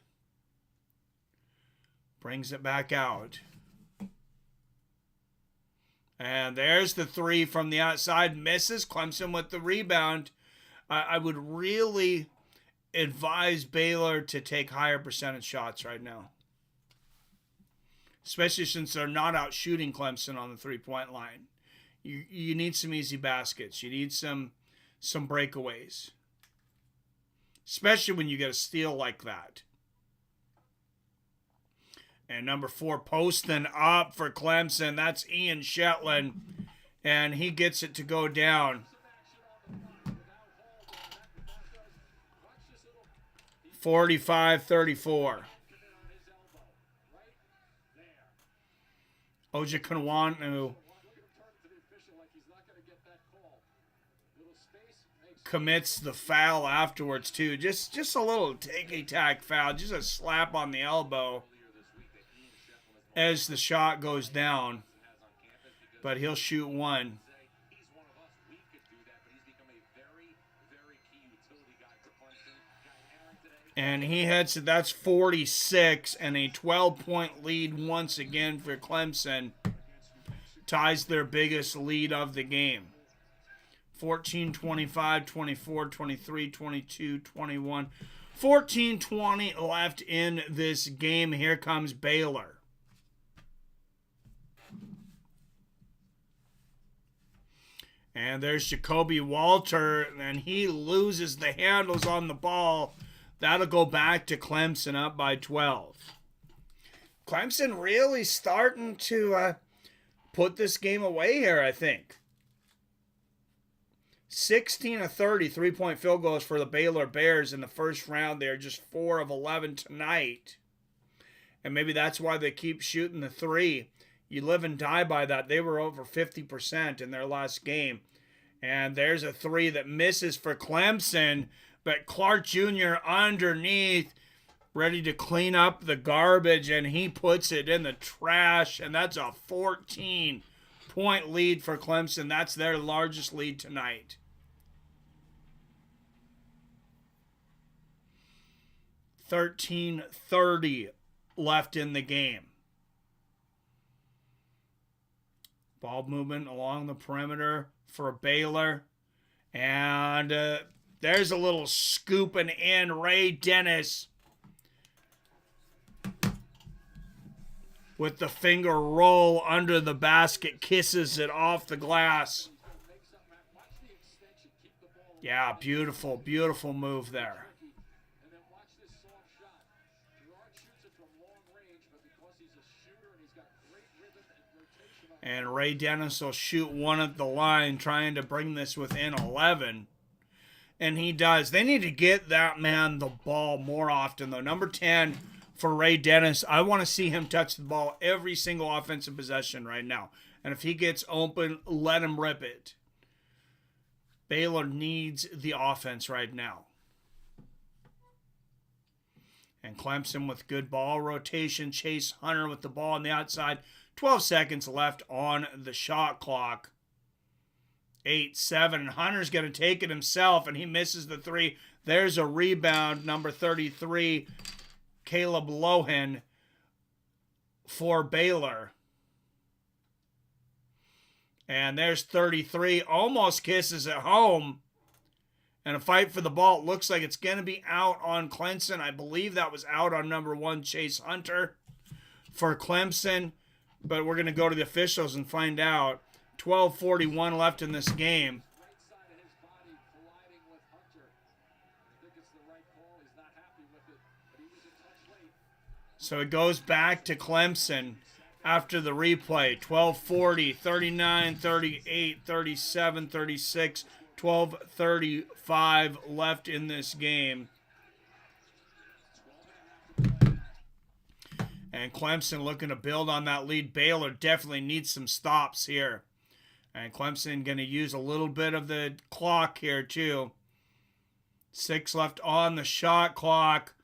Brings it back out. And there's the 3 from the outside. Misses. Clemson with the rebound. I would really advise Baylor to take higher percentage shots right now. Especially since they're not out shooting Clemson on the 3-point line. You need some easy baskets. You need some breakaways. Especially when you get a steal like that. And number 4 posting up for Clemson. That's Ian Shetland. And he gets it to go down. 45-34. Ojekanwanu commits the foul afterwards too. Just a little ticky-tack foul. Just a slap on the elbow as the shot goes down. But he'll shoot one. And he heads to, that's 46, and a 12-point lead once again for Clemson. Ties their biggest lead of the game. 14, 25, 24, 23, 22, 21. 14-20 left in this game. Here comes Baylor. And there's Jacoby Walter, and he loses the handles on the ball. That'll go back to Clemson up by 12. Clemson really starting to put this game away here, I think. 16 of 30 3-point field goals for the Baylor Bears in the first round. They're just 4 of 11 tonight. And maybe that's why they keep shooting the 3. You live and die by that. They were over 50% in their last game. And there's a 3 that misses for Clemson. But Clark Jr. underneath, ready to clean up the garbage, and he puts it in the trash, and that's a 14-point lead for Clemson. That's their largest lead tonight. $13:30 left in the game. Ball movement along the perimeter for Baylor, and there's a little scooping in. Ray Dennis with the finger roll under the basket, kisses it off the glass. Yeah, beautiful, beautiful move there. And Ray Dennis will shoot one at the line, trying to bring this within 11. And he does. They need to get that man the ball more often, though. Number 10 for Ray Dennis. I want to see him touch the ball every single offensive possession right now. And if he gets open, let him rip it. Baylor needs the offense right now. And Clemson with good ball rotation. Chase Hunter with the ball on the outside. 12 seconds left on the shot clock. 8-7. Hunter's going to take it himself, and he misses the 3. There's a rebound, number 33, Caleb Lohan for Baylor. And there's 33. Almost kisses it home. And a fight for the ball. It looks like it's going to be out on Clemson. I believe that was out on number 1, Chase Hunter. For Clemson, but we're going to go to the officials and find out. 12:41 left in this game. Right side of his body colliding with Hunter. I think it's the right call. He's not happy with it, but he was a touch late. So it goes back to Clemson after the replay. 12:40, 39, 38, 37, 36, 12:35 left in this game. And Clemson looking to build on that lead. Baylor definitely needs some stops here. And Clemson going to use a little bit of the clock here too. 6 left on the shot clock.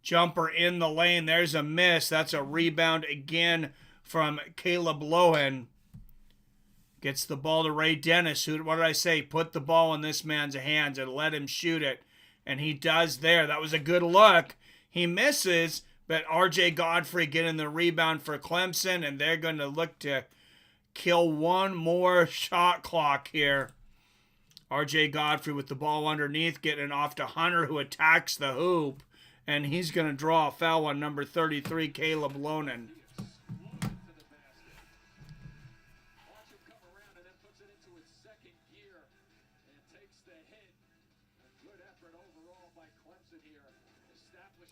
Jumper in the lane. There's a miss. That's a rebound again from Caleb Lohan. Gets the ball to Ray Dennis. Who, what did I say? Put the ball in this man's hands and let him shoot it. And he does there. That was a good look. He misses, but R.J. Godfrey getting the rebound for Clemson, and they're going to look to kill one more shot clock here. R.J. Godfrey with the ball underneath, getting it off to Hunter, who attacks the hoop, and he's going to draw a foul on number 33, Caleb Lohan.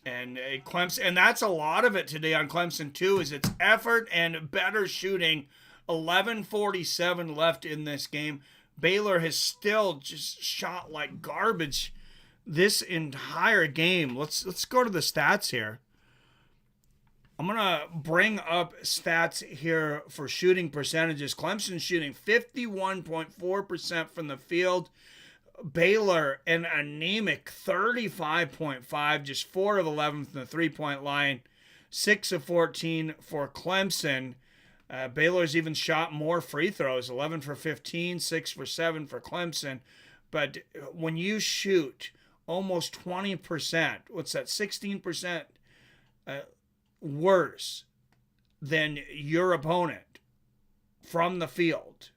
And Clemson, and that's a lot of it today on Clemson too, is its effort and better shooting. 11:47 left in this game. Baylor has still just shot like garbage this entire game. Let's go to the stats here. I'm gonna bring up stats here for shooting percentages. Clemson shooting 51.4% from the field. Baylor an anemic 35.5, just 4 of 11 from the three-point line, 6 of 14 for Clemson. Baylor's even shot more free throws, 11 for 15, 6 for 7 for Clemson. But when you shoot almost 20%, what's that, 16% worse than your opponent from the field,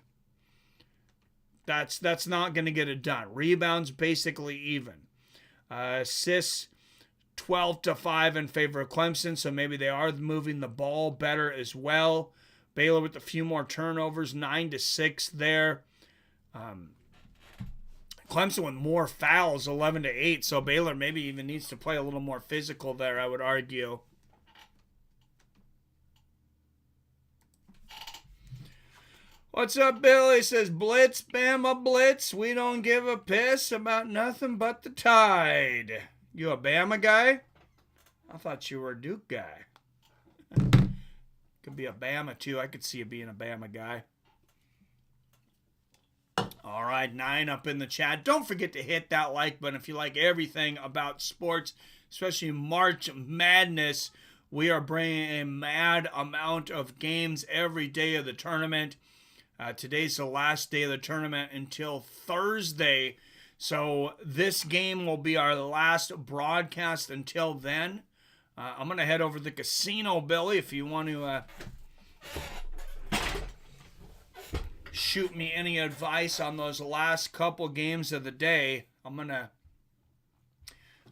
That's not going to get it done. Rebounds basically even. Assists 12-5 in favor of Clemson, so maybe they are moving the ball better as well. Baylor with a few more turnovers, 9-6 there. Clemson with more fouls, 11-8, so Baylor maybe even needs to play a little more physical there, I would argue. What's up, Billy? Says, Blitz, Bama, Blitz. We don't give a piss about nothing but the Tide. You a Bama guy? I thought you were a Duke guy. Could be a Bama, too. I could see you being a Bama guy. All right, 9 up in the chat. Don't forget to hit that like button if you like everything about sports, especially March Madness. We are bringing a mad amount of games every day of the tournament. Today's the last day of the tournament until Thursday. So this game will be our last broadcast until then. I'm going to head over to the casino, Billy, if you want to shoot me any advice on those last couple games of the day.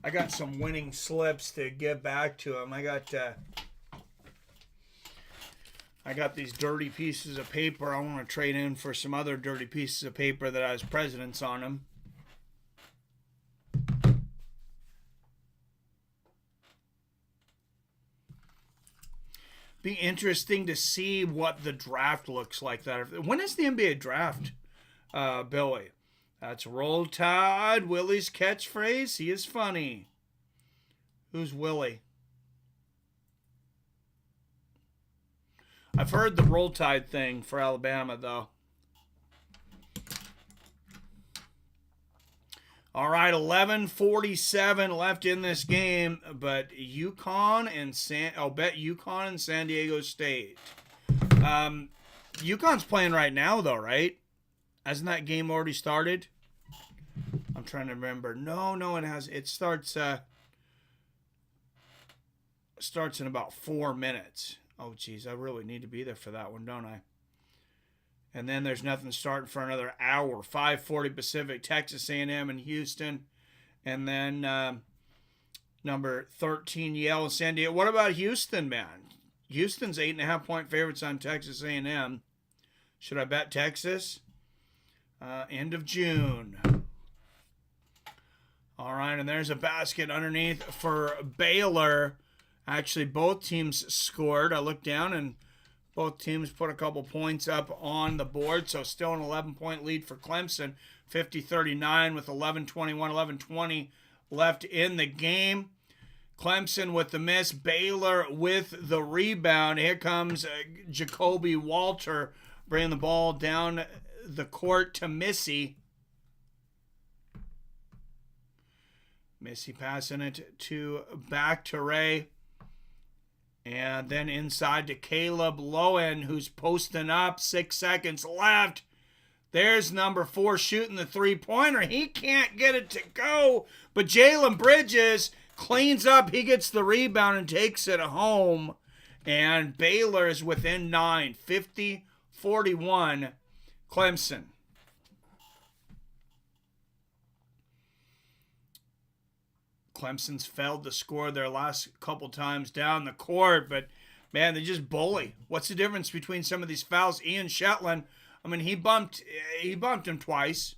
I got some winning slips to give back to him. I got these dirty pieces of paper I want to trade in for some other dirty pieces of paper that has presidents on them. Be interesting to see what the draft looks like. When is the NBA draft, Billy? That's Roll Tide, Willie's catchphrase. He is funny. Who's Willie? I've heard the Roll Tide thing for Alabama, though. All right, 11:47 left in this game, but I'll bet UConn and San Diego State. UConn's playing right now, though, right? Hasn't that game already started? I'm trying to remember. No, it has. It starts in about 4 minutes. Oh, geez, I really need to be there for that one, don't I? And then there's nothing starting for another hour. 5:40 Pacific, Texas A&M and Houston. And then number 13, Yale and San Diego. What about Houston, man? Houston's 8.5-point favorites on Texas A&M. Should I bet Texas? End of June. All right, and there's a basket underneath for Baylor. Actually, both teams scored. I looked down, and both teams put a couple points up on the board, so still an 11-point lead for Clemson, 50-39 with 11:20 left in the game. Clemson with the miss, Baylor with the rebound. Here comes Jacoby Walter bringing the ball down the court to Missy. Missy passing it back to Ray. And then inside to Caleb Lowen, who's posting up. 6 seconds left. There's number 4 shooting the three-pointer. He can't get it to go. But Jalen Bridges cleans up. He gets the rebound and takes it home. And Baylor is within 9. 50-41 Clemson. Clemson's failed to score their last couple times down the court, but man, they just bully. What's the difference between some of these fouls? Ian Shetland, I mean, he bumped him twice.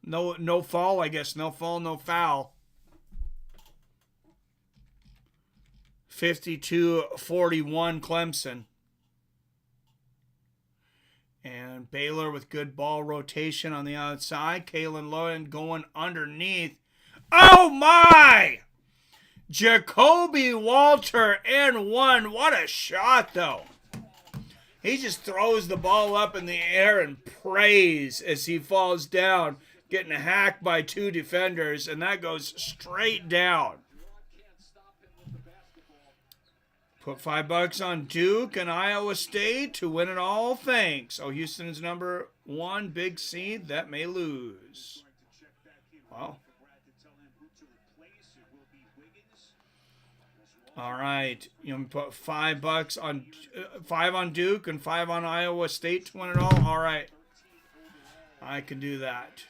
No fall, I guess. No fall, no foul. 52-41 Clemson. And Baylor with good ball rotation on the outside. Kalen Lowen going underneath. Oh my! Jacoby Walter and 1. What a shot, though. He just throws the ball up in the air and prays as he falls down, getting hacked by 2 defenders, and that goes straight down. Put $5 on Duke and Iowa State to win it all. Thanks. Oh, Houston's number 1 big seed that may lose. Wow. All right, you know, put $5 on 5 on Duke and 5 on Iowa State to win it all. All right, I can do that.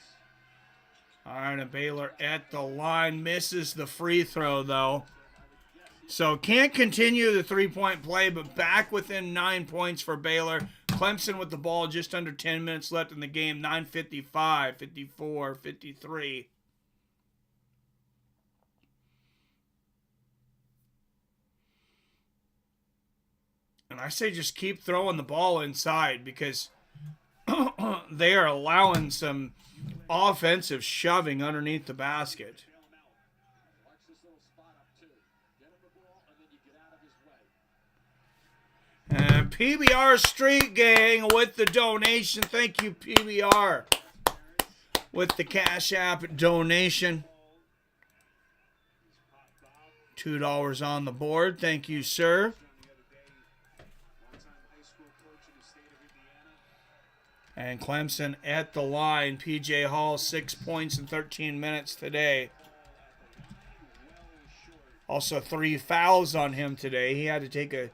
All right, and Baylor at the line misses the free throw though, so can't continue the 3-point play. But back within 9 points for Baylor. Clemson with the ball, just under 10 minutes left in the game. 9:55, 54, 53. And I say just keep throwing the ball inside because they are allowing some offensive shoving underneath the basket. And PBR Street Gang with the donation. Thank you, PBR, with the Cash App donation. $2 on the board. Thank you, sir. And Clemson at the line. P.J. Hall, 6 points in 13 minutes today. Also 3 fouls on him today. He had to take a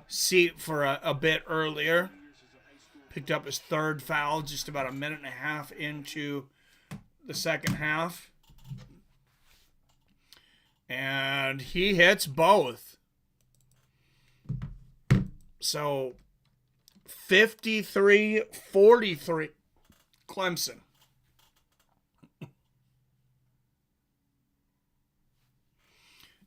seat for a bit earlier. Picked up his 3rd foul just about a minute and a half into the second half. And he hits both. So 53-43 Clemson.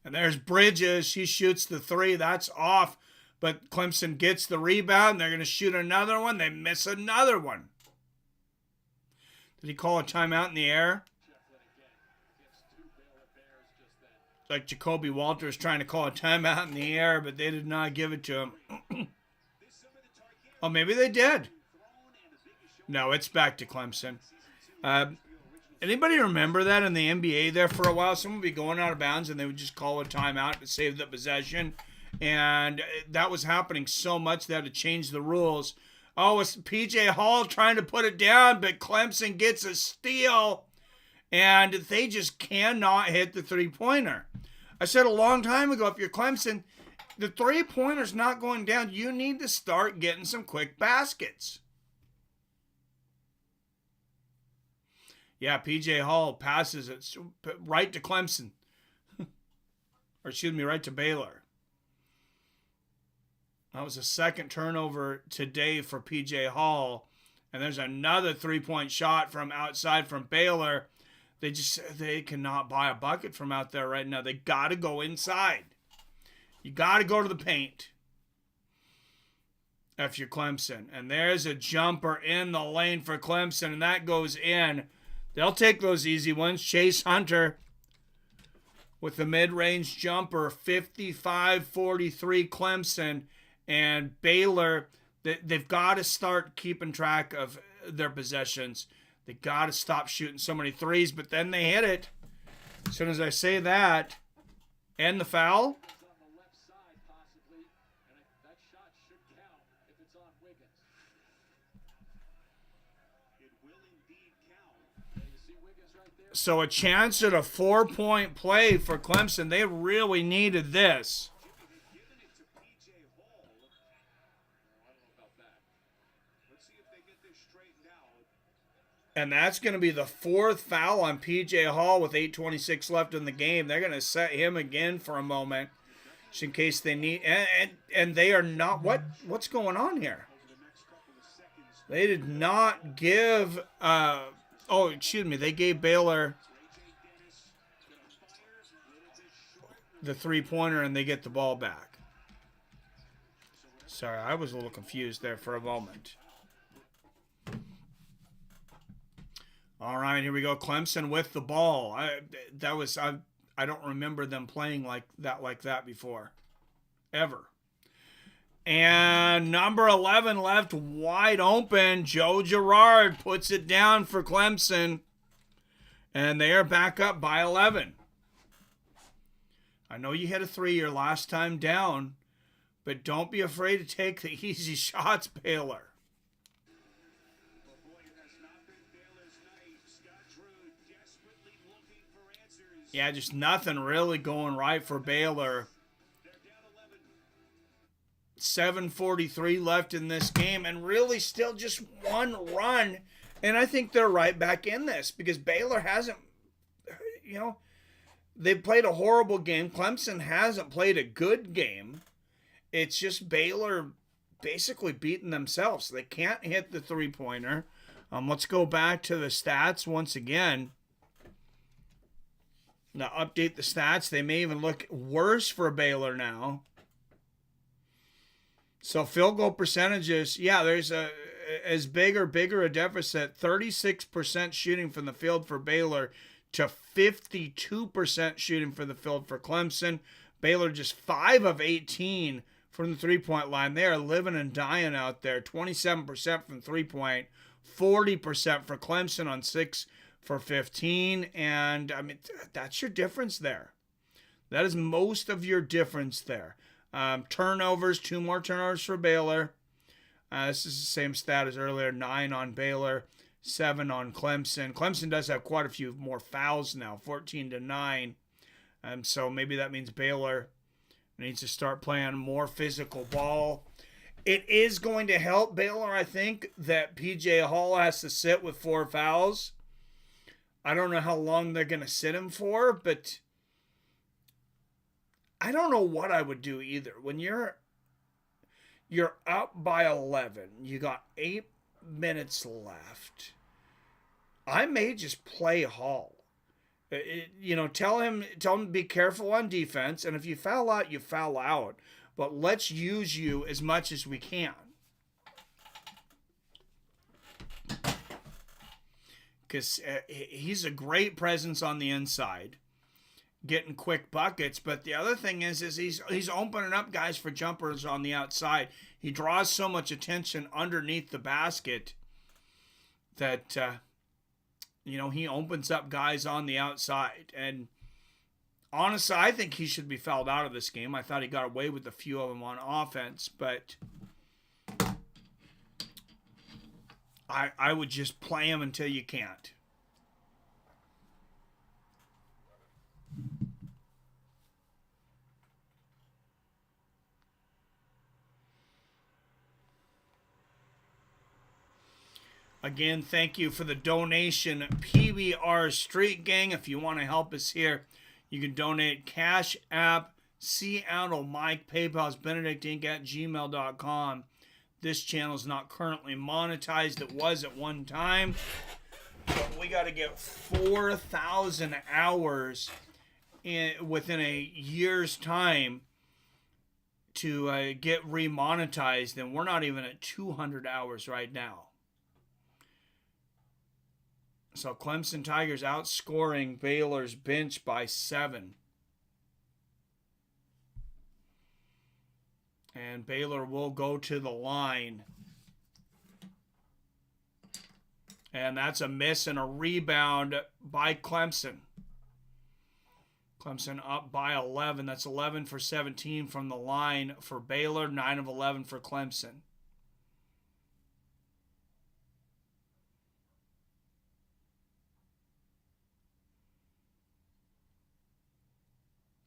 And there's Bridges. He shoots the 3. That's off. But Clemson gets the rebound. They're going to shoot another one. They miss another one. Did he call a timeout in the air? It's like Jacoby Walters trying to call a timeout in the air, but they did not give it to him. Oh, maybe they did. No, it's back to Clemson. Anybody remember that in the NBA there for a while? Someone would be going out of bounds and they would just call a timeout to save the possession. And that was happening so much they had to change the rules. Oh, it's P.J. Hall trying to put it down, but Clemson gets a steal. And they just cannot hit the three-pointer. I said a long time ago, if you're Clemson, the three-pointer's not going down. You need to start getting some quick baskets. Yeah, P.J. Hall passes it right to Clemson. Or excuse me, right to Baylor. That was a second turnover today for PJ Hall. And there's another three-point shot from outside from Baylor. They cannot buy a bucket from out there right now. They got to go inside. You got to go to the paint if you're Clemson. And there's a jumper in the lane for Clemson, and that goes in. They'll take those easy ones. Chase Hunter with the mid-range jumper, 55-43 Clemson. And Baylor, they've got to start keeping track of their possessions. They got to stop shooting so many threes, but then they hit it. As soon as I say that, and the foul. On the left side, possibly, and that shot should count if it's on Wiggins. It will indeed count. Yeah, you see Wiggins right there? So a chance at a 4-point play for Clemson. They really needed this. Giving it to PJ Hall. I don't know about that. Let's see if they get this straightened out. And that's going to be the fourth foul on P.J. Hall with 8:26 left in the game. They're going to set him again for a moment, just in case they need. And they are not. What's going on here? They did not give. They gave Baylor the three-pointer, and they get the ball back. Sorry, I was a little confused there for a moment. All right, here we go. Clemson with the ball. I don't remember them playing like that before, ever. And number 11 left wide open. Joe Girard puts it down for Clemson, and they are back up by 11. I know you hit a three your last time down, but don't be afraid to take the easy shots, Baylor. Yeah, just nothing really going right for Baylor. 7:43 left in this game, and really still just one run. And I think they're right back in this because Baylor hasn't, they've played a horrible game. Clemson hasn't played a good game. It's just Baylor basically beating themselves. They can't hit the three-pointer. Let's go back to the stats once again. Now, update the stats. They may even look worse for Baylor now. So, field goal percentages, there's as bigger a deficit. 36% shooting from the field for Baylor to 52% shooting for the field for Clemson. Baylor just 5 of 18 from the three-point line. They are living and dying out there. 27% from three-point, 40% for Clemson on 6 for 15, and that's your difference there. That is most of your difference there. Turnovers, 2 more turnovers for Baylor. This is the same stat as earlier, 9 on Baylor, 7 on Clemson. Clemson does have quite a few more fouls now, 14-9. So maybe that means Baylor needs to start playing more physical ball. It is going to help Baylor, I think, that P.J. Hall has to sit with 4 fouls. I don't know how long they're going to sit him for, but I don't know what I would do either. When you're up by 11, you got 8 minutes left. I may just play Hall. Tell him to be careful on defense, and if you foul out, you foul out. But let's use you as much as we can. Because he's a great presence on the inside, getting quick buckets. But the other thing is he's opening up guys for jumpers on the outside. He draws so much attention underneath the basket that, he opens up guys on the outside. And honestly, I think he should be fouled out of this game. I thought he got away with a few of them on offense, but I would just play him until you can't. Again, thank you for the donation, PBR Street Gang. If you want to help us here, you can donate Cash App, Seattle Mike. PayPal's benedictinc@gmail.com. This channel is not currently monetized. It was at one time. But we got to get 4,000 hours within a year's time to get remonetized. And we're not even at 200 hours right now. So Clemson Tigers outscoring Baylor's bench by 7. And Baylor will go to the line. And that's a miss and a rebound by Clemson. Clemson up by 11. That's 11 for 17 from the line for Baylor. 9 of 11 for Clemson.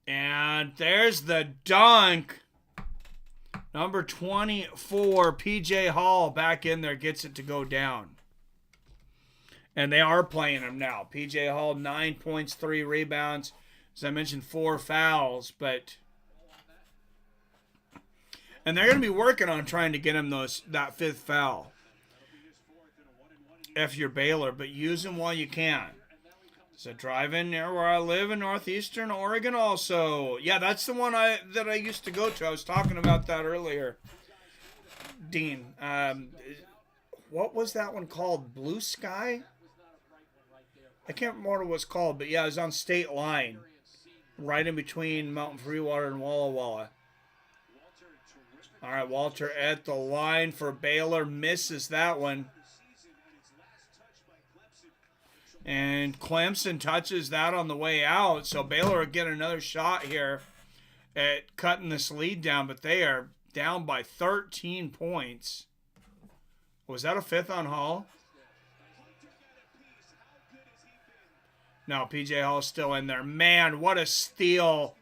And there's the dunk. Number 24, P.J. Hall back in there, gets it to go down. And they are playing him now. P.J. Hall, 9 points, 3 rebounds. As I mentioned, 4 fouls. And they're going to be working on trying to get him that 5th foul. If you're Baylor, but use him while you can. So drive in near where I live in northeastern Oregon also. Yeah, that's the one that I used to go to. I was talking about that earlier. Dean, what was that one called? Blue Sky? I can't remember what it was called, but yeah, it was on State Line. Right in between Mountain Freewater and Walla Walla. All right, Walter at the line for Baylor. Misses that one. And Clemson touches that on the way out. So Baylor will get another shot here at cutting this lead down. But they are down by 13 points. Was that a 5th on Hall? No, P.J. Hall's still in there. Man, what a steal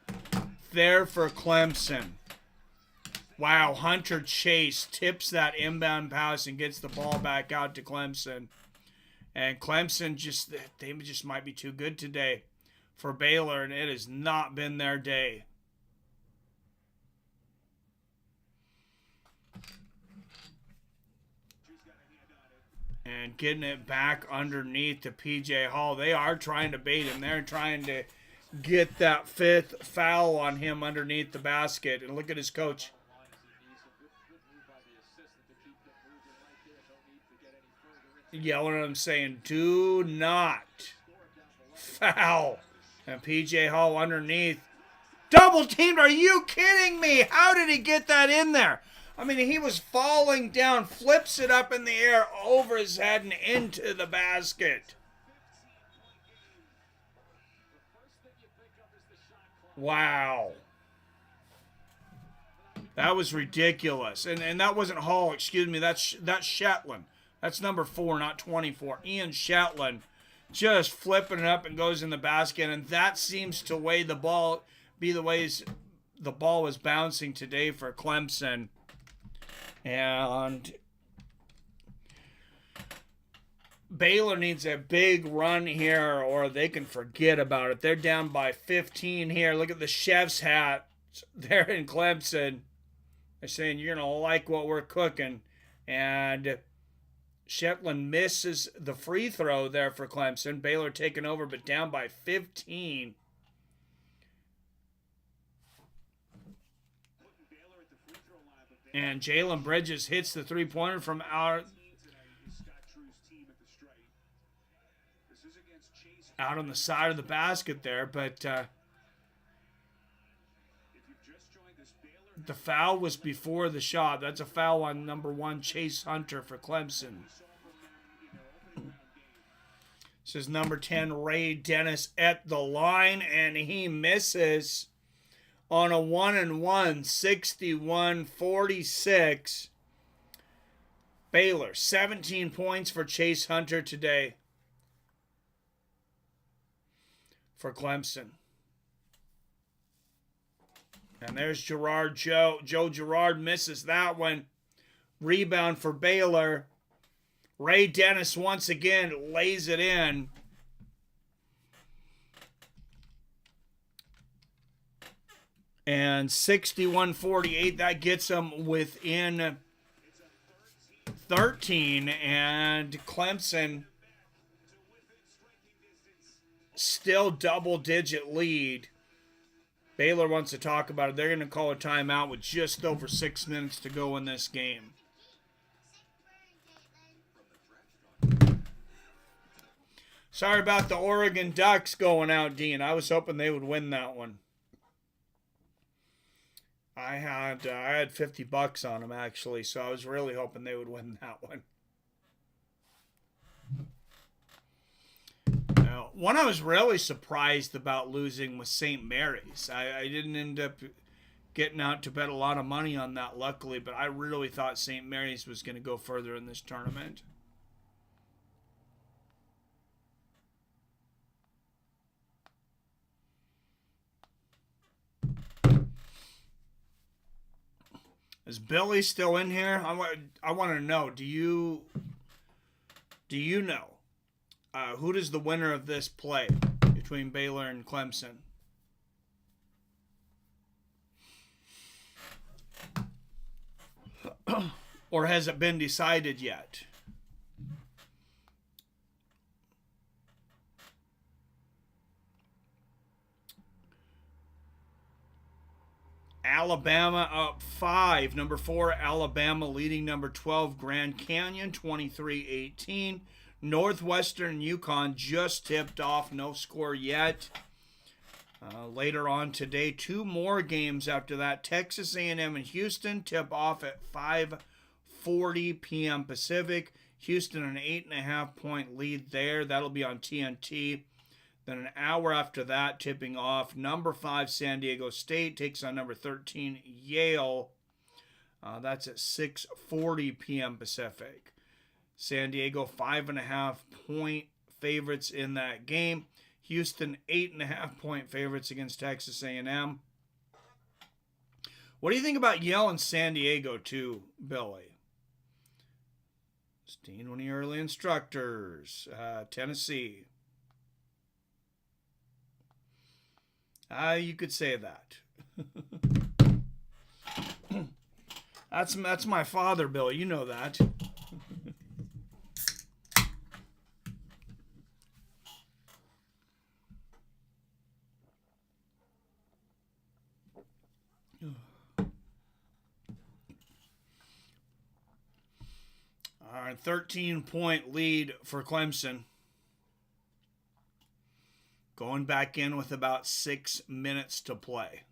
there for Clemson. Wow, Hunter Chase tips that inbound pass and gets the ball back out to Clemson. And Clemson they just might be too good today for Baylor, and it has not been their day. And getting it back underneath to P.J. Hall. They are trying to bait him. They're trying to get that 5th foul on him underneath the basket. And look at his coach. Yelling at him saying, do not foul. And P.J. Hall underneath. Double teamed. Are you kidding me? How did he get that in there? I mean, he was falling down, flips it up in the air over his head and into the basket. Wow. That was ridiculous. And that wasn't Hall, excuse me. That's Shetland. That's number 4, not 24. Ian Shetland just flipping it up and goes in the basket. And that seems to be the ways the ball was bouncing today for Clemson. And Baylor needs a big run here or they can forget about it. They're down by 15 here. Look at the chef's hat there in Clemson. They're saying, you're going to like what we're cooking. And Shetland misses the free throw there for Clemson. Baylor taking over, but down by 15. And Jalen Bridges hits the three-pointer from out on the side of the basket there. But the foul was before the shot. That's a foul on number 1, Chase Hunter for Clemson. This is number 10, Ray Dennis at the line, and he misses on a 1-and-1, 61-46. Baylor, 17 points for Chase Hunter today for Clemson. And there's Gerard Joe. Joe Girard misses that one. Rebound for Baylor. Ray Dennis once again lays it in. And 61-48, that gets them within 13. And Clemson still double-digit lead. Baylor wants to talk about it. They're going to call a timeout with just over 6 minutes to go in this game. Sorry about the Oregon Ducks going out, Dean. I was hoping they would win that one. I had $50 on them, actually, so I was really hoping they would win that one. Now, one I was really surprised about losing was St. Mary's. I didn't end up getting out to bet a lot of money on that, luckily, but I really thought St. Mary's was going to go further in this tournament. Is Billy still in here? I want to know. Do you know who does the winner of this play between Baylor and Clemson? Or has it been decided yet? Alabama up 5. Number 4, Alabama leading number 12, Grand Canyon, 23-18. Northwestern UConn just tipped off. No score yet. Later on today, 2 more games after that. Texas A&M and Houston tip off at 5:40 p.m. Pacific. Houston an 8.5-point lead there. That'll be on TNT. Then an hour after that, tipping off, number 5 San Diego State takes on number 13 Yale. That's at 6:40 p.m. Pacific. San Diego 5.5-point favorites in that game. Houston 8.5-point favorites against Texas A&M. What do you think about Yale and San Diego too, Billy? Steen, one of your early instructors. Tennessee. You could say that. That's my father, Billy. You know that. All right, 13-point lead for Clemson. Going back in with about 6 minutes to play.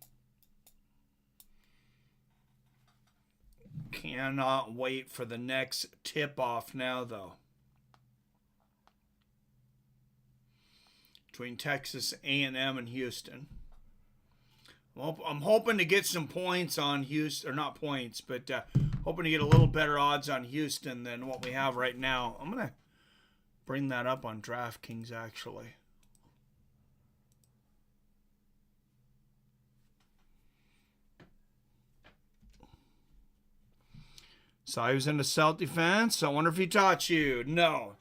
Cannot wait for the next tip-off now, though. Between Texas A&M and Houston. I'm hoping to get some points on Houston, or not points, but hoping to get a little better odds on Houston than what we have right now. I'm going to bring that up on DraftKings, actually. So he was into Celt defense. I wonder if he taught you. No.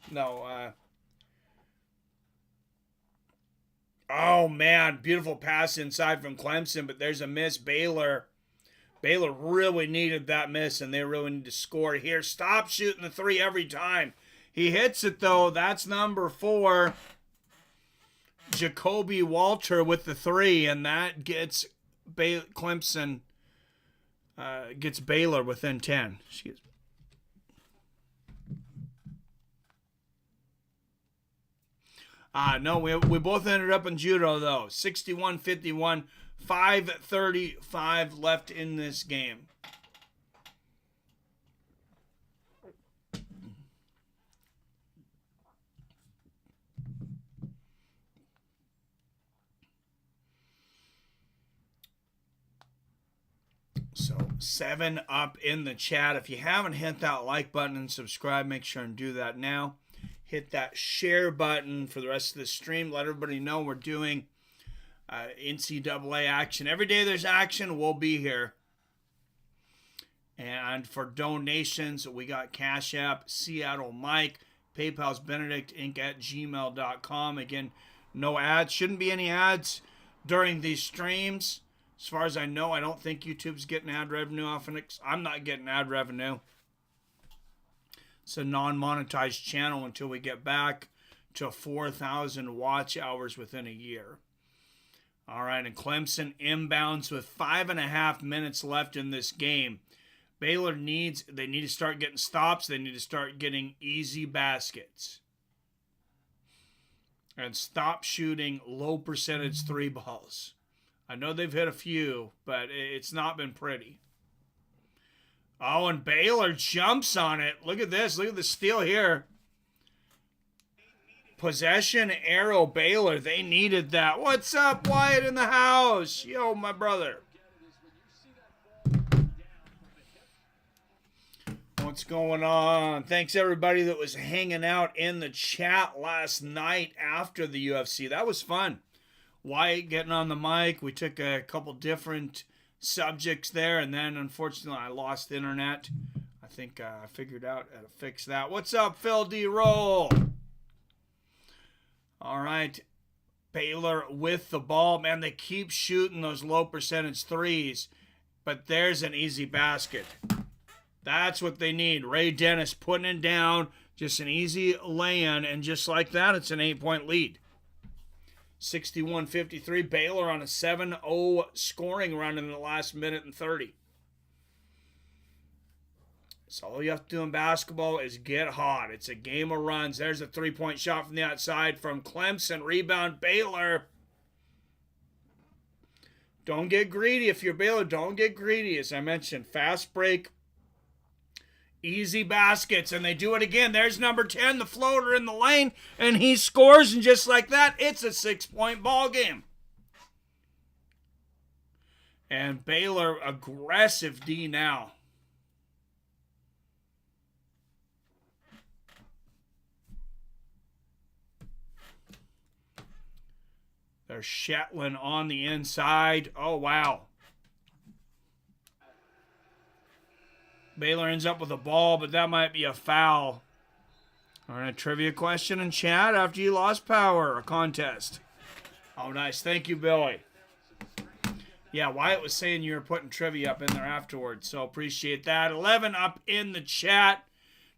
Oh, man. Beautiful pass inside from Clemson, but there's a miss. Baylor really needed that miss, and they really need to score here. Stop shooting the 3 every time. He hits it, though. That's number 4. Jacoby Walter with the 3, and that gets Clemson... gets Baylor within 10. Excuse me. No, we both ended up in judo, though. 61-51, 5:35 left in this game. So 7 up in the chat. If you haven't hit that like button and subscribe, make sure and do that now. Hit that share button for the rest of the stream. Let everybody know we're doing NCAA action. Every day there's action, we'll be here. And for donations, we got Cash App, Seattle Mike, PayPal's Benedict Inc. at gmail.com. Again, no ads. Shouldn't be any ads during these streams. As far as I know, I don't think YouTube's getting ad revenue off of it. I'm not getting ad revenue. It's a non-monetized channel until we get back to 4,000 watch hours within a year. All right, and Clemson inbounds with 5.5 minutes left in this game. Baylor need to start getting stops. They need to start getting easy baskets. And stop shooting low percentage 3 balls. I know they've hit a few, but it's not been pretty. Oh, and Baylor jumps on it. Look at this. Look at the steal here. Possession arrow Baylor. They needed that. What's up, Wyatt in the house? Yo, my brother. What's going on? Thanks everybody that was hanging out in the chat last night after the UFC. That was fun. Wyatt getting on the mic. We took a couple different subjects there, and then unfortunately I lost the internet. I think I figured out how to fix that. What's up, Phil D. Roll? All right. Baylor with the ball. Man, they keep shooting those low percentage threes, but there's an easy basket. That's what they need. Ray Dennis putting it down. Just an easy lay-in, and just like that, it's an 8-point lead. 61-53. Baylor on a 7-0 scoring run in the last minute and 30. So all you have to do in basketball is get hot. It's a game of runs. There's a 3-point shot from the outside from Clemson. Rebound, Baylor. Don't get greedy. If you're Baylor, don't get greedy. As I mentioned, fast break, easy baskets, and they do it again. There's number 10, the floater in the lane, and he scores, and just like that, it's a 6-point ball game. And Baylor, aggressive D now. There's Shetland on the inside. Oh, wow. Baylor ends up with a ball, but that might be a foul. All right, a trivia question in chat after you lost power, a contest. Oh, nice. Thank you, Billy. Yeah, Wyatt was saying you were putting trivia up in there afterwards, so appreciate that. 11 up in the chat.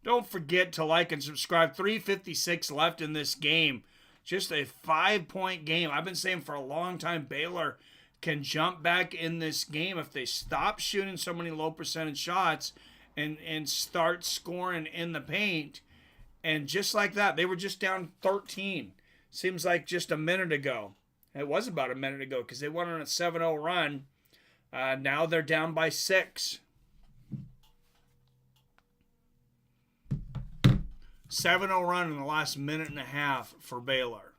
Don't forget to like and subscribe. 3:56 left in this game. Just a 5-point game. I've been saying for a long time Baylor can jump back in this game if they stop shooting so many low percentage shots and start scoring in the paint. And just like that, they were just down 13. Seems like just a minute ago. It was about a minute ago because they went on a 7-0 run. Now they're down by 6. 7-0 run in the last minute and a half for Baylor.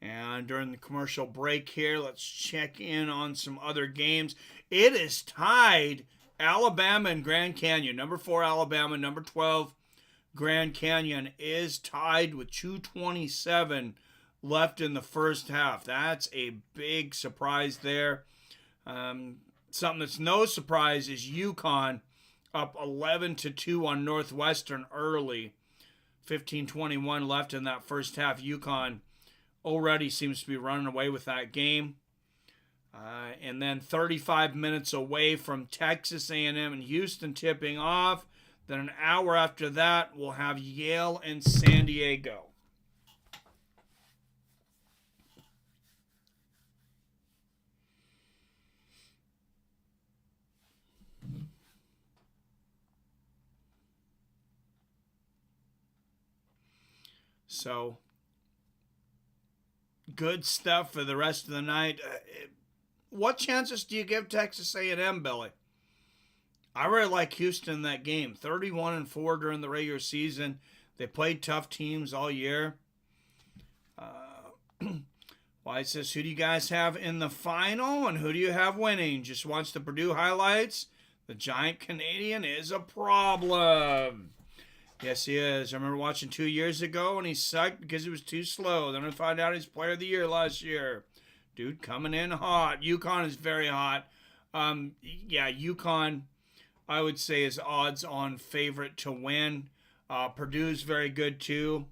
And during the commercial break here, let's check in on some other games. It is tied, Alabama and Grand Canyon. Number 4, Alabama. Number 12, Grand Canyon is tied with 2:27 left in the first half. That's a big surprise there. Something that's no surprise is UConn up 11-2 on Northwestern early. 15:21 left in that first half. UConn already seems to be running away with that game. And then 35 minutes away from Texas A&M and Houston tipping off. Then an hour after that, we'll have Yale and San Diego. So, good stuff for the rest of the night. What chances do you give Texas A&M, Billy? I really like Houston in that game. 31-4 during the regular season. They played tough teams all year. Wyatt says, who do you guys have in the final and who do you have winning? Just wants the Purdue highlights. The giant Canadian is a problem. Yes, he is. I remember watching 2 years ago, and he sucked because he was too slow. Then I found out he's Player of the Year last year. Dude, coming in hot. UConn is very hot. UConn, I would say, is odds-on favorite to win. Purdue's very good, too.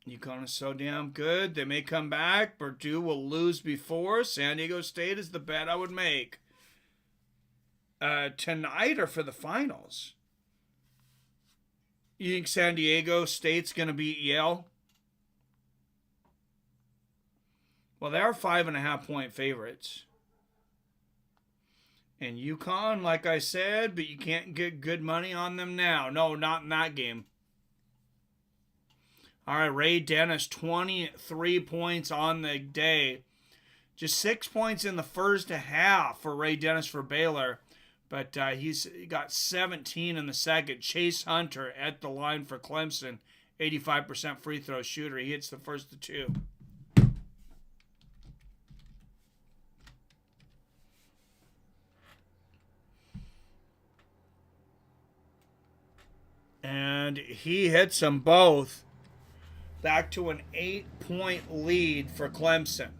UConn is so damn good. They may come back. Purdue will lose before. San Diego State is the bet I would make. Tonight or for the finals? You think San Diego State's going to beat Yale? Well, they are 5.5-point favorites. And UConn, like I said, but you can't get good money on them now. No, not in that game. All right, Ray Dennis, 23 points on the day. Just 6 points in the first half for Ray Dennis for Baylor. But he's got 17 in the second. Chase Hunter at the line for Clemson, 85% free throw shooter. He hits the first of two. And he hits them both. Back to an 8-point lead for Clemson.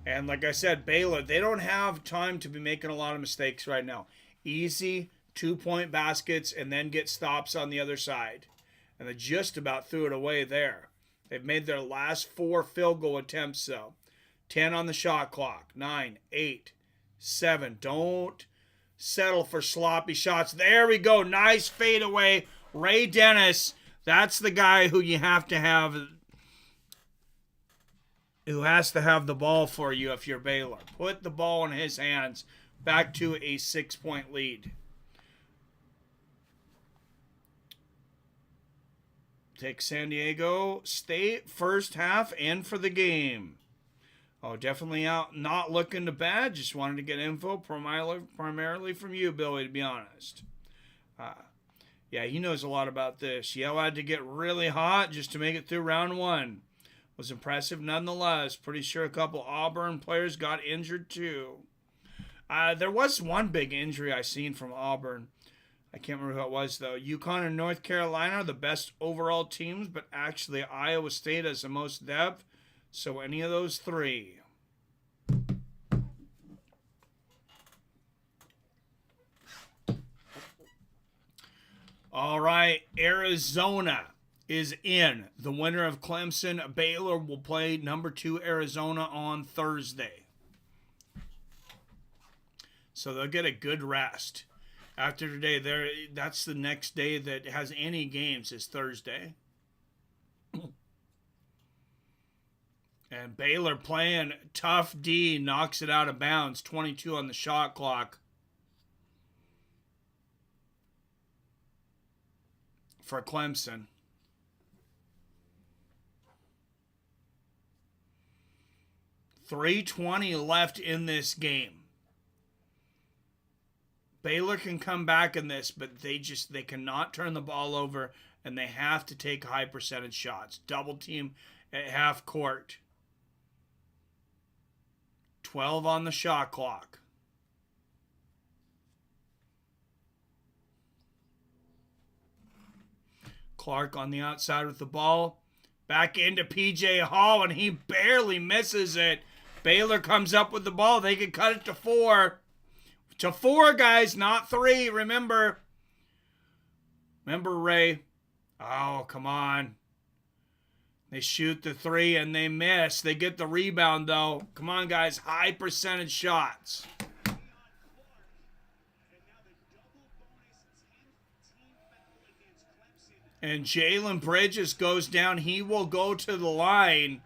And like I said, Baylor, they don't have time to be making a lot of mistakes right now. Easy 2-point baskets and then get stops on the other side. And they just about threw it away there. They've made their last 4 field goal attempts, though. 10 on the shot clock. 9, 8, 7. Don't settle for sloppy shots. There we go. Nice fadeaway. Ray Dennis, that's the guy who you have to have, who has to have the ball for you if you're Baylor. Put the ball in his hands. Back to a 6-point lead. Take San Diego State first half and for the game. Oh, definitely out, not looking too bad. Just wanted to get info primarily from you, Billy, to be honest. Yeah, he knows a lot about this. Yale had to get really hot just to make it through round 1. Was impressive nonetheless. Pretty sure a couple Auburn players got injured too. There was one big injury I seen from Auburn. I can't remember who it was, though. UConn and North Carolina are the best overall teams, but actually Iowa State has the most depth. So any of those 3. All right, Arizona is in. The winner of Clemson, Baylor will play number 2 Arizona on Thursday. So they'll get a good rest. After today, that's the next day that has any games is Thursday. And Baylor playing tough D, knocks it out of bounds. 22 on the shot clock for Clemson. .320 left in this game. Baylor can come back in this, but they cannot turn the ball over, and they have to take high percentage shots. Double team at half court. 12 on the shot clock. Clark on the outside with the ball. Back into P.J. Hall, and he barely misses it. Baylor comes up with the ball. They can cut it to 4. To 4, guys, not 3. Remember, Ray. Oh, come on. They shoot the 3 and they miss. They get the rebound, though. Come on, guys. High percentage shots. And Jalen Bridges goes down. He will go to the line.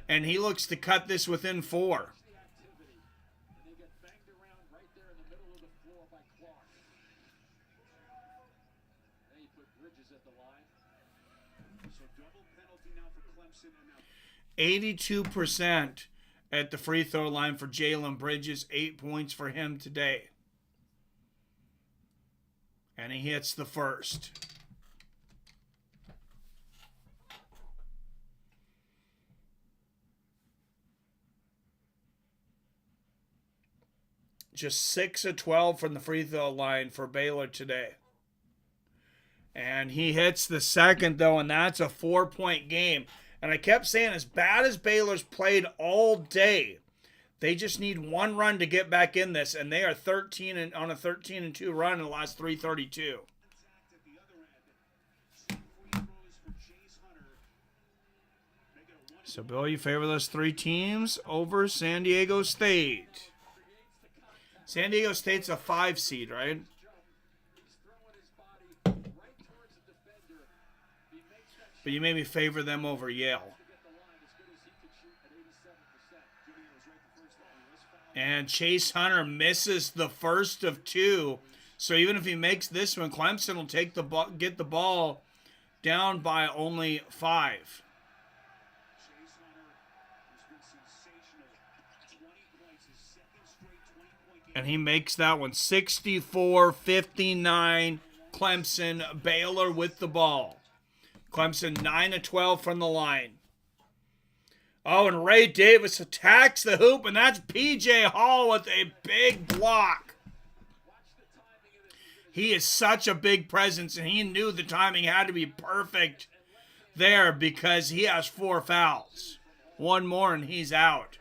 And he looks to cut this within 4. So double penalty now for Clemson and now 82% at the free throw line for Jalen Bridges. 8 points for him today. And he hits the first. Just 6 of 12 from the free throw line for Baylor today. And he hits the second, though, and that's a 4-point game. And I kept saying, as bad as Baylor's played all day, they just need one run to get back in this, and they are on a 13-2 run in the last 3:32. at the other end. 2 free throws for Chase Hunter. So, Bill, you favor those 3 teams over San Diego State. San Diego State's a 5 seed, right? But you maybe favor them over Yale. And Chase Hunter misses the first of 2. So even if he makes this one, Clemson will take the ball, get the ball down by only 5. And he makes that one 64-59. Clemson, Baylor with the ball. Clemson 9 of 12 from the line. Oh, and Ray Davis attacks the hoop, and that's P.J. Hall with a big block. He is such a big presence, and he knew the timing had to be perfect there because he has 4 fouls. One more, and he's out.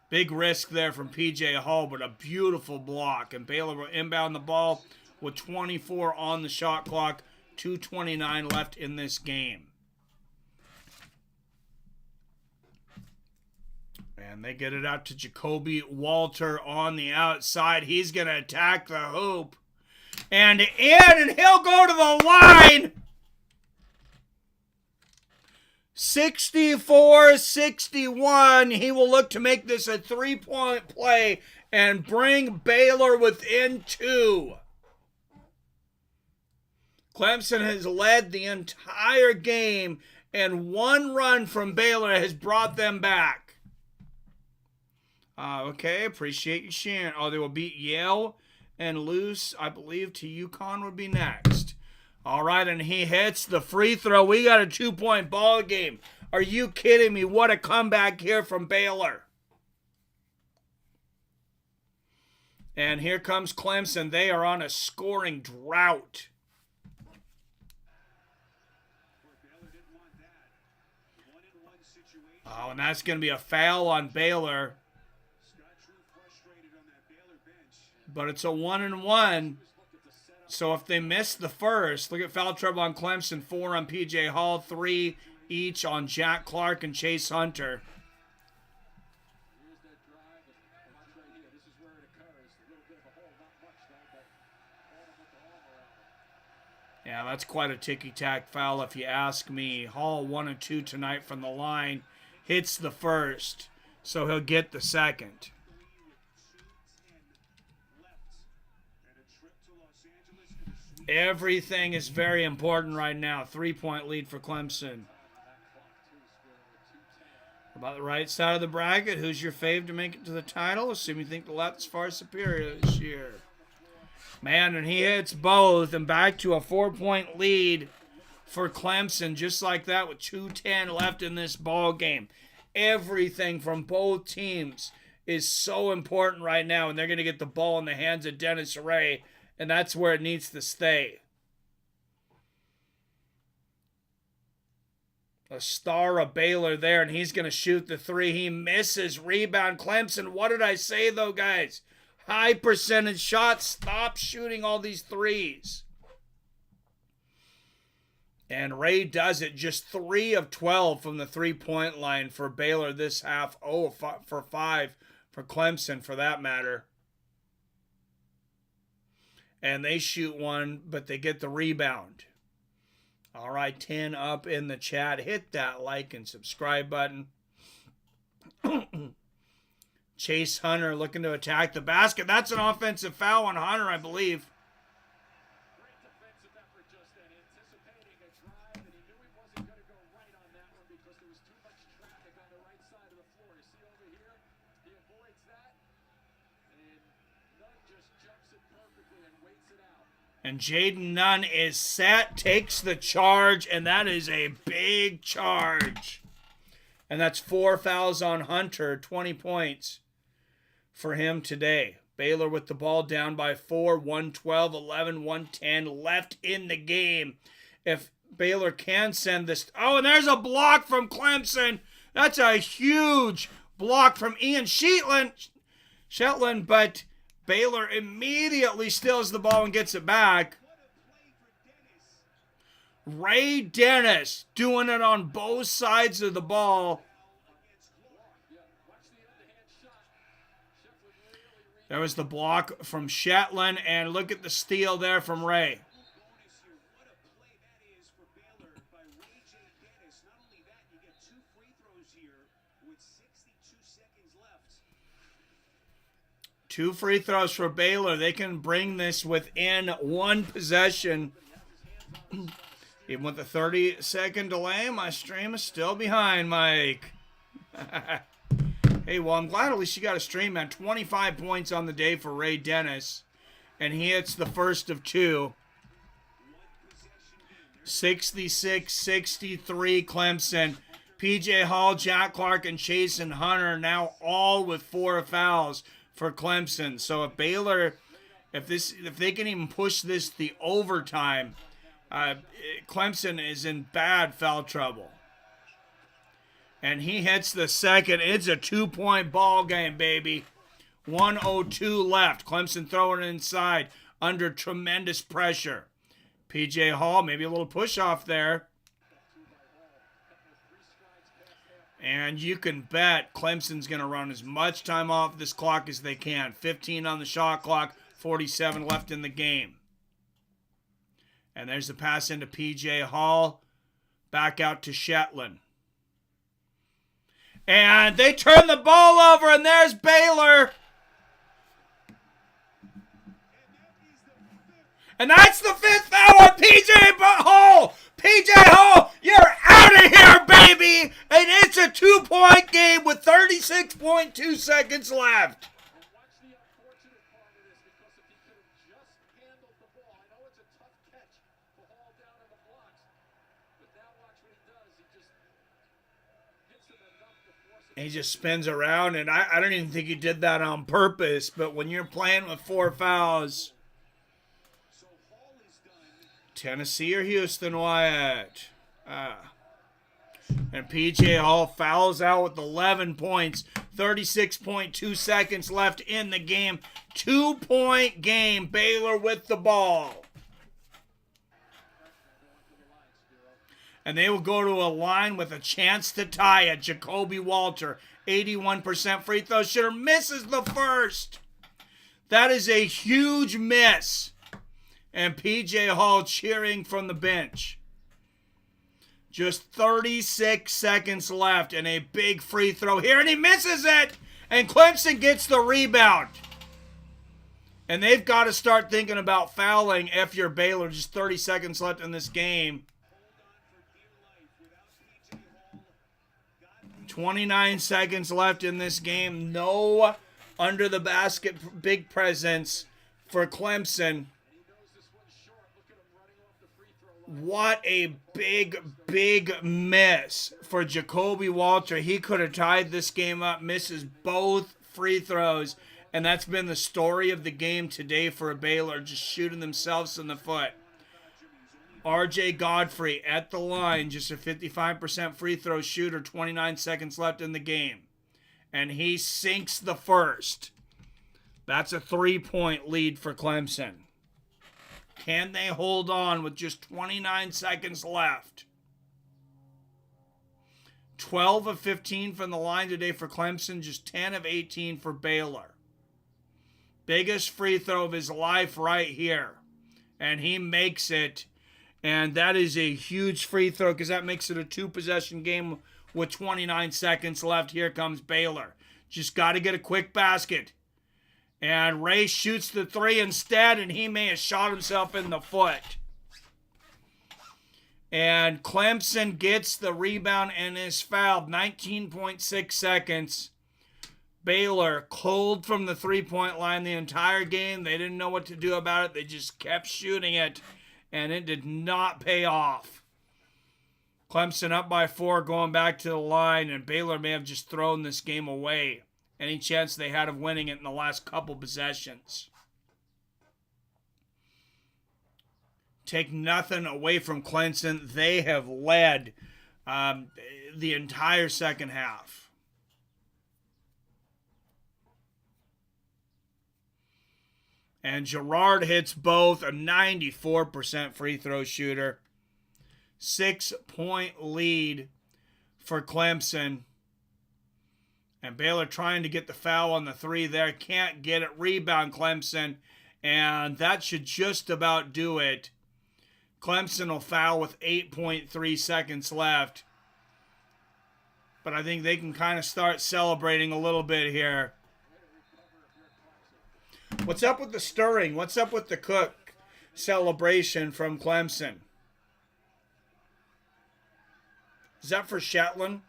Big risk there from P.J. Hall, but a beautiful block. And Baylor will inbound the ball with 24 on the shot clock, 2:29 left in this game. And they get it out to Jacoby Walter on the outside. He's going to attack the hoop. And and he'll go to the line. 64-61. He will look to make this a 3-point play and bring Baylor within 2. Clemson has led the entire game, and one run from Baylor has brought them back. Okay, appreciate you sharing. Oh, they will beat Yale and lose, I believe, to UConn would be next. All right, and he hits the free throw. We got a 2-point ball game. Are you kidding me? What a comeback here from Baylor. And here comes Clemson. They are on a scoring drought. Oh, and that's going to be a foul on Baylor. But it's a 1-and-1. So if they miss the first, look at foul trouble on Clemson. 4 on P.J. Hall, 3 each on Jack Clark and Chase Hunter. Yeah, that's quite a ticky-tack foul if you ask me. Hall 1 and 2 tonight from the line. Hits the first, so he'll get the second. Everything is very important right now. 3-point lead for Clemson. About the right side of the bracket, who's your fave to make it to the title? Assume you think the left's far superior this year. Man, and he hits both, and back to a 4-point lead for Clemson, just like that with 2:10 left in this ball game. Everything from both teams is so important right now, and they're going to get the ball in the hands of Dennis Ray, and that's where it needs to stay. A star of Baylor there, and he's going to shoot the 3. He misses. Rebound, Clemson. What did I say, though, guys? High percentage shots. Stop shooting all these 3s. And Ray does it. Just 3 of 12 from the 3-point line for Baylor this half. 0 for 5 for Clemson, for that matter. And they shoot one, but they get the rebound. All right, 10 up in the chat. Hit that like and subscribe button. Chase Hunter looking to attack the basket. That's an offensive foul on Hunter, I believe. Great defensive effort just then, anticipating a drive, and he knew he wasn't going to go right on that one because there was too much traffic on the right side of the floor. You see over here, he avoids that, and Nunn just jumps it perfectly and waits it out. And Jaden Nunn is set, takes the charge, and that is a big charge. And that's 4 fouls on Hunter, 20 points for him today. Baylor with the ball down by 4, 112-11, 110 left in the game. If Baylor can send this... Oh, and there's a block from Clemson. That's a huge block from Ian Shetland, but Baylor immediately steals the ball and gets it back. Ray Dennis doing it on both sides of the ball. There was the block from Shetland, and look at the steal there from Ray. Bonus here. What a play that is for Baylor by Ray J. Dennis. Not only that, you get 2 free throws here with 62 seconds left. 2 free throws for Baylor. They can bring this within 1 possession. Even with the 30-second delay, my stream is still behind, Mike. Hey, well, I'm glad at least you got a stream, man. 25 points on the day for Ray Dennis. And he hits the first of 2. 66-63 Clemson. P.J. Hall, Jack Clark, and Chasen Hunter now all with 4 fouls for Clemson. So if Baylor, if they can even push this the overtime, Clemson is in bad foul trouble. And he hits the second. It's a 2-point ball game, baby. 1:02 left. Clemson throwing it inside under tremendous pressure. P.J. Hall, maybe a little push off there. And you can bet Clemson's going to run as much time off this clock as they can. 15 on the shot clock, 47 left in the game. And there's the pass into P.J. Hall. Back out to Shetland. And they turn the ball over, and there's Baylor. And that's the 5th foul on P.J. Hall. P.J. Hall, you're out of here, baby. And it's a 2-point game with 36.2 seconds left. And watch the unfortunate part of this, because if he could have just handled the ball, I know it's a tough catch for Hall down in the blocks, but now watch what he does. He just hits him enough to force it. He just spins around, and I don't even think he did that on purpose, but when you're playing with 4 fouls, So Hall is done. Tennessee or Houston, Wyatt? And P.J. Hall fouls out with 11 points. 36.2 seconds left in the game. 2-point game. Baylor with the ball. And they will go to a line with a chance to tie it. Jacoby Walter, 81% free throw shooter, misses the first. That is a huge miss. And P.J. Hall cheering from the bench. Just 36 seconds left and a big free throw here, and he misses it. And Clemson gets the rebound. And they've got to start thinking about fouling if you're Baylor. Just 30 seconds left in this game. 29 seconds left in this game. No under the basket big presence for Clemson. What a big miss for Jacoby Walter. He could have tied this game up, misses both free throws, and that's been the story of the game today for Baylor, just shooting themselves in the foot. R.J. Godfrey at the line, just a 55% free throw shooter, 29 seconds left in the game. And he sinks the first. That's a 3-point lead for Clemson. Can they hold on with just 29 seconds left? 12 of 15 from the line today for Clemson, just 10 of 18 for Baylor. Biggest free throw of his life right here. And he makes it. And that is a huge free throw because that makes it a 2-possession game with 29 seconds left. Here comes Baylor. Just got to get a quick basket. And Ray shoots the 3 instead, and he may have shot himself in the foot. And Clemson gets the rebound and is fouled. 19.6 seconds. Baylor cold from the 3-point line the entire game. They didn't know what to do about it. They just kept shooting it, and it did not pay off. Clemson up by 4 going back to the line, and Baylor may have just thrown this game away. Any chance they had of winning it in the last couple possessions. Take nothing away from Clemson. They have led the entire second half. And Gerard hits both, a 94% free throw shooter. 6-point lead for Clemson. And Baylor trying to get the foul on the 3 there. Can't get it. Rebound Clemson. And that should just about do it. Clemson will foul with 8.3 seconds left. But I think they can kind of start celebrating a little bit here. What's up with the stirring? What's up with the Cook celebration from Clemson? Is that for Shetland?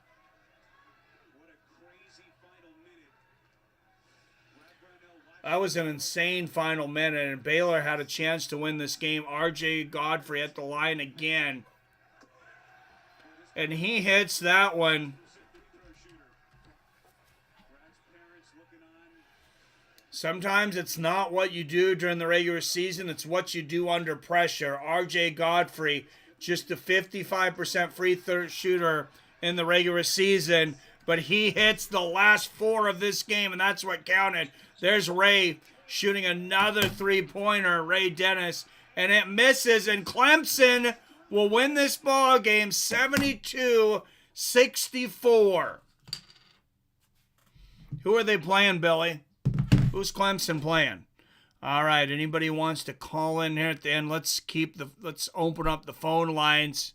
That was an insane final minute, and Baylor had a chance to win this game. R.J. Godfrey at the line again. And he hits that one. Sometimes it's not what you do during the regular season, it's what you do under pressure. R.J. Godfrey, just a 55% free throw shooter in the regular season, but he hits the last 4 of this game, and that's what counted. There's Ray shooting another 3-pointer, Ray Dennis, and it misses, and Clemson will win this ball game 72-64. Who are they playing, Billy? Who's Clemson playing? All right, anybody wants to call in here at the end? Let's open up the phone lines.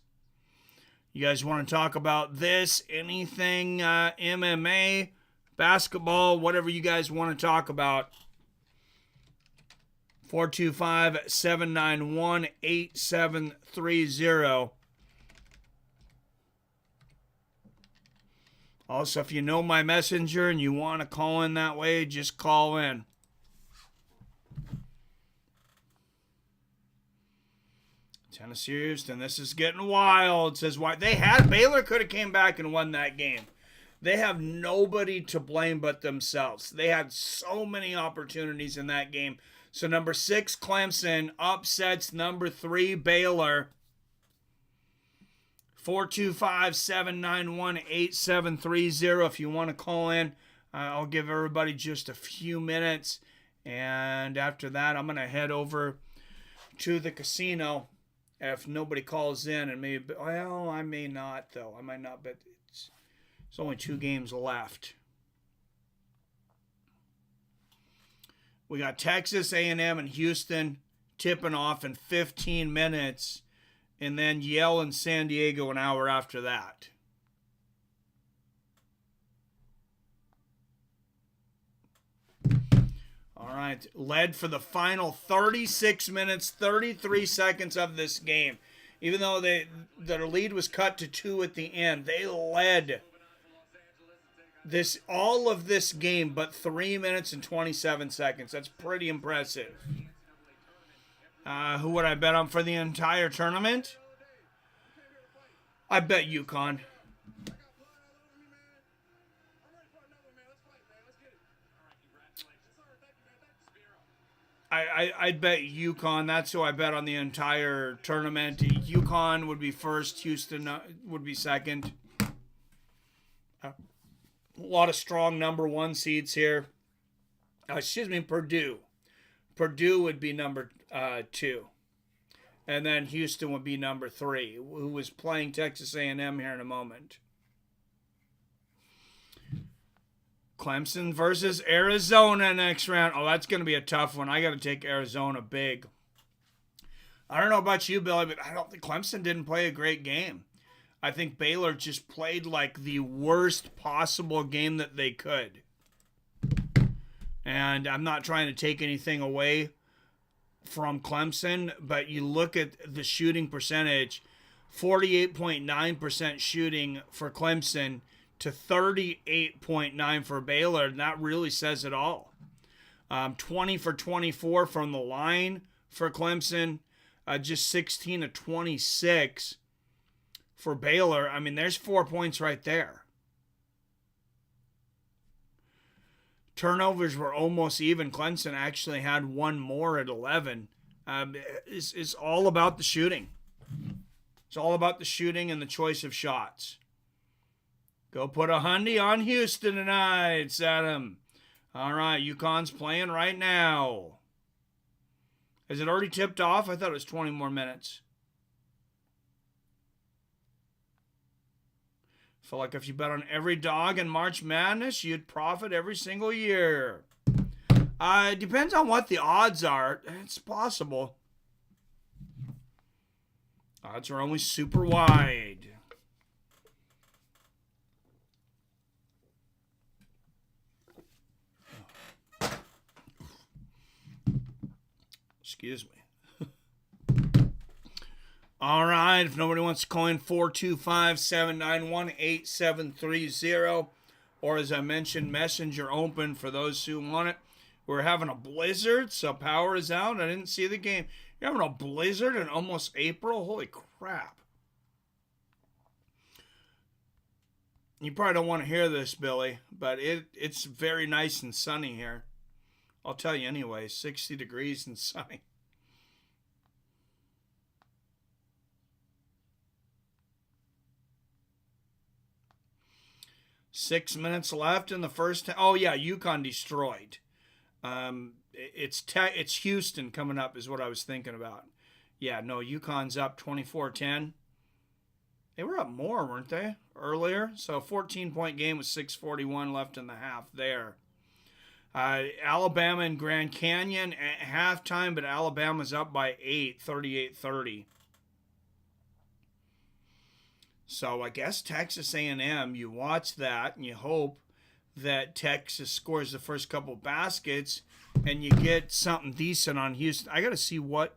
You guys want to talk about this, anything, MMA, basketball, whatever you guys want to talk about. 425-791-8730. Also, if you know my messenger and you want to call in that way, just call in. Tennessee Houston, this is getting wild. It says why Baylor could have came back and won that game. They have nobody to blame but themselves. They had so many opportunities in that game. So number 6 Clemson upsets number 3 Baylor. 425-791-8730 if you want to call in. I'll give everybody just a few minutes. And after that, I'm going to head over to the casino. If nobody calls in, and maybe, well, I may not, though. I might not, but it's only 2 games left. We got Texas A&M and Houston tipping off in 15 minutes, and then Yale and San Diego an hour after that. All right, led for the final 36 minutes, 33 seconds of this game. Even though their lead was cut to 2 at the end, they led all of this game, but 3 minutes and 27 seconds. That's pretty impressive. Who would I bet on for the entire tournament? I bet UConn. I'd bet UConn. That's who I bet on the entire tournament. UConn would be first. Houston would be second. A lot of strong number 1 seeds here. Purdue. Purdue would be number 2. And then Houston would be number 3, who was playing Texas A&M here in a moment. Clemson versus Arizona next round. Oh, that's going to be a tough one. I got to take Arizona big. I don't know about you, Billy, but I don't think Clemson didn't play a great game. I think Baylor just played like the worst possible game that they could. And I'm not trying to take anything away from Clemson, but you look at the shooting percentage, 48.9% shooting for Clemson to 38.9 for Baylor, and that really says it all. 20 for 24 from the line for Clemson, just 16 to 26 for Baylor. I mean, there's 4 points right there. Turnovers were almost even. Clemson actually had 1 more at 11. It's all about the shooting. It's all about the shooting and the choice of shots. Go put a hundy on Houston tonight, Saddam. All right, UConn's playing right now. Has it already tipped off? I thought it was 20 more minutes. Feel like if you bet on every dog in March Madness, you'd profit every single year. It depends on what the odds are. It's possible. Odds are only super wide. Excuse me. All right, if nobody wants to call in, 425-791-8730. Or as I mentioned, Messenger open for those who want it. We're having a blizzard, so power is out. I didn't see the game. You're having a blizzard in almost April? Holy crap. You probably don't want to hear this, Billy, but it's very nice and sunny here. I'll tell you anyway, 60 degrees and sunny. Six minutes left in the first. Oh yeah, UConn destroyed. It's Houston coming up is what I was thinking about. Yeah, no, UConn's up 24-10. They were up more, weren't they, earlier? So 14-point game with 6:41 left in the half there. Alabama and Grand Canyon at halftime, but Alabama's up by 8, 38-30. So I guess Texas A&M, you watch that and you hope that Texas scores the first couple baskets and you get something decent on Houston. I got to see what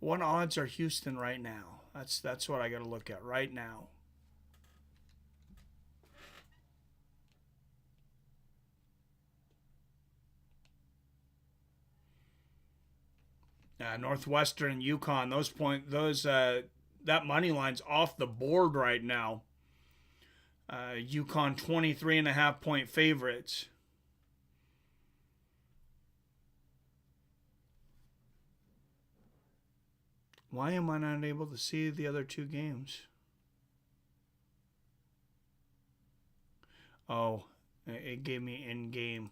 odds are Houston right now. That's what I got to look at right now. Northwestern and UConn, that money line's off the board right now. UConn 23.5 point favorites. Why am I not able to see the other two games? Oh, it gave me in game.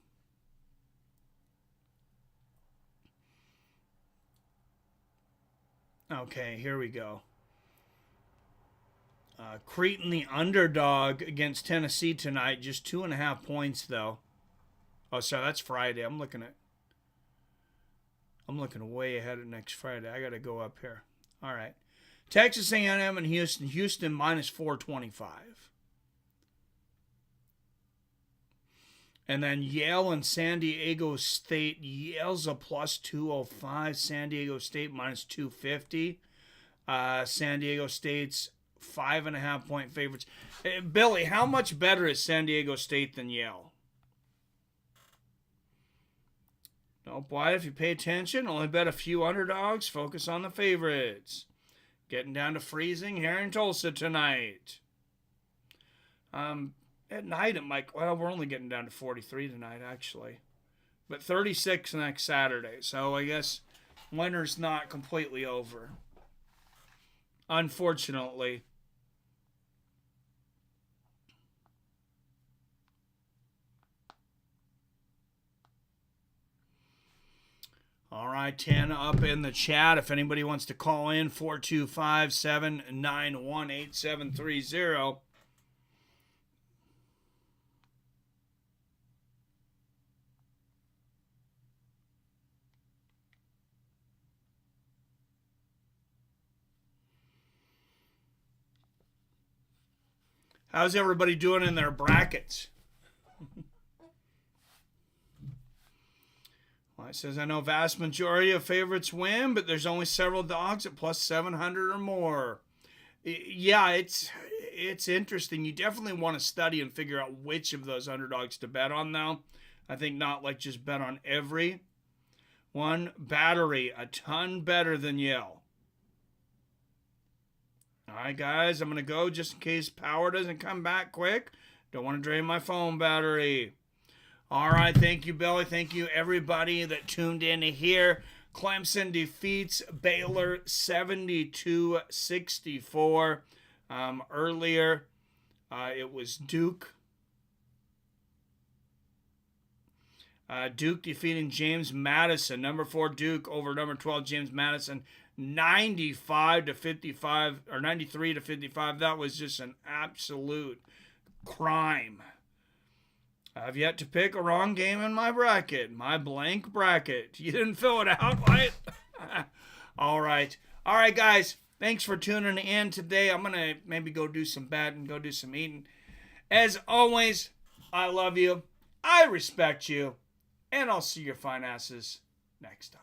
Okay, here we go. Creighton, the underdog against Tennessee tonight. Just 2.5 points, though. Oh, sorry, that's Friday. I'm looking way ahead of next Friday. I got to go up here. All right. Texas A&M and Houston. Houston minus 425. And then Yale and San Diego State. Yale's a plus 205. San Diego State minus 250. San Diego State's 5.5 point favorites. Hey, Billy, how much better is San Diego State than Yale? Don't buy it if you pay attention. Only bet a few underdogs. Focus on the favorites. Getting down to freezing here in Tulsa tonight. At night, it might. Well, we're only getting down to 43 tonight, actually. But 36 next Saturday. So I guess winter's not completely over. Unfortunately. All right, 10 up in the chat. If anybody wants to call in, 425-791-8730. How's everybody doing in their brackets? Well, it says, I know vast majority of favorites win, but there's only several dogs at plus 700 or more. Yeah, it's interesting. You definitely want to study and figure out which of those underdogs to bet on, though. I think not like just bet on every one. Battery, a ton better than Yale. All right, guys, I'm going to go just in case power doesn't come back quick. Don't want to drain my phone battery. All right, thank you, Billy. Thank you, everybody that tuned in here. Clemson defeats Baylor 72-64. Earlier, it was Duke. Duke defeating James Madison. Number 4 Duke over number 12 James Madison. 95 to 55 or 93 to 55. That was just an absolute crime. I've yet to pick a wrong game in my bracket, my blank bracket. You didn't fill it out, right? All right, guys. Thanks for tuning in today. I'm gonna maybe go do some betting, go do some eating. As always, I love you, I respect you, and I'll see your fine asses next time.